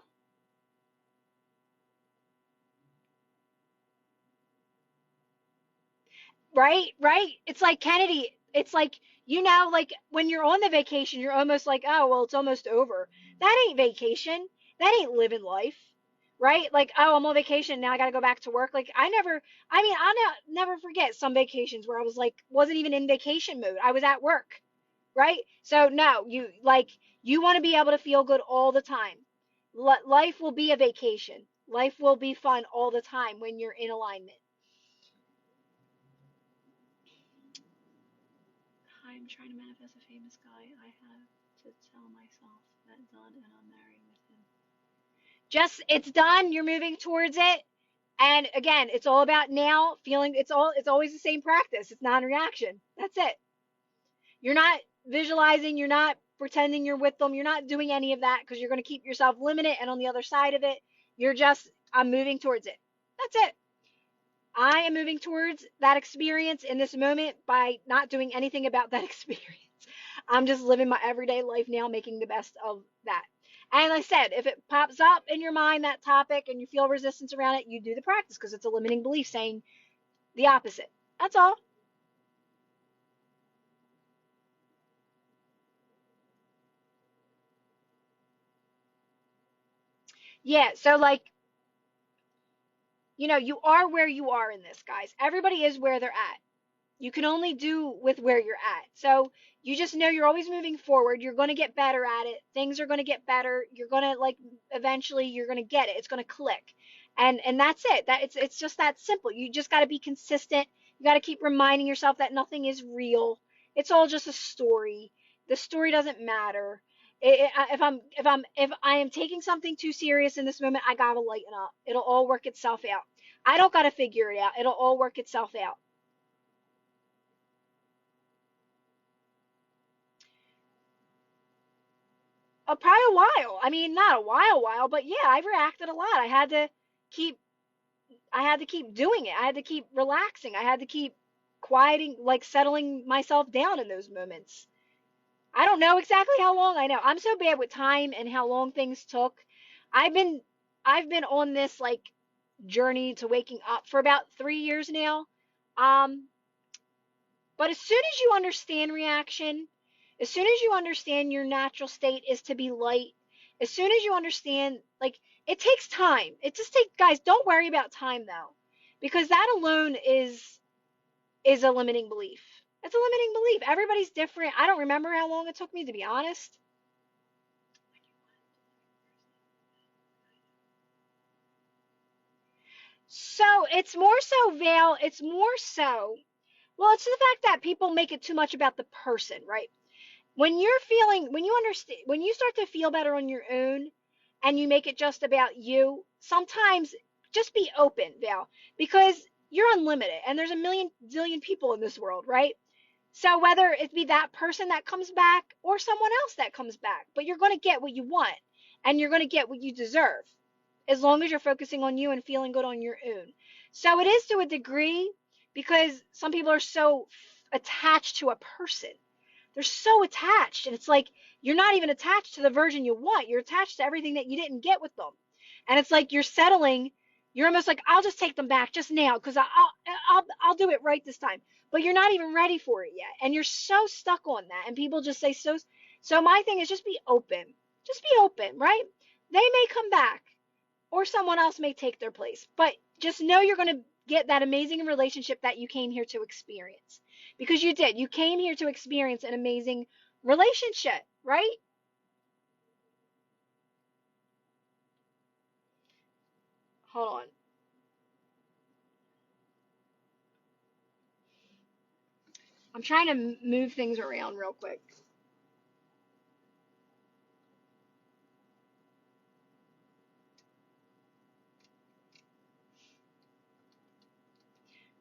Right, right. It's like Kennedy. It's like, like when you're on the vacation, you're almost like, oh, well, it's almost over. That ain't vacation. That ain't living life. Right? Like, oh, I'm on vacation. Now I got to go back to work. Like, I never forget some vacations where I was like, wasn't even in vacation mode. I was at work. Right? So, no, you want to be able to feel good all the time. Life will be a vacation. Life will be fun all the time when you're in alignment. I'm trying to manifest a famous guy. I have to tell myself that done and I'm marrying with him. Just it's done. You're moving towards it. And again, it's all about now feeling it's always the same practice. It's non-reaction. That's it. You're not visualizing, you're not pretending you're with them. You're not doing any of that because you're going to keep yourself limited and on the other side of it, I'm moving towards it. That's it. I am moving towards that experience in this moment by not doing anything about that experience. I'm just living my everyday life now, making the best of that. And like I said, if it pops up in your mind, that topic, and you feel resistance around it, you do the practice because it's a limiting belief saying the opposite. That's all. Yeah, so like, you are where you are in this, guys. Everybody is where they're at. You can only do with where you're at. So you just know you're always moving forward. You're going to get better at it. Things are going to get better. You're going to like eventually you're going to get it. It's going to click. And that's it. That it's just that simple. You just got to be consistent. You got to keep reminding yourself that nothing is real. It's all just a story. The story doesn't matter. If I am taking something too serious in this moment, I got to lighten up. It'll all work itself out. I don't got to figure it out. It'll all work itself out. Probably a while. I mean, not a while, but yeah, I've reacted a lot. Keep, I had to keep doing it. I had to keep relaxing. I had to keep quieting, like settling myself down in those moments. I don't know exactly how long. I know I'm so bad with time and how long things took. I've been, I've been on this like journey to waking up for about 3 years now. Um, But as soon as you understand reaction, as soon as you understand your natural state is to be light, as soon as you understand, like, it takes time. It just takes, guys, don't worry about time though, because that alone is a limiting belief. It's a limiting belief. Everybody's different. I don't remember how long it took me, to be honest. So it's more so, Vale, it's more so, well, it's the fact that people make it too much about the person, right? When you understand, when you start to feel better on your own and you make it just about you, sometimes just be open, Val, because you're unlimited and there's a million zillion people in this world, right? So whether it be that person that comes back or someone else that comes back, but you're going to get what you want and you're going to get what you deserve as long as you're focusing on you and feeling good on your own. So it is to a degree because some people are so attached to a person, they're so attached, and it's like you're not even attached to the version you want, you're attached to everything that you didn't get with them, and it's like you're settling. You're almost like, I'll just take them back just now because I'll do it right this time, but you're not even ready for it yet, and you're so stuck on that, and people just say so. So my thing is just be open. Just be open, right? They may come back or someone else may take their place. But just know you're going to get that amazing relationship that you came here to experience. Because you did. You came here to experience an amazing relationship, right? Hold on. I'm trying to move things around real quick.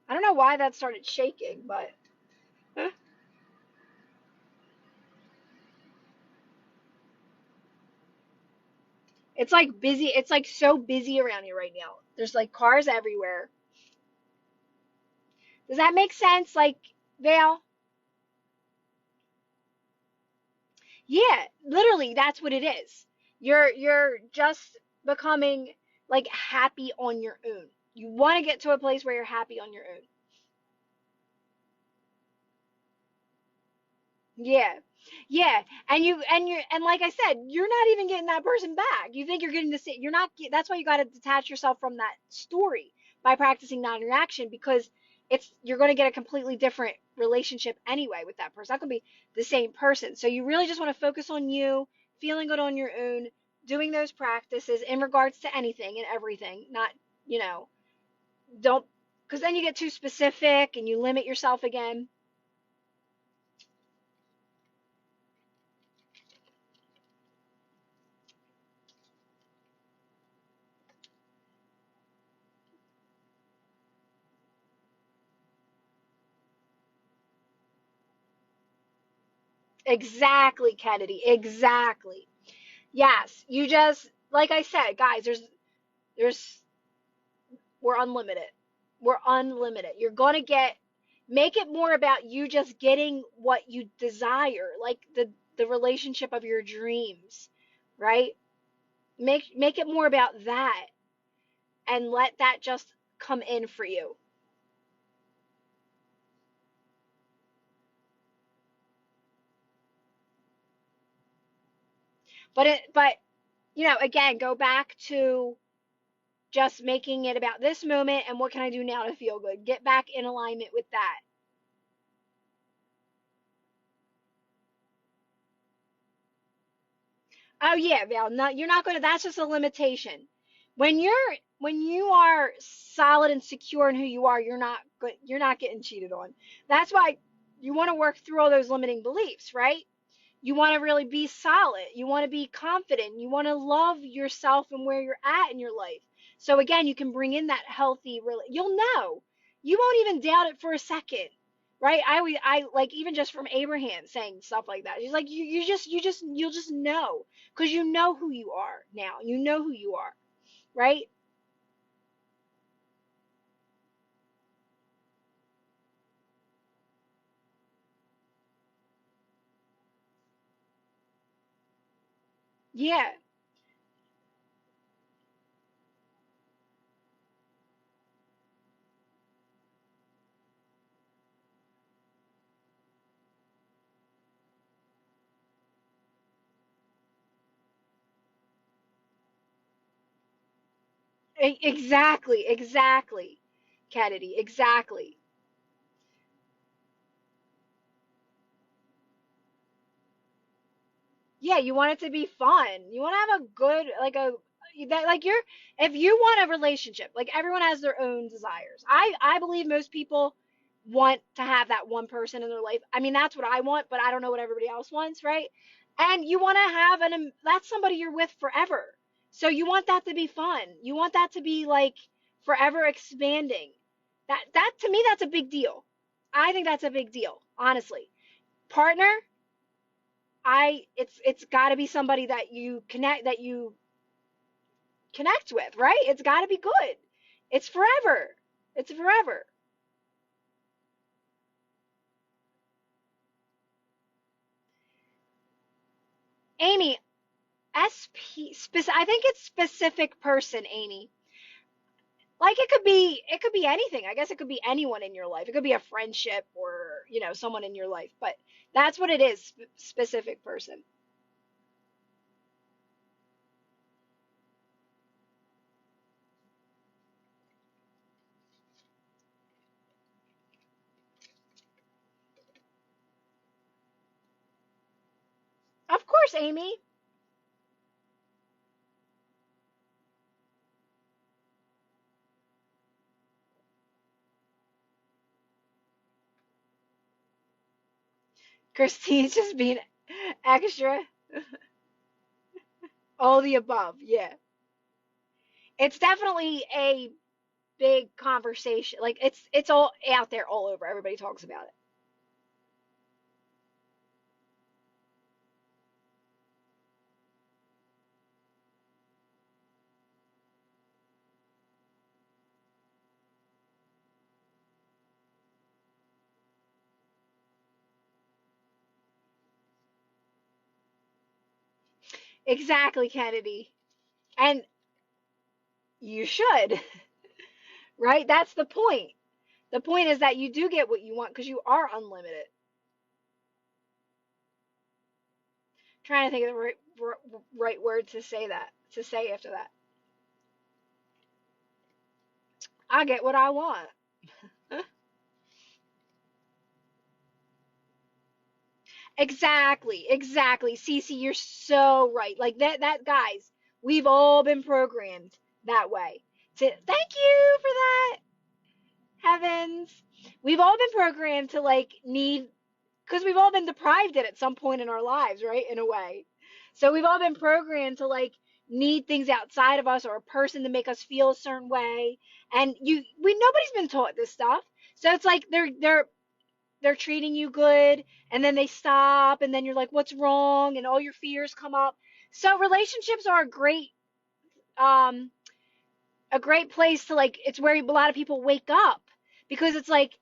I don't know why that started shaking, but it's like busy. It's like so busy around here right now. There's like cars everywhere. Does that make sense? Like, Vale? Yeah, literally, that's what it is. You're just becoming like happy on your own. You want to get to a place where you're happy on your own. Yeah. Yeah. And like I said, you're not even getting that person back. You think you're getting the same, you're not that's why you got to detach yourself from that story by practicing non-reaction, because it's you're going to get a completely different relationship anyway with that person. Not going to be the same person. So you really just want to focus on you, feeling good on your own, doing those practices in regards to anything and everything, not, you know, don't, because then you get too specific and you limit yourself again. Exactly, Kennedy. Exactly. Yes, you just like I said, guys, there's we're unlimited. We're unlimited. You're going to get make it more about you just getting what you desire, like the relationship of your dreams, right? Make it more about that and let that just come in for you. But again, go back to just making it about this moment and what can I do now to feel good. Get back in alignment with that. Oh yeah, Val, not you're not going to that's just a limitation. When you are solid and secure in who you are, you're not getting cheated on. That's why you want to work through all those limiting beliefs, right? You want to really be solid. You want to be confident. You want to love yourself and where you're at in your life. So again, you can bring in that healthy, really, you'll know. You won't even doubt it for a second. Right? I like even just from Abraham saying stuff like that. He's like, you'll just know because you know who you are now. You know who you are, right? Yeah, exactly, exactly, Kennedy, exactly. Yeah, you want it to be fun. You want to have a good like a that like you're if you want a relationship, like everyone has their own desires. I believe most people want to have that one person in their life. I mean, that's what I want, but I don't know what everybody else wants, right? And you want to have that's somebody you're with forever. So you want that to be fun. You want that to be like forever expanding. That to me that's a big deal. I think that's a big deal, honestly. Partner, it's got to be somebody that you connect with, right? It's got to be good. It's forever. It's forever. Amy, I think it's specific person, Amy. Like it could be anything. I guess it could be anyone in your life. It could be a friendship or, someone in your life, but that's what it is, specific person. Of course, Amy. Christine's just being extra. All the above. Yeah. It's definitely a big conversation. Like it's all out there all over. Everybody talks about it. Exactly, Kennedy. And you should, right? That's the point. The point is that you do get what you want because you are unlimited. Trying to think of the right word to say that, to say after that. I get what I want. Exactly, exactly. Cece, you're so right. Like guys, we've all been programmed that way. Thank you for that, heavens. We've all been programmed to like need because we've all been deprived it at some point in our lives, right? In a way. So we've all been programmed to like need things outside of us or a person to make us feel a certain way. And nobody's been taught this stuff. So it's like they're treating you good and then they stop and then you're like, what's wrong? And all your fears come up. So relationships are um a great place to like it's where a lot of people wake up because it's like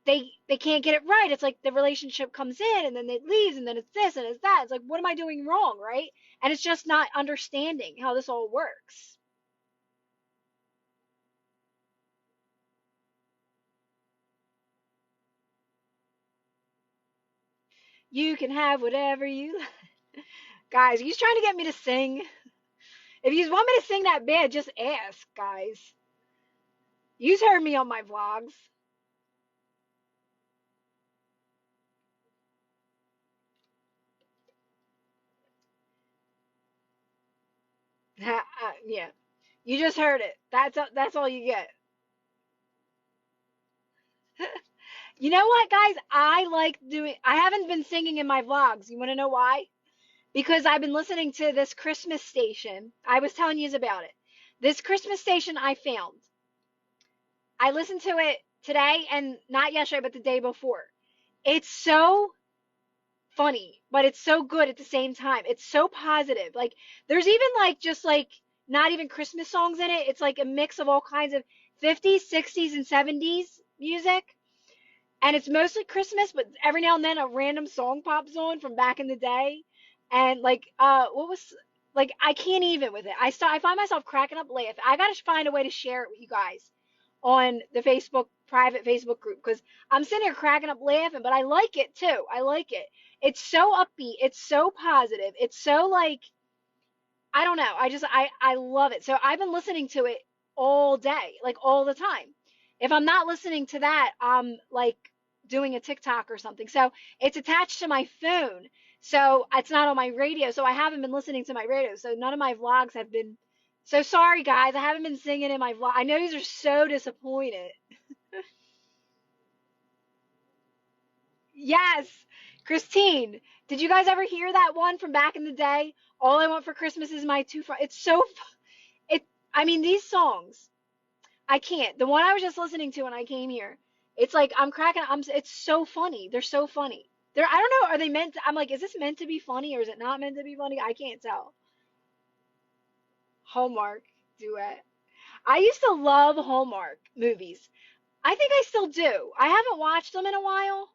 they can't get it right. It's like the relationship comes in and then it leaves and then it's this and it's that. It's like what am I doing wrong, right? And it's just not understanding how this all works. You can have whatever you guys, he's trying to get me to sing. If you want me to sing that bad, just ask, guys. You've heard me on my vlogs. Yeah, you just heard it. That's all you get. You know what, guys? I like doing. I haven't been singing in my vlogs. You want to know why? Because I've been listening to this Christmas station. I was telling you about it. This Christmas station I found. I listened to it today and not yesterday, but the day before. It's so funny, but it's so good at the same time. It's so positive. Like there's even like just like not even Christmas songs in it. It's like a mix of all kinds of 50s, 60s, and 70s music. And it's mostly Christmas, but every now and then a random song pops on from back in the day. And like what was like I can't even with it. I find myself cracking up laughing. I gotta find a way to share it with you guys on the Facebook private Facebook group because I'm sitting here cracking up laughing, but I like it too. I like it. It's so upbeat. It's so positive. It's so like I don't know. I love it. So I've been listening to it all day, like all the time. If I'm not listening to that, I'm like doing a TikTok or something. So it's attached to my phone. So it's not on my radio. So I haven't been listening to my radio. So none of my vlogs have been. So sorry, guys. I haven't been singing in my vlog. I know you are so disappointed. Yes, Christine. Did you guys ever hear that one from back in the day? All I want for Christmas is my two. It's so. It. I mean, these songs. I can't. The one I was just listening to when I came here. It's like I'm cracking. It's so funny. They're so funny. They're. I don't know. Are they meant? I'm like, is this meant to be funny or is it not meant to be funny? I can't tell. Hallmark duet. I used to love Hallmark movies. I think I still do. I haven't watched them in a while.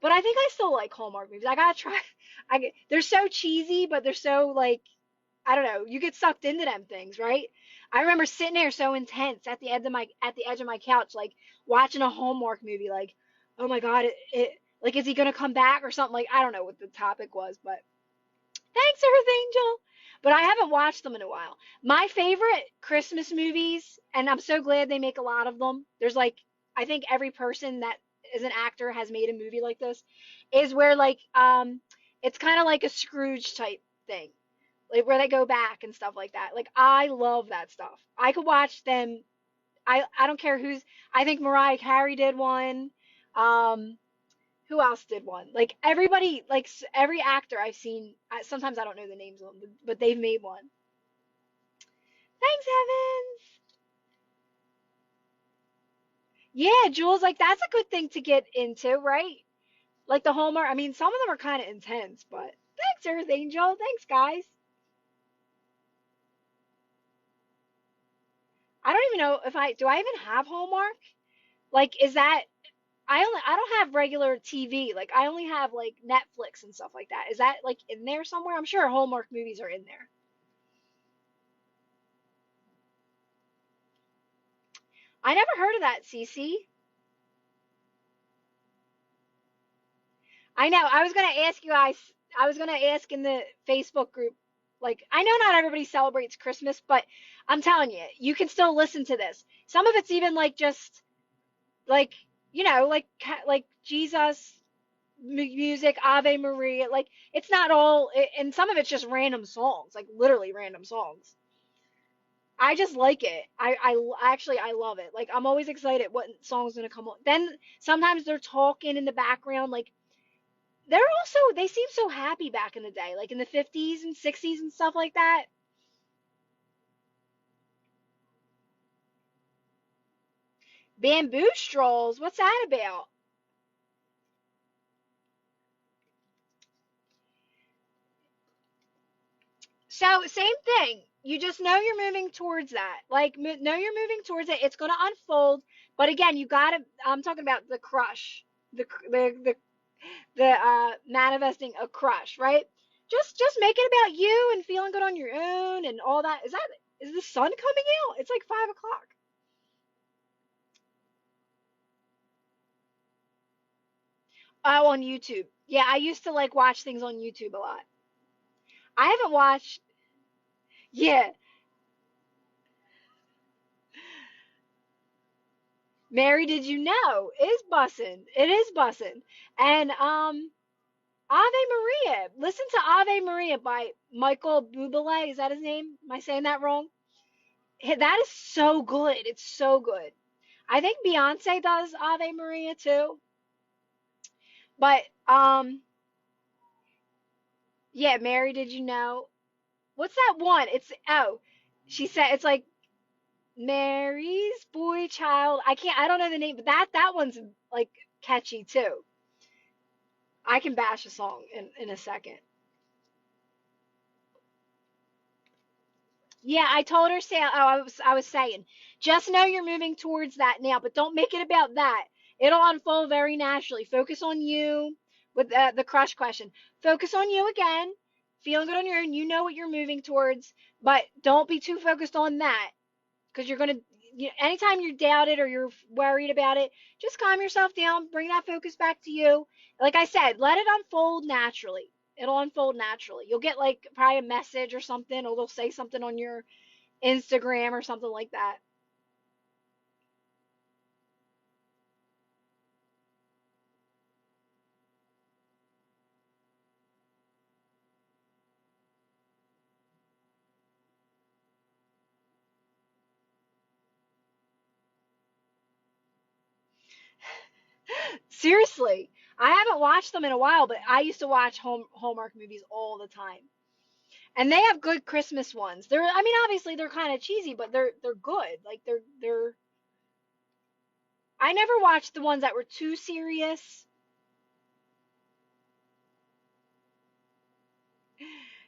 But I think I still like Hallmark movies. I gotta try. They're so cheesy, but they're so like I don't know. You get sucked into them things, right? I remember sitting there so intense at the edge of my couch, like watching a Hallmark movie, like oh my god, it like is he gonna come back or something? Like I don't know what the topic was, but thanks, Earth Angel. But I haven't watched them in a while. My favorite Christmas movies, and I'm so glad they make a lot of them. There's like, I think every person that is an actor has made a movie like this, is where like, it's kind of like a Scrooge type thing, like where they go back and stuff like that. Like I love that stuff. I could watch them. I don't care who's. I think Mariah Carey did one. Um, who else did one? Like everybody, like every actor I've seen. Sometimes I don't know the names of them, but they've made one. Thanks, Evans. Yeah, Jules, like that's a good thing to get into, right? Like the Hallmark. I mean, some of them are kind of intense, but thanks, Earth Angel. Thanks, guys. I don't even know if I do. I even have Hallmark. Like, is that I don't have regular TV. Like, I only have like Netflix and stuff like that. Is that like in there somewhere? I'm sure Hallmark movies are in there. I never heard of that, Cece. I know. I was gonna ask you guys. I was gonna ask in the Facebook group. Like, I know not everybody celebrates Christmas, but I'm telling you, you can still listen to this. Some of it's even like just like like Jesus music, Ave Maria. Like, it's not all, and some of it's just random songs, like literally random songs. I just like it. Actually I love it. Like I'm always excited what song's gonna come on. Then sometimes they're talking in the background, like they seem so happy back in the day, like in the 50s and 60s and stuff like that. Bamboo strolls, what's that about? So same thing. You just know you're moving towards that. Like know you're moving towards it. It's gonna unfold. But again, you gotta. I'm talking about the crush, the manifesting a crush, right? Just make it about you and feeling good on your own and all that. Is the sun coming out? It's like 5 o'clock. Oh, on YouTube. Yeah, I used to like watch things on YouTube a lot. I haven't watched. Yeah. Mary, did you know? It is bussin'. It is bussin'. And Ave Maria. Listen to Ave Maria by Michael Bublé. Is that his name? Am I saying that wrong? That is so good. It's so good. I think Beyonce does Ave Maria too. But yeah, Mary, did you know? What's that one? She said it's like Mary's boy child. I don't know the name, but that one's like catchy too. I can bash a song in a second. Yeah, I told her, say, oh, I was saying, just know you're moving towards that now, but don't make it about that. It'll unfold very naturally. Focus on you with the crush question. Focus on you again, feeling good on your own. You know what you're moving towards, but don't be too focused on that because anytime you're doubted or you're worried about it, just calm yourself down, bring that focus back to you. Like I said, let it unfold naturally. It'll unfold naturally. You'll get like probably a message or something, or they'll say something on your Instagram or something like that. Seriously, I haven't watched them in a while, but I used to watch Hallmark movies all the time. And they have good Christmas ones. I mean, obviously they're kind of cheesy, but they're good. Like they're I never watched the ones that were too serious.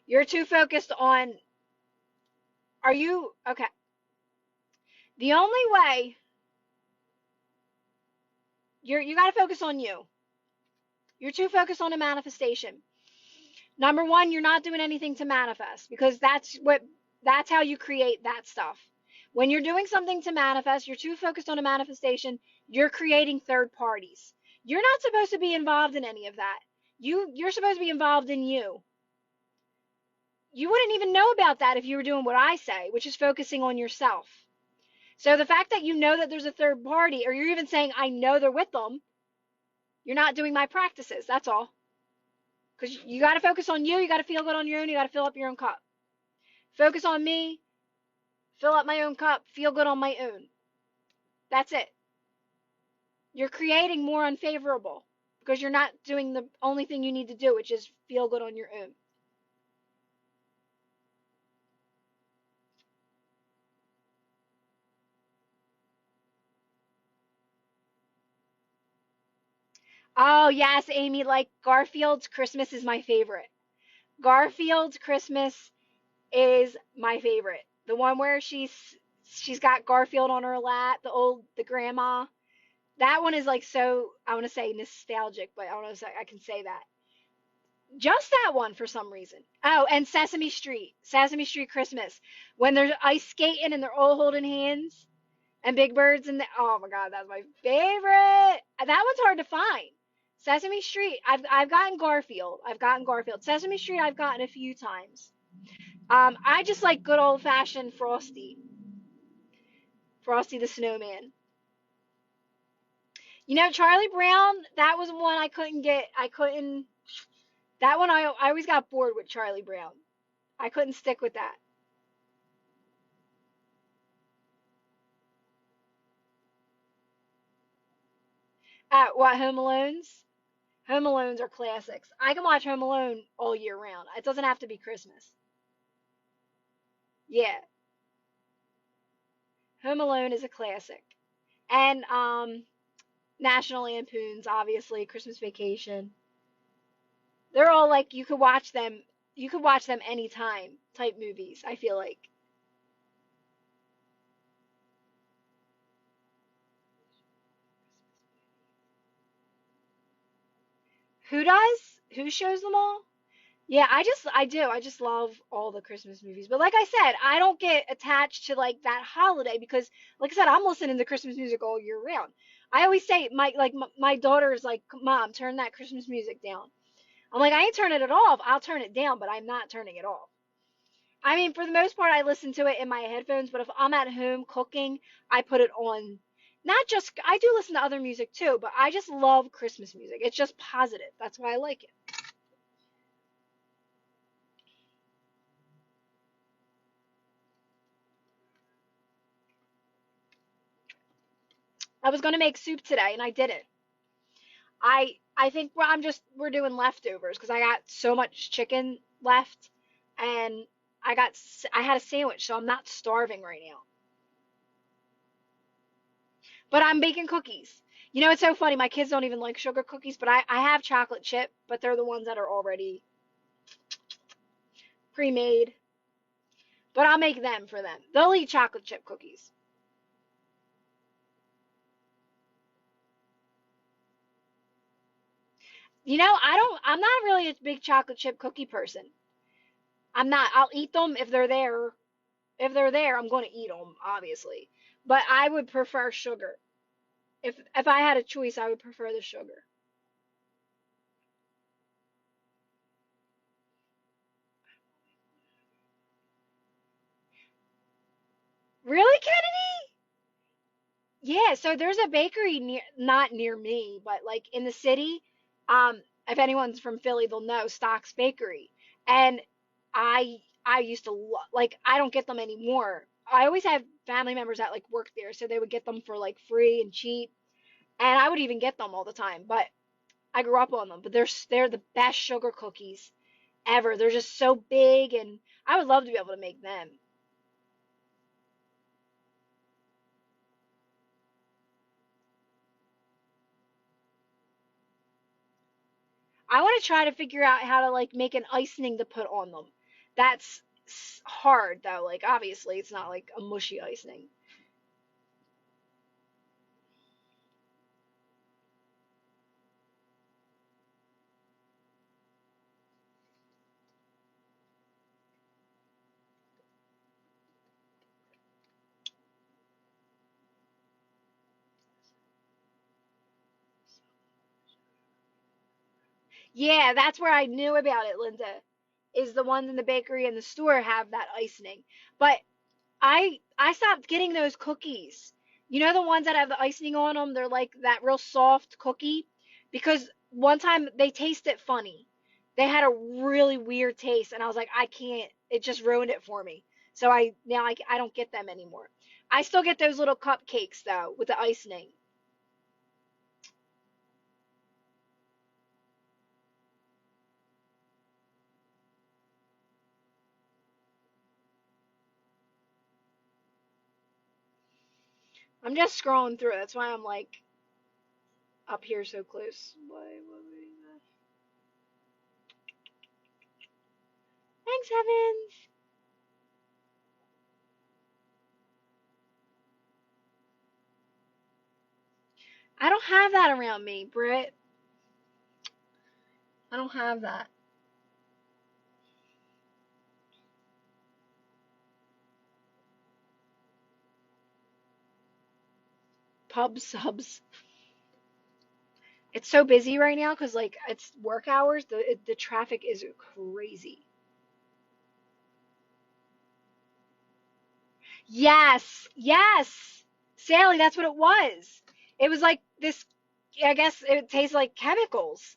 You're too focused on are you okay? The only way you got to focus on you. You're too focused on a manifestation. Number one, you're not doing anything to manifest because that's how you create that stuff. When you're doing something to manifest, you're too focused on a manifestation, you're creating third parties. You're not supposed to be involved in any of that. You're supposed to be involved in you. You wouldn't even know about that if you were doing what I say, which is focusing on yourself. So the fact that you know that there's a third party, or you're even saying, I know they're with them, you're not doing my practices. That's all. Because you got to focus on you. You got to feel good on your own. You got to fill up your own cup. Focus on me. Fill up my own cup. Feel good on my own. That's it. You're creating more unfavorable because you're not doing the only thing you need to do, which is feel good on your own. Oh, yes, Amy, like Garfield's Christmas is my favorite. Garfield's Christmas is my favorite. The one where she's got Garfield on her lap, the grandma. That one is like so I want to say nostalgic, but I don't know if I can say that. Just that one for some reason. Oh, and Sesame Street Christmas, when they're ice skating and they're all holding hands and Big Bird's in the. Oh my God, that's my favorite. That one's hard to find. Sesame Street, I've gotten Garfield. I've gotten Garfield. Sesame Street, I've gotten a few times. I just like good old fashioned Frosty the Snowman. You know, Charlie Brown, that was one I couldn't get. I couldn't. That one I always got bored with Charlie Brown. I couldn't stick with that. What, Home Alones? Home Alones are classics. I can watch Home Alone all year round. It doesn't have to be Christmas. Yeah, Home Alone is a classic. And National Lampoons, obviously, Christmas Vacation. They're all like you could watch them. You could watch them anytime type movies. I feel like. Who does? Who shows them all? Yeah, I do. I just love all the Christmas movies. But like I said, I don't get attached to like that holiday because like I said, I'm listening to Christmas music all year round. I always say my daughter is like, "Mom, turn that Christmas music down." I'm like, "I ain't turning it off. I'll turn it down, but I'm not turning it off." I mean, for the most part, I listen to it in my headphones, but if I'm at home cooking, I put it on. Not just, I do listen to other music too, but I just love Christmas music. It's just positive. That's why I like it. I was going to make soup today and I didn't. I think we're doing leftovers because I got so much chicken left and I had a sandwich, so I'm not starving right now. But I'm baking cookies. You know, it's so funny. My kids don't even like sugar cookies, but I have chocolate chip, but they're the ones that are already pre-made. But I'll make them for them. They'll eat chocolate chip cookies. You know, I'm not really a big chocolate chip cookie person. I'm not. I'll eat them if they're there. If they're there, I'm going to eat them, obviously. But I would prefer sugar. If I had a choice, I would prefer the sugar. Really, Kennedy? Yeah, so there's a bakery not near me, but like in the city. If anyone's from Philly, they'll know Stock's Bakery. And I used to like I don't get them anymore. I always have family members that like work there, so they would get them for like free and cheap. And I would even get them all the time, but I grew up on them. But they're the best sugar cookies ever. They're just so big, and I would love to be able to make them. I want to try to figure out how to like make an icing to put on them. That's hard though. Like obviously it's not like a mushy icing. Yeah, that's where I knew about it, Linda. Is the ones in the bakery and the store have that icing. But I stopped getting those cookies. You know the ones that have the icing on them? They're like that real soft cookie because one time they tasted funny. They had a really weird taste and I was like, I can't. It just ruined it for me. So I don't get them anymore. I still get those little cupcakes though with the icing. I'm just scrolling through. That's why I'm like up here so close. Thanks, Heavens. I don't have that around me, Britt. I don't have that. Pub subs. It's so busy right now because like it's work hours. The traffic is crazy. Yes, yes, Sally, that's what it was. It was like this. I guess it tastes like chemicals,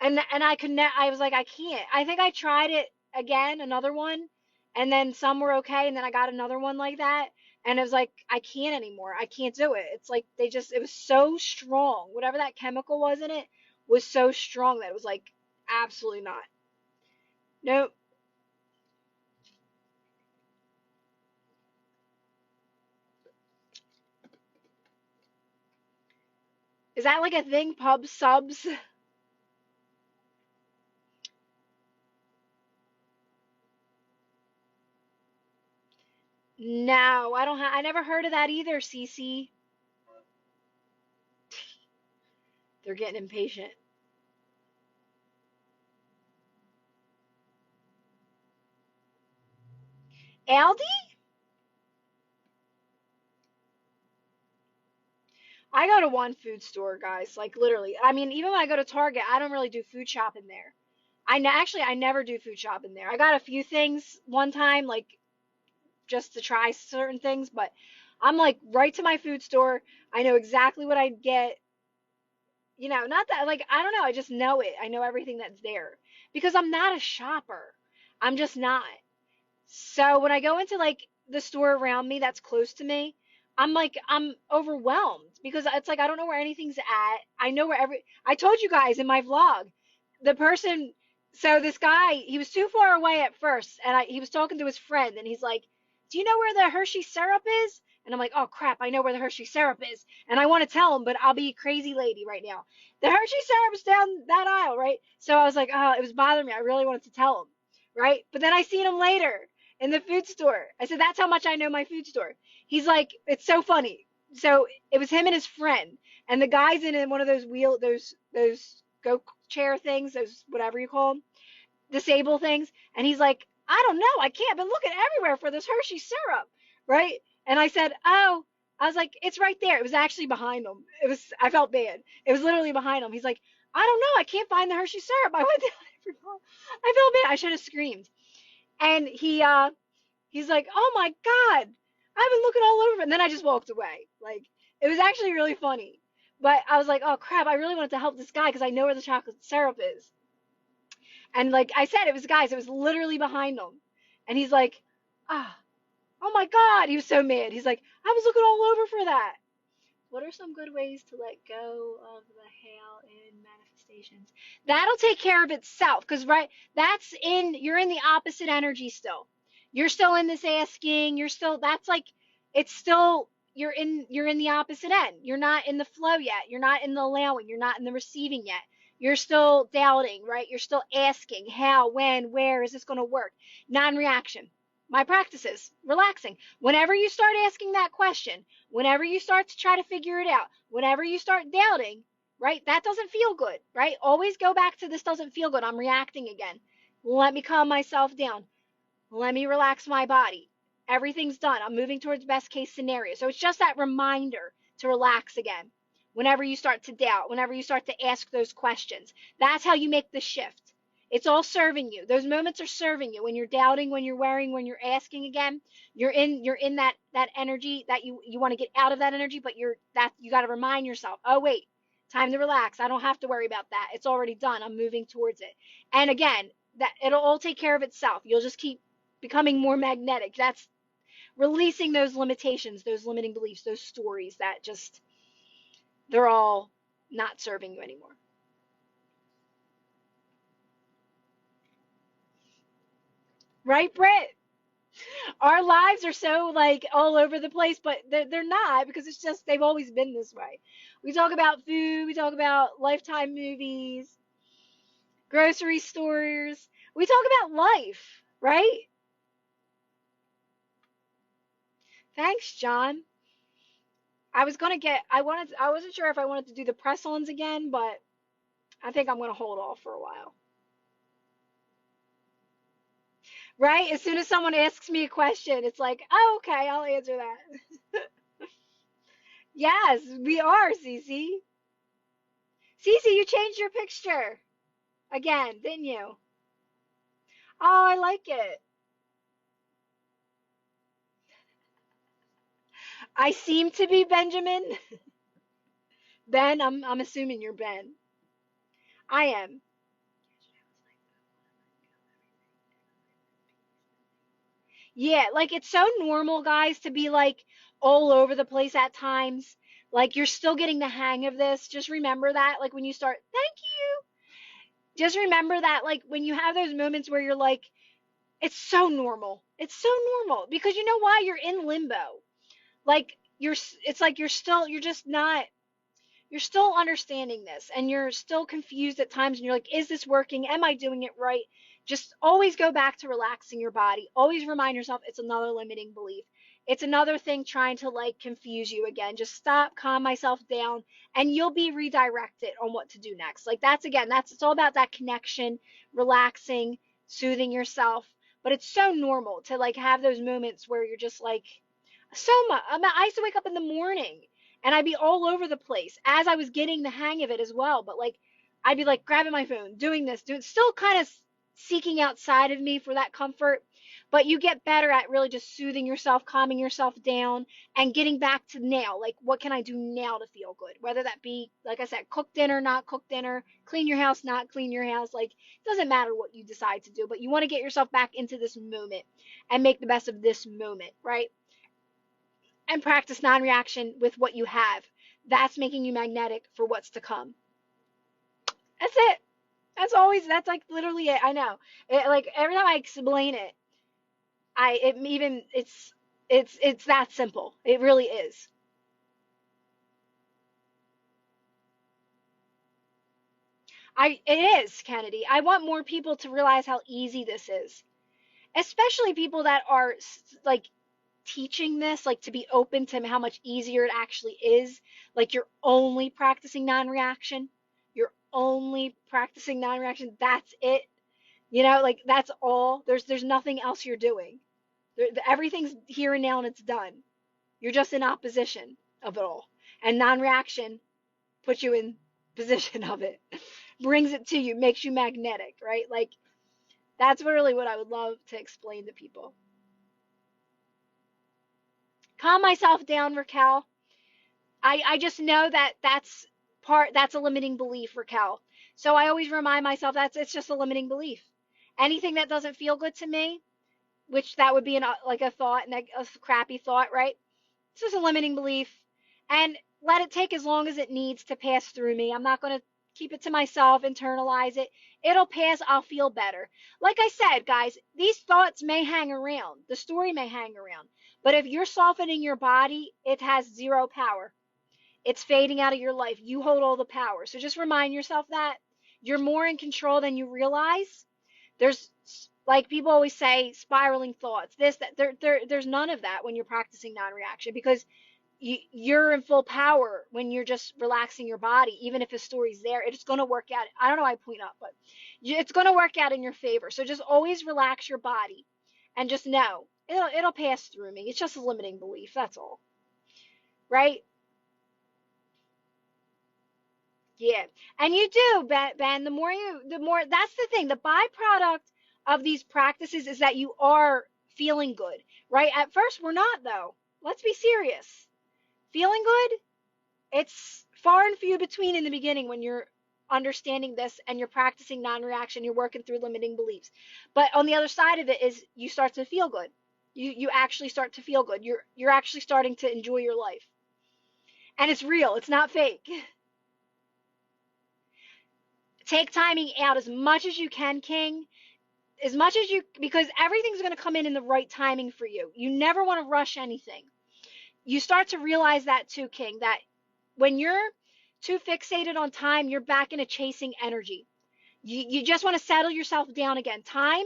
and I could ne I was like I can't. I think I tried it again, another one, and then some were okay, and then I got another one like that, and it was like I can't anymore. I can't do it. It's like it was so strong. Whatever that chemical was in it was so strong that it was like absolutely not. No, is that like a thing? Pub subs? No, I don't. I never heard of that either, Cece. They're getting impatient. Aldi? I go to one food store, guys. Like literally. I mean, even when I go to Target, I don't really do food shopping there. Actually, I never do food shopping there. I got a few things one time, like just to try certain things, but I'm like right to my food store. I know exactly what I'd get. Not that, like, I don't know, I just know it. I know everything that's there because I'm not a shopper. I'm just not. So when I go into like the store around me that's close to me, I'm overwhelmed because it's like I don't know where anything's at. I know where I told you guys in my vlog, the person so this guy, he was too far away at first and he was talking to his friend and he's like, "Do you know where the Hershey syrup is?" And I'm like, "Oh crap, I know where the Hershey syrup is." And I want to tell him, but I'll be a crazy lady right now. The Hershey syrup's down that aisle, right? So I was like, "Oh, it was bothering me. I really wanted to tell him." Right? But then I seen him later in the food store. I said, "That's how much I know my food store." He's like, "It's so funny." So it was him and his friend, and the guy's in one of those those go chair things, those whatever you call them, disable things, and he's like, "I don't know, I can't. I've been looking everywhere for this Hershey syrup, right?" And I said, "Oh." I was like, "It's right there." It was actually behind him. I felt bad. It was literally behind him. He's like, "I don't know. I can't find the Hershey syrup." I went down every hall. I felt bad. I should have screamed. And he's like, "Oh my God, I've been looking all over." And then I just walked away. Like, it was actually really funny. But I was like, "Oh crap, I really wanted to help this guy because I know where the chocolate syrup is." And like I said, it was guys, it was literally behind him. And he's like, "Ah, oh my God." He was so mad. He's like, "I was looking all over for that." What are some good ways to let go of the hail in manifestations? That'll take care of itself because right, you're in the opposite energy still. You're still in this asking. You're still that's like it's still you're in the opposite end. You're not in the flow yet. You're not in the allowing. You're not in the receiving yet. You're still doubting, right? You're still asking how, when, where is this going to work? Non-reaction. My practice is relaxing. Whenever you start asking that question, whenever you start to try to figure it out, whenever you start doubting, right, that doesn't feel good, right? Always go back to this doesn't feel good. I'm reacting again. Let me calm myself down. Let me relax my body. Everything's done. I'm moving towards best case scenario. So it's just that reminder to relax again. Whenever you start to doubt, whenever you start to ask those questions, that's how you make the shift. It's all serving you. Those moments are serving you. When you're doubting, when you're worrying, when you're asking again, you're in that energy that you want to get out of that energy, but you got to remind yourself, "Oh wait, time to relax. I don't have to worry about that. It's already done. I'm moving towards it." And again, that it'll all take care of itself. You'll just keep becoming more magnetic. That's releasing those limitations, those limiting beliefs, those stories that just they're all not serving you anymore. Right, Britt? Our lives are so like all over the place, but they're not because it's just they've always been this way. We talk about food, we talk about Lifetime movies, grocery stores. We talk about life, right? Thanks, John. I wasn't sure if I wanted to do the press-ons again, but I think I'm going to hold off for a while. Right? As soon as someone asks me a question, it's like, "Oh, okay, I'll answer that." Yes, we are, Cece. Cece, you changed your picture again, didn't you? Oh, I like it. I seem to be Benjamin. Ben, I'm assuming you're Ben. I am. Yeah, like it's so normal, guys, to be like all over the place at times. Like you're still getting the hang of this. Just remember that, like when you start, thank you. Just remember that, like when you have those moments where you're like, it's so normal. It's so normal because you know why? You're in limbo. Like it's like you're just not, you're still understanding this and you're still confused at times and you're like, is this working? Am I doing it right? Just always go back to relaxing your body. Always remind yourself it's another limiting belief. It's another thing trying to like confuse you again. Just stop, calm myself down, and you'll be redirected on what to do next. Like it's all about that connection, relaxing, soothing yourself. But it's so normal to like have those moments where you're just like, so much. I used to wake up in the morning and I'd be all over the place as I was getting the hang of it as well. But like, I'd be like grabbing my phone, doing this, still kind of seeking outside of me for that comfort. But you get better at really just soothing yourself, calming yourself down, and getting back to now. Like, what can I do now to feel good? Whether that be, like I said, cook dinner, not cook dinner, clean your house, not clean your house. Like, it doesn't matter what you decide to do, but you want to get yourself back into this moment and make the best of this moment, right? And practice non reaction with what you have. That's making you magnetic for what's to come. That's it. That's like literally it. I know. Like every time I explain it, it's that simple. It really is. It is, Kennedy. I want more people to realize how easy this is, especially people that are like teaching this, like to be open to how much easier it actually is. Like you're only practicing non-reaction. You're only practicing non-reaction. That's it. Like that's all. There's nothing else you're doing. Everything's here and now and it's done. You're just in opposition of it all. And non-reaction puts you in position of it. Brings it to you, makes you magnetic, right? Like that's really what I would love to explain to people. Calm myself down, Raquel. I just know that's a limiting belief, Raquel. So I always remind myself it's just a limiting belief. Anything that doesn't feel good to me, which that would be like a thought, and a crappy thought, right? It's just a limiting belief, and let it take as long as it needs to pass through me. I'm not going to keep it to myself, internalize it. It'll pass. I'll feel better. Like I said, guys, these thoughts may hang around. The story may hang around. But if you're softening your body, it has zero power. It's fading out of your life. You hold all the power. So just remind yourself that you're more in control than you realize. There's, like people always say, spiraling thoughts, this, that. There's none of that when you're practicing non-reaction, because you're in full power when you're just relaxing your body. Even if a story's there, it's going to work out. I don't know why I point up, but it's going to work out in your favor. So just always relax your body and just know it'll pass through me. It's just a limiting belief. That's all. Right? Yeah. And you do, Ben. The more, that's the thing. The byproduct of these practices is that you are feeling good, right? At first, we're not, though. Let's be serious. Feeling good, it's far and few between in the beginning when you're understanding this and you're practicing non-reaction, you're working through limiting beliefs. But on the other side of it is you start to feel good. You actually start to feel good. You're actually starting to enjoy your life. And it's real. It's not fake. Take timing out as much as you can, King. As much as you, because everything's going to come in the right timing for you. You never want to rush anything. You start to realize that too, King, that when you're too fixated on time, you're back into chasing energy. You just want to settle yourself down again. Time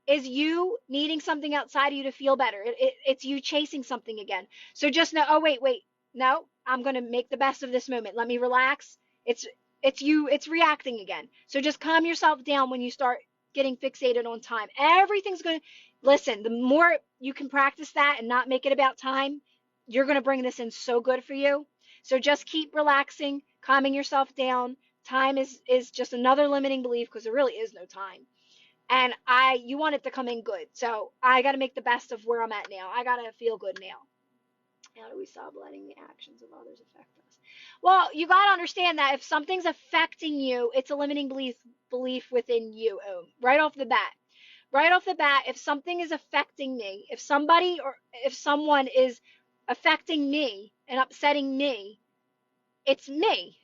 is you needing something outside of you to feel better. It's you chasing something again. So just know, oh, wait. No, I'm going to make the best of this moment. Let me relax. It's reacting again. So just calm yourself down when you start getting fixated on time. Everything's going to, listen, the more you can practice that and not make it about time, you're going to bring this in so good for you. So just keep relaxing, calming yourself down. Time is just another limiting belief, because there really is no time. And you want it to come in good. So I got to make the best of where I'm at now. I got to feel good now. How do we stop letting the actions of others affect us? Well, you got to understand that if something's affecting you, it's a limiting belief within you, right off the bat. Right off the bat, if something is affecting me, if somebody or if someone is affecting me and upsetting me, it's me.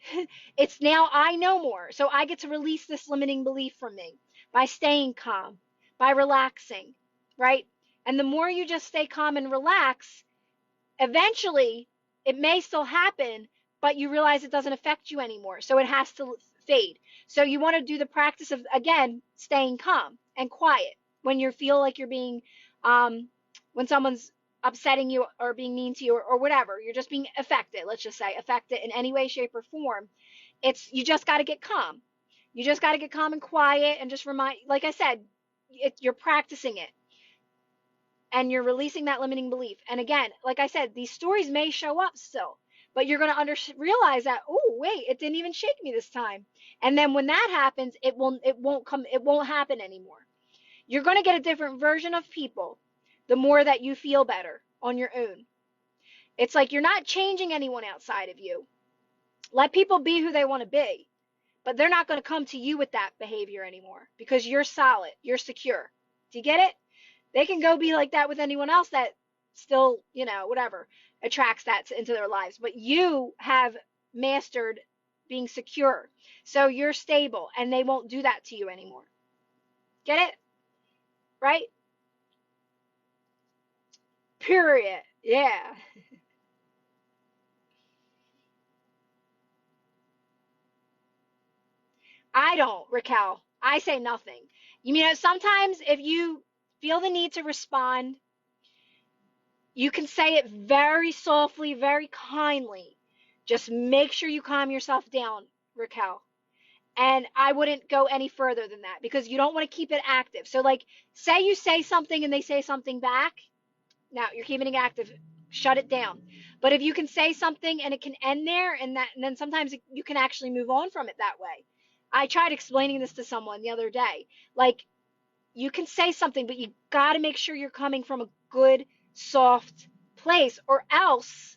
It's now I know more. So I get to release this limiting belief from me by staying calm, by relaxing, right? And the more you just stay calm and relax, eventually it may still happen, but you realize it doesn't affect you anymore. So it has to fade. So you want to do the practice of, again, staying calm and quiet when you feel like you're being, when someone's upsetting you or being mean to you, or whatever, you're just being affected, let's just say, affected in any way, shape, or form. You just got to get calm. You just got to get calm and quiet and just remind, like I said, you're practicing it. And you're releasing that limiting belief. And again, like I said, these stories may show up still, But you're going to realize that, oh, wait, it didn't even shake me this time. And then when that happens, it won't happen anymore. You're going to get a different version of people the more that you feel better on your own. It's like you're not changing anyone outside of you. Let people be who they want to be, but they're not going to come to you with that behavior anymore because you're solid, you're secure. Do you get it? They can go be like that with anyone else that still, whatever, attracts that into their lives. But you have mastered being secure. So you're stable and they won't do that to you anymore. Get it? Right? Period. Yeah. I don't, Raquel. I say nothing. Sometimes if you feel the need to respond, you can say it very softly, very kindly. Just make sure you calm yourself down, Raquel. And I wouldn't go any further than that because you don't want to keep it active. So, like, say you say something and they say something back. Now, you're keeping it active. Shut it down. But if you can say something and it can end there, and then sometimes you can actually move on from it that way. I tried explaining this to someone the other day. Like, you can say something, but you got to make sure you're coming from a good, soft place, or else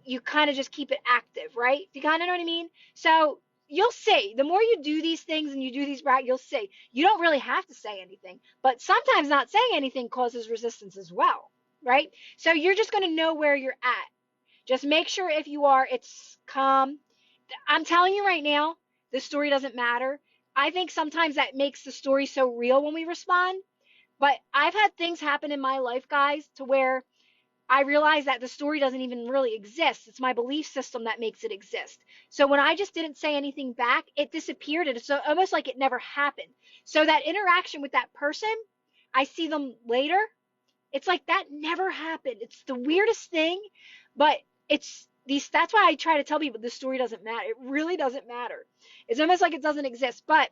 you kind of just keep it active, right? Do you kind of know what I mean? So you'll see. The more you do these things and you do these right, you'll see. You don't really have to say anything, but sometimes not saying anything causes resistance as well, right? So you're just going to know where you're at. Just make sure if you are, it's calm. I'm telling you right now, the story doesn't matter. I think sometimes that makes the story so real when we respond. But I've had things happen in my life, guys, to where I realize that the story doesn't even really exist. It's my belief system that makes it exist. So when I just didn't say anything back, it disappeared. It's almost like it never happened. So that interaction with that person, I see them later. It's like that never happened. It's the weirdest thing, but that's why I try to tell people the story doesn't matter. It really doesn't matter. It's almost like it doesn't exist, but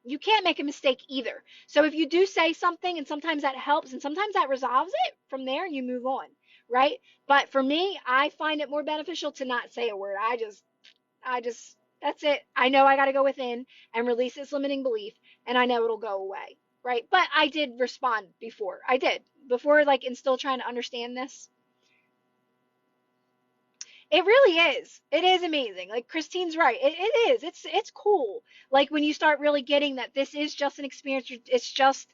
you can't make a mistake either. So if you do say something and sometimes that helps and sometimes that resolves it, from there you move on, right? But for me, I find it more beneficial to not say a word. I just that's it. I know I got to go within and release this limiting belief and I know it'll go away, right? But I did respond before. I did. Before, like, and still trying to understand this. It really is. It is amazing. Like Christine's right. It is. It's cool. Like when you start really getting that this is just an experience. It's just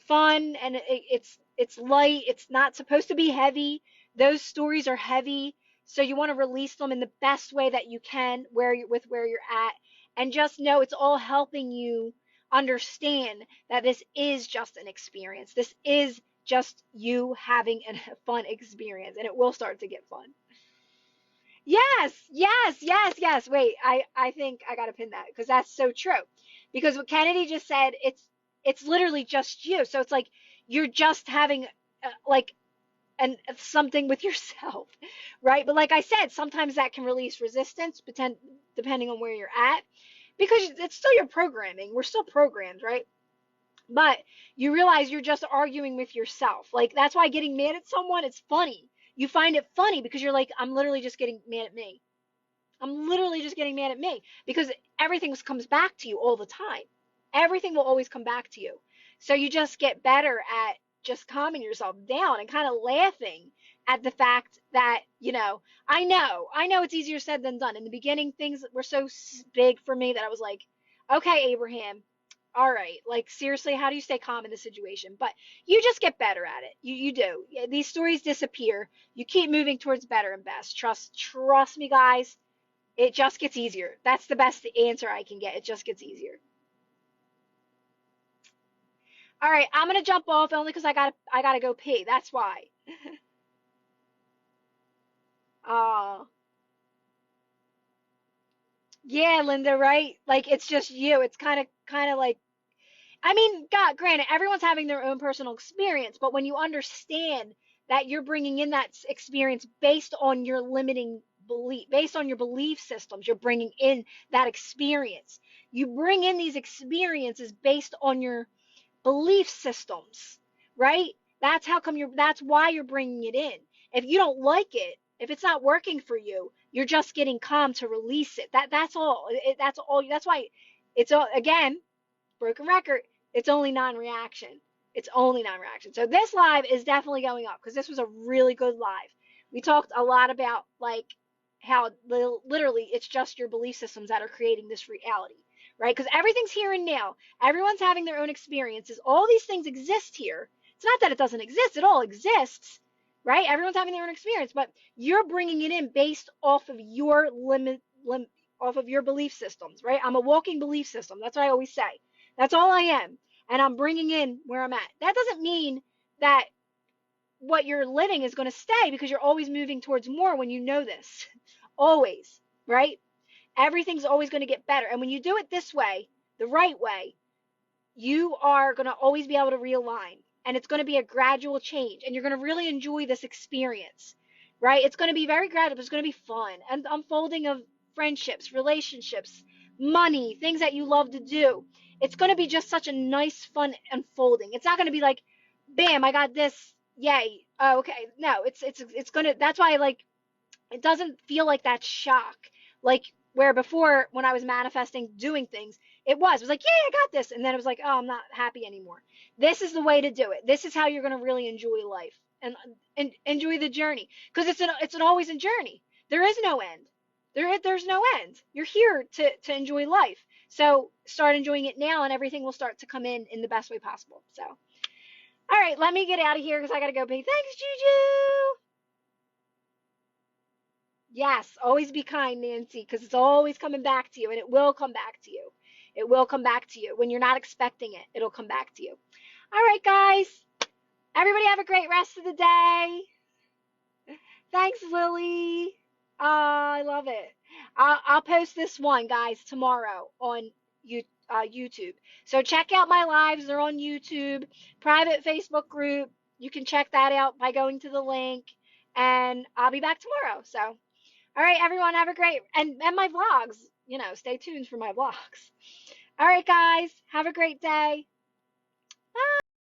fun and it's light. It's not supposed to be heavy. Those stories are heavy, so you want to release them in the best way that you can, where you're at, and just know it's all helping you understand that this is just an experience. This is just you having a fun experience, and it will start to get fun. Yes, yes, yes, yes. Wait, I think I gotta pin that because that's so true. Because what Kennedy just said, it's literally just you. So it's like you're just having like something with yourself, right? But like I said, sometimes that can release resistance, depending on where you're at, because it's still your programming. We're still programmed, right? But you realize you're just arguing with yourself. Like that's why getting mad at someone, it's funny. You find it funny because you're like, I'm literally just getting mad at me. I'm literally just getting mad at me because everything comes back to you all the time. Everything will always come back to you. So you just get better at just calming yourself down and kind of laughing at the fact that, I know it's easier said than done. In the beginning, things were so big for me that I was like, okay, Abraham, all right, like seriously, how do you stay calm in this situation? But you just get better at it. You do. These stories disappear. You keep moving towards better and best. Trust me, guys. It just gets easier. That's the best answer I can get. It just gets easier. All right, I'm gonna jump off only because I gotta go pee. That's why. Oh, yeah, Linda, right? Like it's just you. It's kind of like, I mean, God, granted, everyone's having their own personal experience, but when you understand that you're bringing in that experience based on your limiting belief, based on your belief systems, you're bringing in that experience. You bring in these experiences based on your belief systems, right? That's why you're bringing it in. If you don't like it, If it's not working for you, you're just getting calm to release it. That's all. That's all. That's why it's all, again, broken record. It's only non-reaction. It's only non-reaction. So this live is definitely going up because this was a really good live. We talked a lot about like how literally it's just your belief systems that are creating this reality, right? Because everything's here and now. Everyone's having their own experiences. All these things exist here. It's not that it doesn't exist. It all exists, right? Everyone's having their own experience, but you're bringing it in based off of your off of your belief systems, right? I'm a walking belief system. That's what I always say. That's all I am. And I'm bringing in where I'm at. That doesn't mean that what you're living is going to stay, because you're always moving towards more when you know this. Always, right? Everything's always going to get better. And when you do it this way, the right way, you are going to always be able to realign. And it's going to be a gradual change. And you're going to really enjoy this experience, right? It's going to be very gradual. It's going to be fun. And unfolding of friendships, relationships, money, things that you love to do. It's going to be just such a nice, fun unfolding. It's not going to be like, bam, I got this. Yay. Oh, okay. No, it's going to, that's why, like, it doesn't feel like that shock. Like, where before, when I was manifesting, doing things, it was like, yeah, I got this. And then it was like, oh, I'm not happy anymore. This is the way to do it. This is how you're going to really enjoy life and enjoy the journey. Because it's an always a journey. There is no end. There's no end. You're here to enjoy life. So start enjoying it now, and everything will start to come in the best way possible. So, all right, let me get out of here because I got to go pay. Thanks, Juju. Yes, always be kind, Nancy, because it's always coming back to you, and it will come back to you. It will come back to you. When you're not expecting it, it'll come back to you. All right, guys. Everybody have a great rest of the day. Thanks, Lily. I love it. I'll post this one, guys, tomorrow on YouTube. So check out my lives. They're on YouTube. Private Facebook group. You can check that out by going to the link. And I'll be back tomorrow. So, all right, everyone, have a great, and my vlogs. Stay tuned for my vlogs. All right, guys, have a great day. Bye.